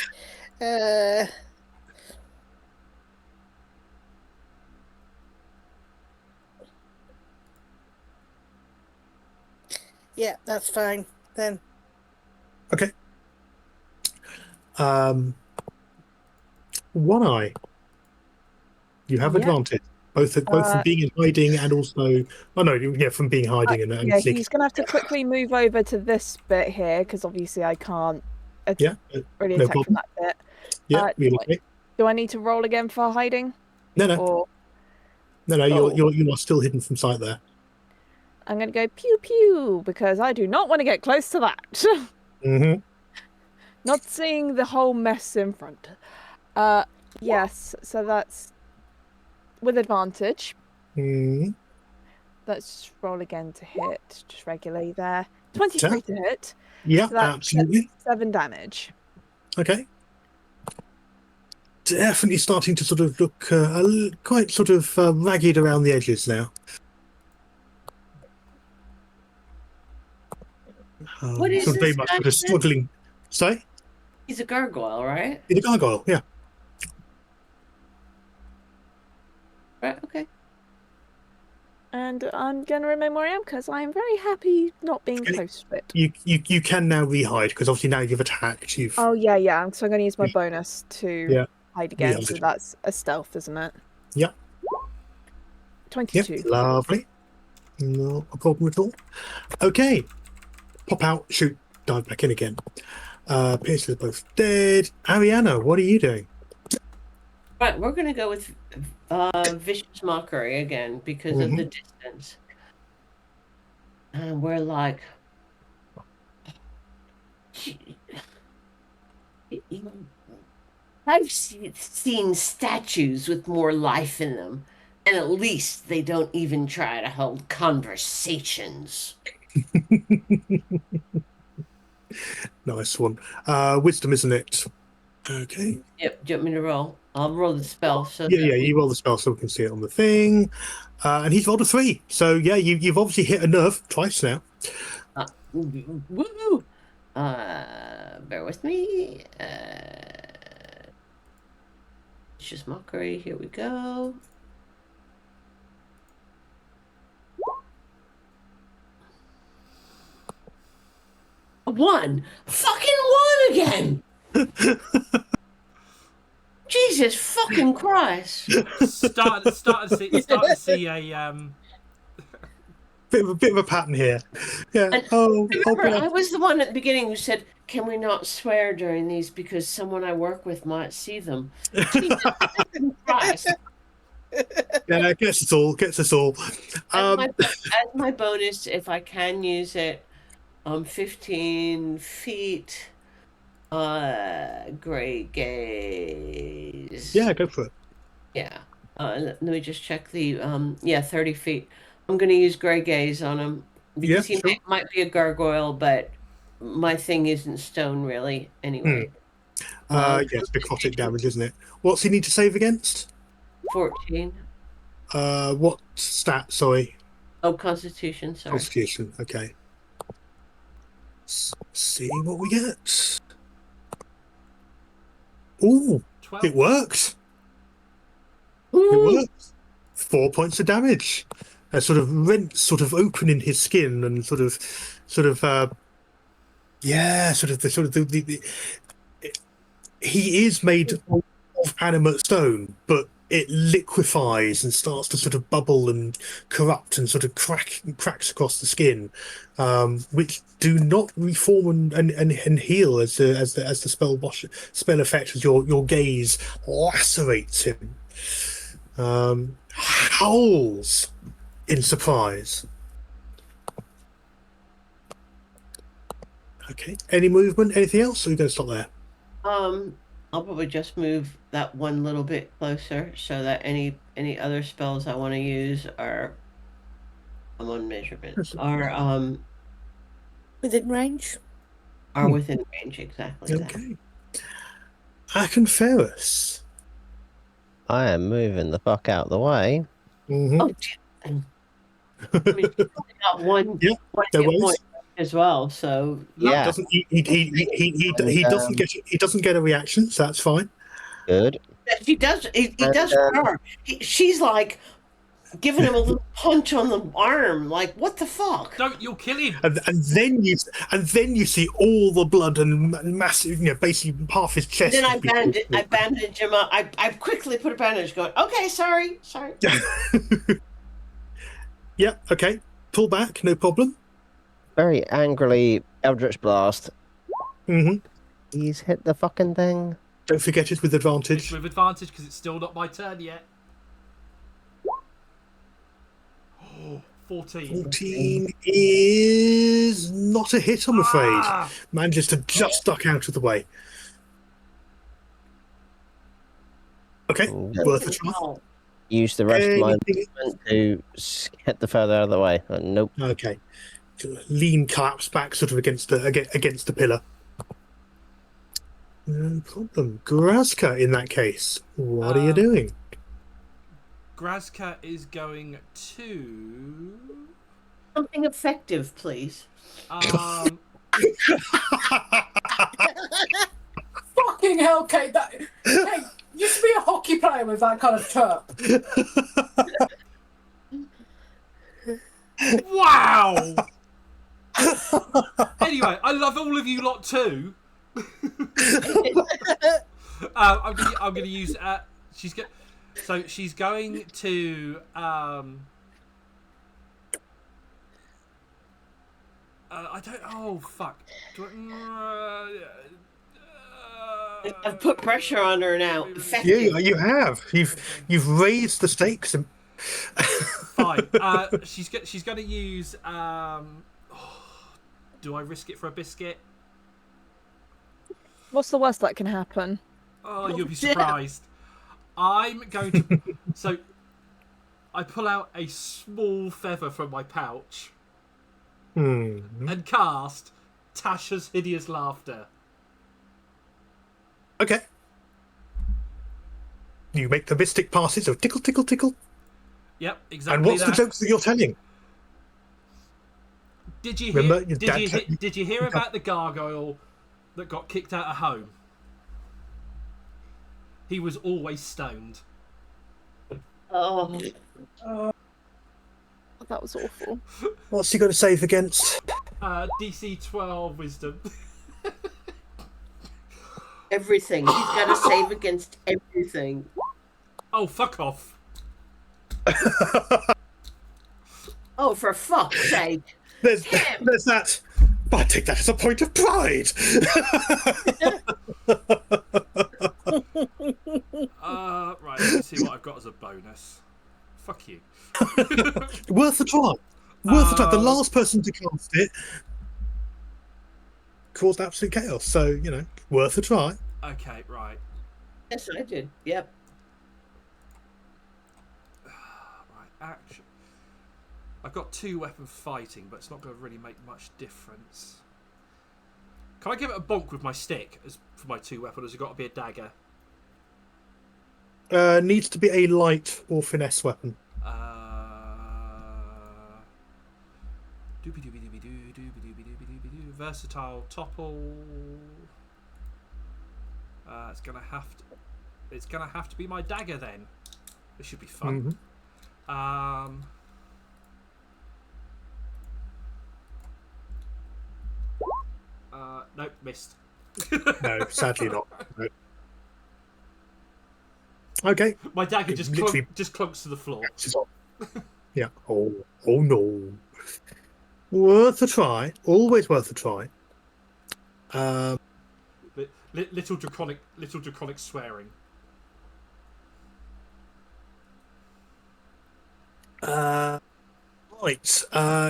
Speaker 8: Yeah, that's fine then.
Speaker 3: Okay. One eye. You have
Speaker 7: Yeah.
Speaker 3: advantage, both from being in hiding and also. Oh no, yeah, from being hiding and
Speaker 7: Yeah,
Speaker 3: sneaking.
Speaker 7: he's going to have to quickly move over to this bit here because obviously I can't
Speaker 3: Yeah,
Speaker 7: really
Speaker 3: no
Speaker 7: attack from that bit.
Speaker 3: Yeah,
Speaker 7: Do I need to roll again for hiding?
Speaker 3: No.
Speaker 7: Or
Speaker 3: No, you are still hidden from sight there.
Speaker 7: I'm going to go pew pew because I do not want to get close to that.
Speaker 3: Mm-hmm.
Speaker 7: Not seeing the whole mess in front. Yes, so that's with advantage.
Speaker 3: Mm-hmm.
Speaker 7: Let's roll again to hit, just regularly there. 23 to hit.
Speaker 3: Yeah,
Speaker 7: So that's
Speaker 3: absolutely.
Speaker 7: 7 damage.
Speaker 3: Okay. Definitely starting to sort of look quite sort of ragged around the edges now.
Speaker 5: What is
Speaker 3: sort of very
Speaker 5: this
Speaker 3: much
Speaker 5: guy
Speaker 3: sort of
Speaker 5: said?
Speaker 3: struggling. Sorry?
Speaker 5: He's a gargoyle, right?
Speaker 3: In a gargoyle, yeah.
Speaker 5: Right, okay.
Speaker 7: And I'm going to remain where I am because I'm very happy not being close to it.
Speaker 3: You can now re-hide because obviously now you've attacked.
Speaker 7: Oh, yeah. So I'm going to use my bonus to hide again.
Speaker 3: Re-hide.
Speaker 7: So that's a stealth, isn't it?
Speaker 3: Yeah.
Speaker 7: 22.
Speaker 3: Yep, lovely. Not a problem at all. Okay. Pop out, shoot, dive back in again. Pierce is both dead. Ariana, what are you doing?
Speaker 5: Right, we're going to go with vicious mockery again because of the distance. And we're like, I've seen statues with more life in them, and at least they don't even try to hold conversations.
Speaker 3: Nice one. Wisdom, isn't it? Okay.
Speaker 5: Yep, do you want me to roll? I'll roll the spell. So
Speaker 3: Yeah, you roll the spell so we can see it on the thing. And he's rolled a 3. So, yeah, you've obviously hit a nerve twice now.
Speaker 5: Woo! Bear with me. Vicious mockery. Here we go. A 1. Fucking 1 again. Jesus fucking Christ!
Speaker 2: Start to see a
Speaker 3: Bit of a pattern here. Yeah.
Speaker 5: And remember, I was the one at the beginning who said, "Can we not swear during these because someone I work with might see them?" Jesus fucking Christ!
Speaker 3: Yeah, gets us all.
Speaker 5: As my bonus, if I can use it, 15 feet. Great gaze.
Speaker 3: Yeah, go for it.
Speaker 5: Yeah. Let me just check the, yeah, 30 feet. I'm going to use Grey Gaze on him because he
Speaker 3: sure.
Speaker 5: might be a gargoyle, but my thing isn't stone really anyway.
Speaker 3: Yes, necrotic damage, isn't it? What's he need to save against?
Speaker 5: 14.
Speaker 3: What stat? Sorry,
Speaker 5: Oh, Constitution, sorry.
Speaker 3: Constitution. Okay. See what we get. Ooh,
Speaker 2: 12.
Speaker 3: it worked. It
Speaker 5: Ooh.
Speaker 3: worked. 4 points of damage. A sort of rent, sort of open in his skin, and yeah, he is made of animate stone, but it liquefies and starts to sort of bubble and corrupt and sort of cracks across the skin, which do not reform and heal as the spell effect as your gaze lacerates him. Howls in surprise. Okay. Any movement? Anything else? Or are you going to stop there?
Speaker 5: I'll probably just move that one little bit closer so that any other spells I want to use are I'm on measurement are
Speaker 8: Within range.
Speaker 5: are within range exactly.
Speaker 3: Okay. Akenferus.
Speaker 4: I am moving the fuck out the way.
Speaker 3: Mm-hmm.
Speaker 5: Oh, and, I mean, she's only got one
Speaker 3: Yeah,
Speaker 5: one
Speaker 3: there
Speaker 5: hit
Speaker 3: was.
Speaker 5: point as well, so
Speaker 4: Yeah.
Speaker 3: He doesn't get a reaction, so that's fine.
Speaker 4: Good.
Speaker 5: he does he
Speaker 4: And,
Speaker 5: does her. She's like giving him a little punch on the arm, like what the fuck?
Speaker 2: Don't, you'll kill him.
Speaker 3: And then you see all the blood and massive, basically half his chest.
Speaker 5: Then I bandage him up. I quickly put a bandage going, okay, sorry.
Speaker 3: Yeah, okay. Pull back, no problem.
Speaker 4: very angrily, Eldritch Blast.
Speaker 3: Mm-hmm.
Speaker 4: He's hit the fucking thing.
Speaker 3: Don't forget it with advantage.
Speaker 2: It's with advantage because it's still not my turn yet. 14.
Speaker 3: 14 is not a hit, I'm afraid.
Speaker 2: Ah!
Speaker 3: Manages to just duck out of the way. Okay, worth a try.
Speaker 5: Oh,
Speaker 4: Use the rest of my
Speaker 3: Anything-
Speaker 4: movement to get the further out of the way. Nope.
Speaker 3: Okay. Lean collapse back sort of against the pillar. No problem. Grazka, in that case, what are you doing?
Speaker 2: Grazka is going to...
Speaker 5: something effective, please.
Speaker 2: Um,
Speaker 6: Fucking hell, Kate! Kate, you used to be a hockey player with that kind of chirp.
Speaker 2: wow! Anyway, I love all of you lot too. I'm gonna use. She's going to. I don't. Oh fuck!
Speaker 5: I've put pressure on her now. Effective.
Speaker 3: Yeah, you have. You've raised the stakes.
Speaker 2: Fine. She's going to use. Do I risk it for a biscuit?
Speaker 7: What's the worst that can happen?
Speaker 2: Oh, you'll be surprised. I'm going to. So, I pull out a small feather from my pouch and cast Tasha's Hideous Laughter.
Speaker 3: Okay. You make the mystic passes of tickle, tickle, tickle.
Speaker 2: Yep, exactly.
Speaker 3: And what's the jokes that you're telling?
Speaker 2: Did you
Speaker 3: Remember,
Speaker 2: hear?
Speaker 3: your dad
Speaker 2: Did you hear about the gargoyle that got kicked out of home? He was always stoned.
Speaker 5: Oh,
Speaker 7: That was awful.
Speaker 3: What's he got to save against?
Speaker 2: DC 12 Wisdom.
Speaker 5: everything. He's got to save against everything.
Speaker 2: Oh, fuck off.
Speaker 5: Oh, for fuck's sake.
Speaker 3: There's that. But I take that as a point of pride.
Speaker 2: Right, let's see what I've got as a bonus. Fuck you.
Speaker 3: Worth a try. Worth a try. The last person to cast it caused absolute chaos. So, worth a try.
Speaker 2: Okay, right.
Speaker 5: Yes, I did. Yep.
Speaker 2: I've got 2-weapon fighting, but it's not going to really make much difference. Can I give it a bonk with my stick for my 2-weapon, or has it got to be a dagger?
Speaker 3: Needs to be a light or finesse weapon.
Speaker 2: Versatile topple. It's gonna have to be my dagger then. This should be fun. Nope, missed.
Speaker 3: No, sadly not. No. Okay.
Speaker 2: My dagger just clunks to the floor.
Speaker 3: Yeah. Oh no. Worth a try. Always worth a try.
Speaker 2: Little draconic swearing.
Speaker 3: Right.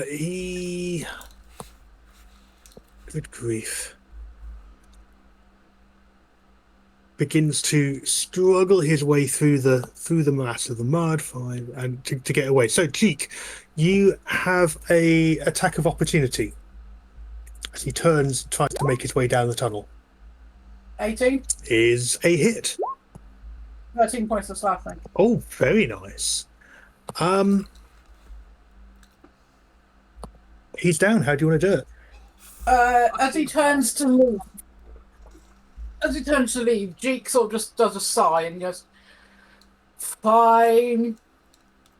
Speaker 3: He. Good grief. Begins to struggle his way through the mass of the mud, and to get away. So, Cheek, you have a attack of opportunity as he tries to make his way down the tunnel.
Speaker 6: 18
Speaker 3: is a hit.
Speaker 6: 13 points of slashing.
Speaker 3: Oh, very nice. He's down. How do you want to do it?
Speaker 6: As he turns to leave, Jeek sort of just does a sigh and goes, "Fine,"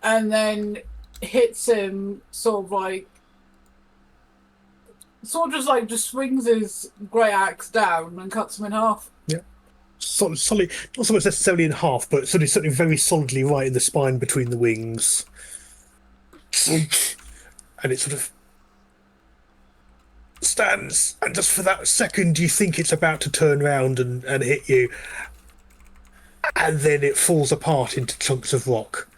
Speaker 6: and then hits him sort of just swings his grey axe down and cuts him in half.
Speaker 3: Yeah. Solid, not so much necessarily in half, but certainly very solidly right in the spine between the wings. And it sort of stands, and just for that second you think it's about to turn around and hit you, and then it falls apart into chunks of rock.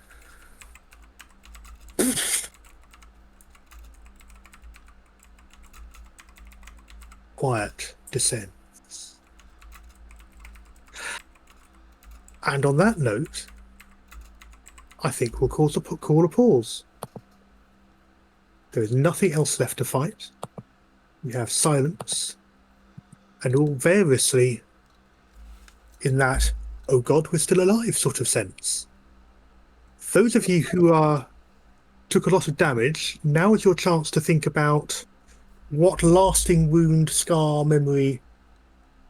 Speaker 3: Quiet descends. And on that note, I think we'll call a pause. There is nothing else left to fight. We have silence, and all variously in that, oh God, we're still alive sort of sense. Those of you who took a lot of damage, now is your chance to think about what lasting wound, scar, memory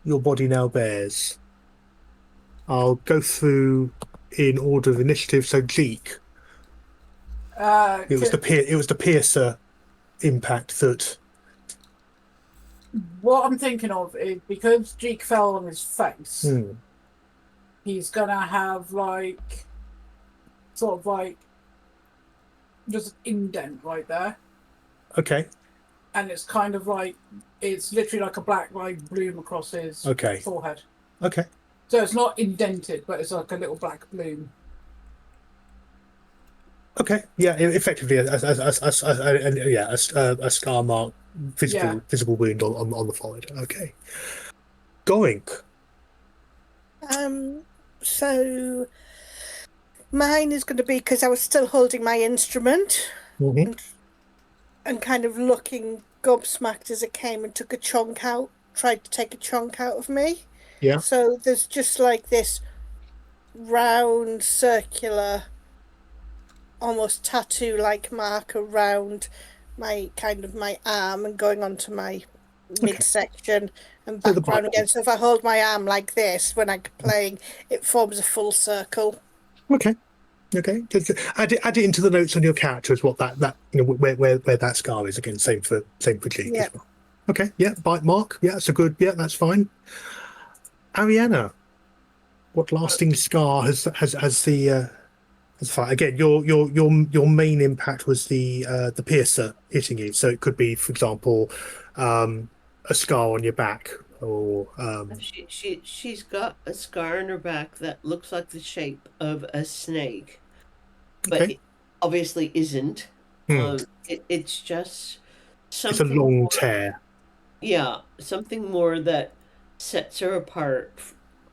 Speaker 3: your body now bears. I'll go through in order of initiative. So, Jeek, it was the piercer impact that.
Speaker 6: What I'm thinking of is because Jeek fell on his face, he's gonna have just an indent right there.
Speaker 3: Okay.
Speaker 6: And it's kind of it's literally like a black bloom across his forehead.
Speaker 3: Okay.
Speaker 6: So it's not indented, but it's like a little black bloom.
Speaker 3: Okay. Yeah. Effectively, a scar mark, visible wound on the forehead. Okay. Goink.
Speaker 8: So mine is going to be because I was still holding my instrument and kind of looking gobsmacked as it came and tried to take a chunk out of me.
Speaker 3: Yeah.
Speaker 8: So there's just this round, circular, almost tattoo-like mark around my arm and going onto my midsection and back round again. So if I hold my arm like this when I'm playing, it forms a full circle.
Speaker 3: Okay. Add it into the notes on your character as what that where that scar is again. Same for Jeek as well. Okay. Yeah. Bite mark. Yeah. That's a good. Yeah. That's fine. Ariana, what lasting scar has the fight? Again, your main impact was the piercer hitting you. So it could be, for example, a scar on your back, or
Speaker 5: she's got a scar on her back that looks like the shape of a snake, but it obviously isn't. It's just something.
Speaker 3: It's a long tear.
Speaker 5: Yeah, something more that sets her apart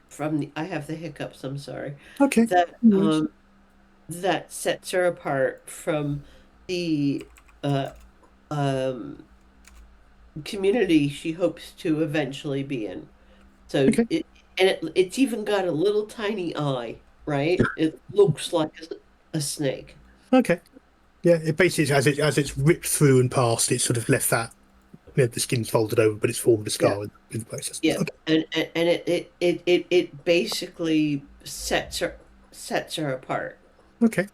Speaker 5: from the. I have the hiccups. I'm sorry.
Speaker 3: Okay.
Speaker 5: That sets her apart from the community she hopes to eventually be in. So
Speaker 3: Okay.
Speaker 5: it's even got a little tiny eye, right? It looks like a snake.
Speaker 3: Okay. Yeah, it basically as it's ripped through and passed, it's sort of left that the skin's folded over, but it's formed a
Speaker 5: Yeah.
Speaker 3: scar in the process.
Speaker 5: Yeah,
Speaker 3: Okay.
Speaker 5: and it basically sets her apart.
Speaker 3: Okay.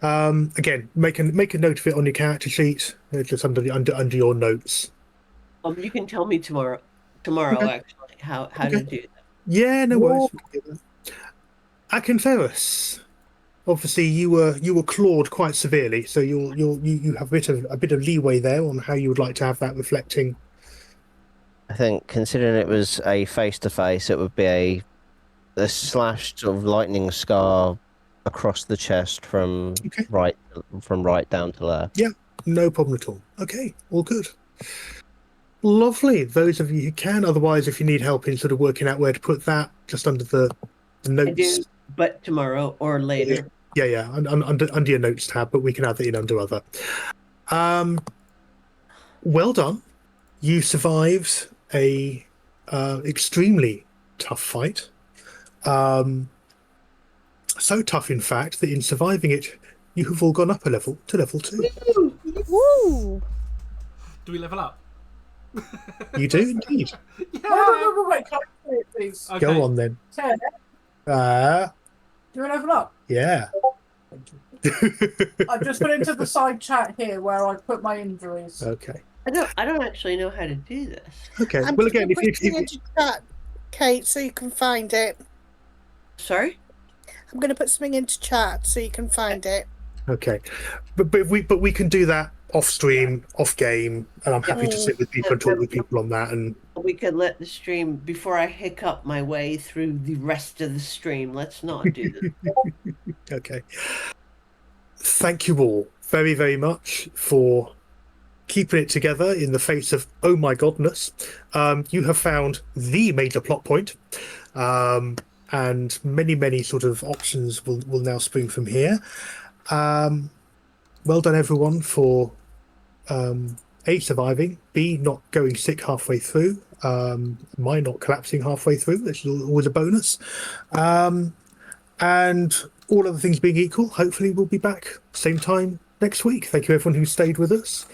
Speaker 3: Again, make a note of it on your character sheet, just under your notes.
Speaker 5: You can tell me tomorrow
Speaker 3: Okay.
Speaker 5: actually how
Speaker 3: Okay.
Speaker 5: to do that.
Speaker 3: Yeah, no
Speaker 6: Whoa.
Speaker 3: worries. Akinferus, obviously you were clawed quite severely, so you have a bit of leeway there on how you would like to have that reflecting.
Speaker 4: I think considering it was a face to face, it would be a slashed sort of lightning scar across the chest
Speaker 3: Okay.
Speaker 4: right down to left.
Speaker 3: Yeah, no problem at all. Okay, all good. Lovely. Those of you who can, otherwise, if you need help in sort of working out where to put that, just under the notes.
Speaker 5: I do, but tomorrow or later.
Speaker 3: Yeah, under your notes tab, but we can add that in under other. Well done. You survived a extremely tough fight. So tough, in fact, that in surviving it, you have all gone up a level to level 2.
Speaker 7: Woo!
Speaker 2: Do we level up?
Speaker 3: You do indeed.
Speaker 6: Wait, can I say it, please?
Speaker 2: Okay.
Speaker 3: Go on then.
Speaker 6: Ted, do you level up?
Speaker 3: Yeah.
Speaker 6: I've just put into the side chat here where I put my injuries.
Speaker 3: Okay.
Speaker 5: I don't actually know how to do this.
Speaker 3: Okay.
Speaker 8: I'm
Speaker 3: Well,
Speaker 8: just
Speaker 3: again,
Speaker 8: going to
Speaker 3: if
Speaker 8: put it into chat, Kate, so you can find it.
Speaker 5: Sorry?
Speaker 8: I'm going to put something into chat so you can find it.
Speaker 3: okay, but we can do that off stream, off game, and I'm happy to sit with people and talk with people on that. And
Speaker 5: We could let the stream, before I hiccup my way through the rest of the stream, let's not do this.
Speaker 3: okay. Thank you all very, very much for keeping it together in the face of oh my godness. You have found the major plot point, and many sort of options will now spring from here. Well done everyone for A, surviving, B, not going sick halfway through, my not collapsing halfway through, which is always a bonus. And all other things being equal, hopefully we'll be back same time next week. Thank you everyone who stayed with us.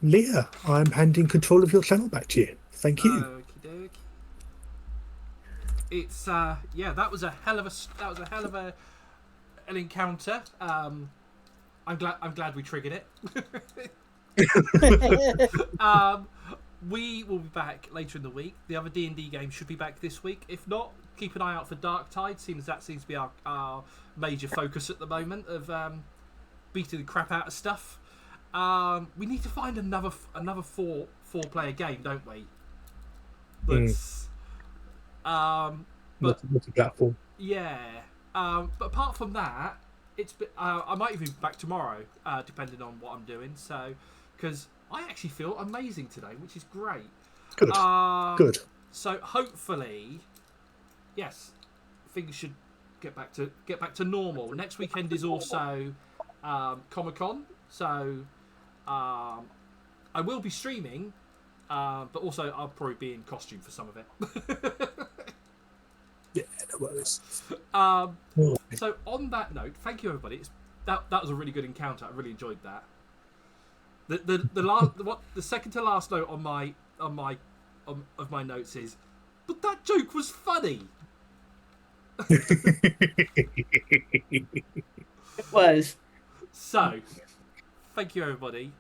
Speaker 3: Leah, I'm handing control of your channel back to you. Thank you.
Speaker 2: Okie dokie. It's that was a hell of an encounter. I'm glad we triggered it. We will be back later in the week. The other D&D game should be back this week. If not, keep an eye out for Dark Tide, seems that seems to be our major focus at the moment of beating the crap out of stuff. We need to find another four player game, don't we? That's
Speaker 3: multi-platform.
Speaker 2: yeah. But apart from that, I might even be back tomorrow, depending on what I'm doing. So, because I actually feel amazing today, which is great.
Speaker 3: Good. Good.
Speaker 2: So hopefully, yes, things should get back to normal. Next weekend is also Comic-Con, so I will be streaming, but also I'll probably be in costume for some of it.
Speaker 3: Yeah, no worries.
Speaker 2: So on that note, thank you everybody. That was a really good encounter. I really enjoyed that. The second to last note on my notes is, but that joke was funny.
Speaker 5: It was.
Speaker 2: So, thank you everybody.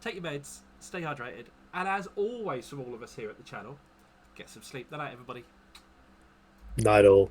Speaker 2: Take your meds, stay hydrated, and as always from all of us here at the channel, get some sleep. Good night everybody.
Speaker 3: Night all.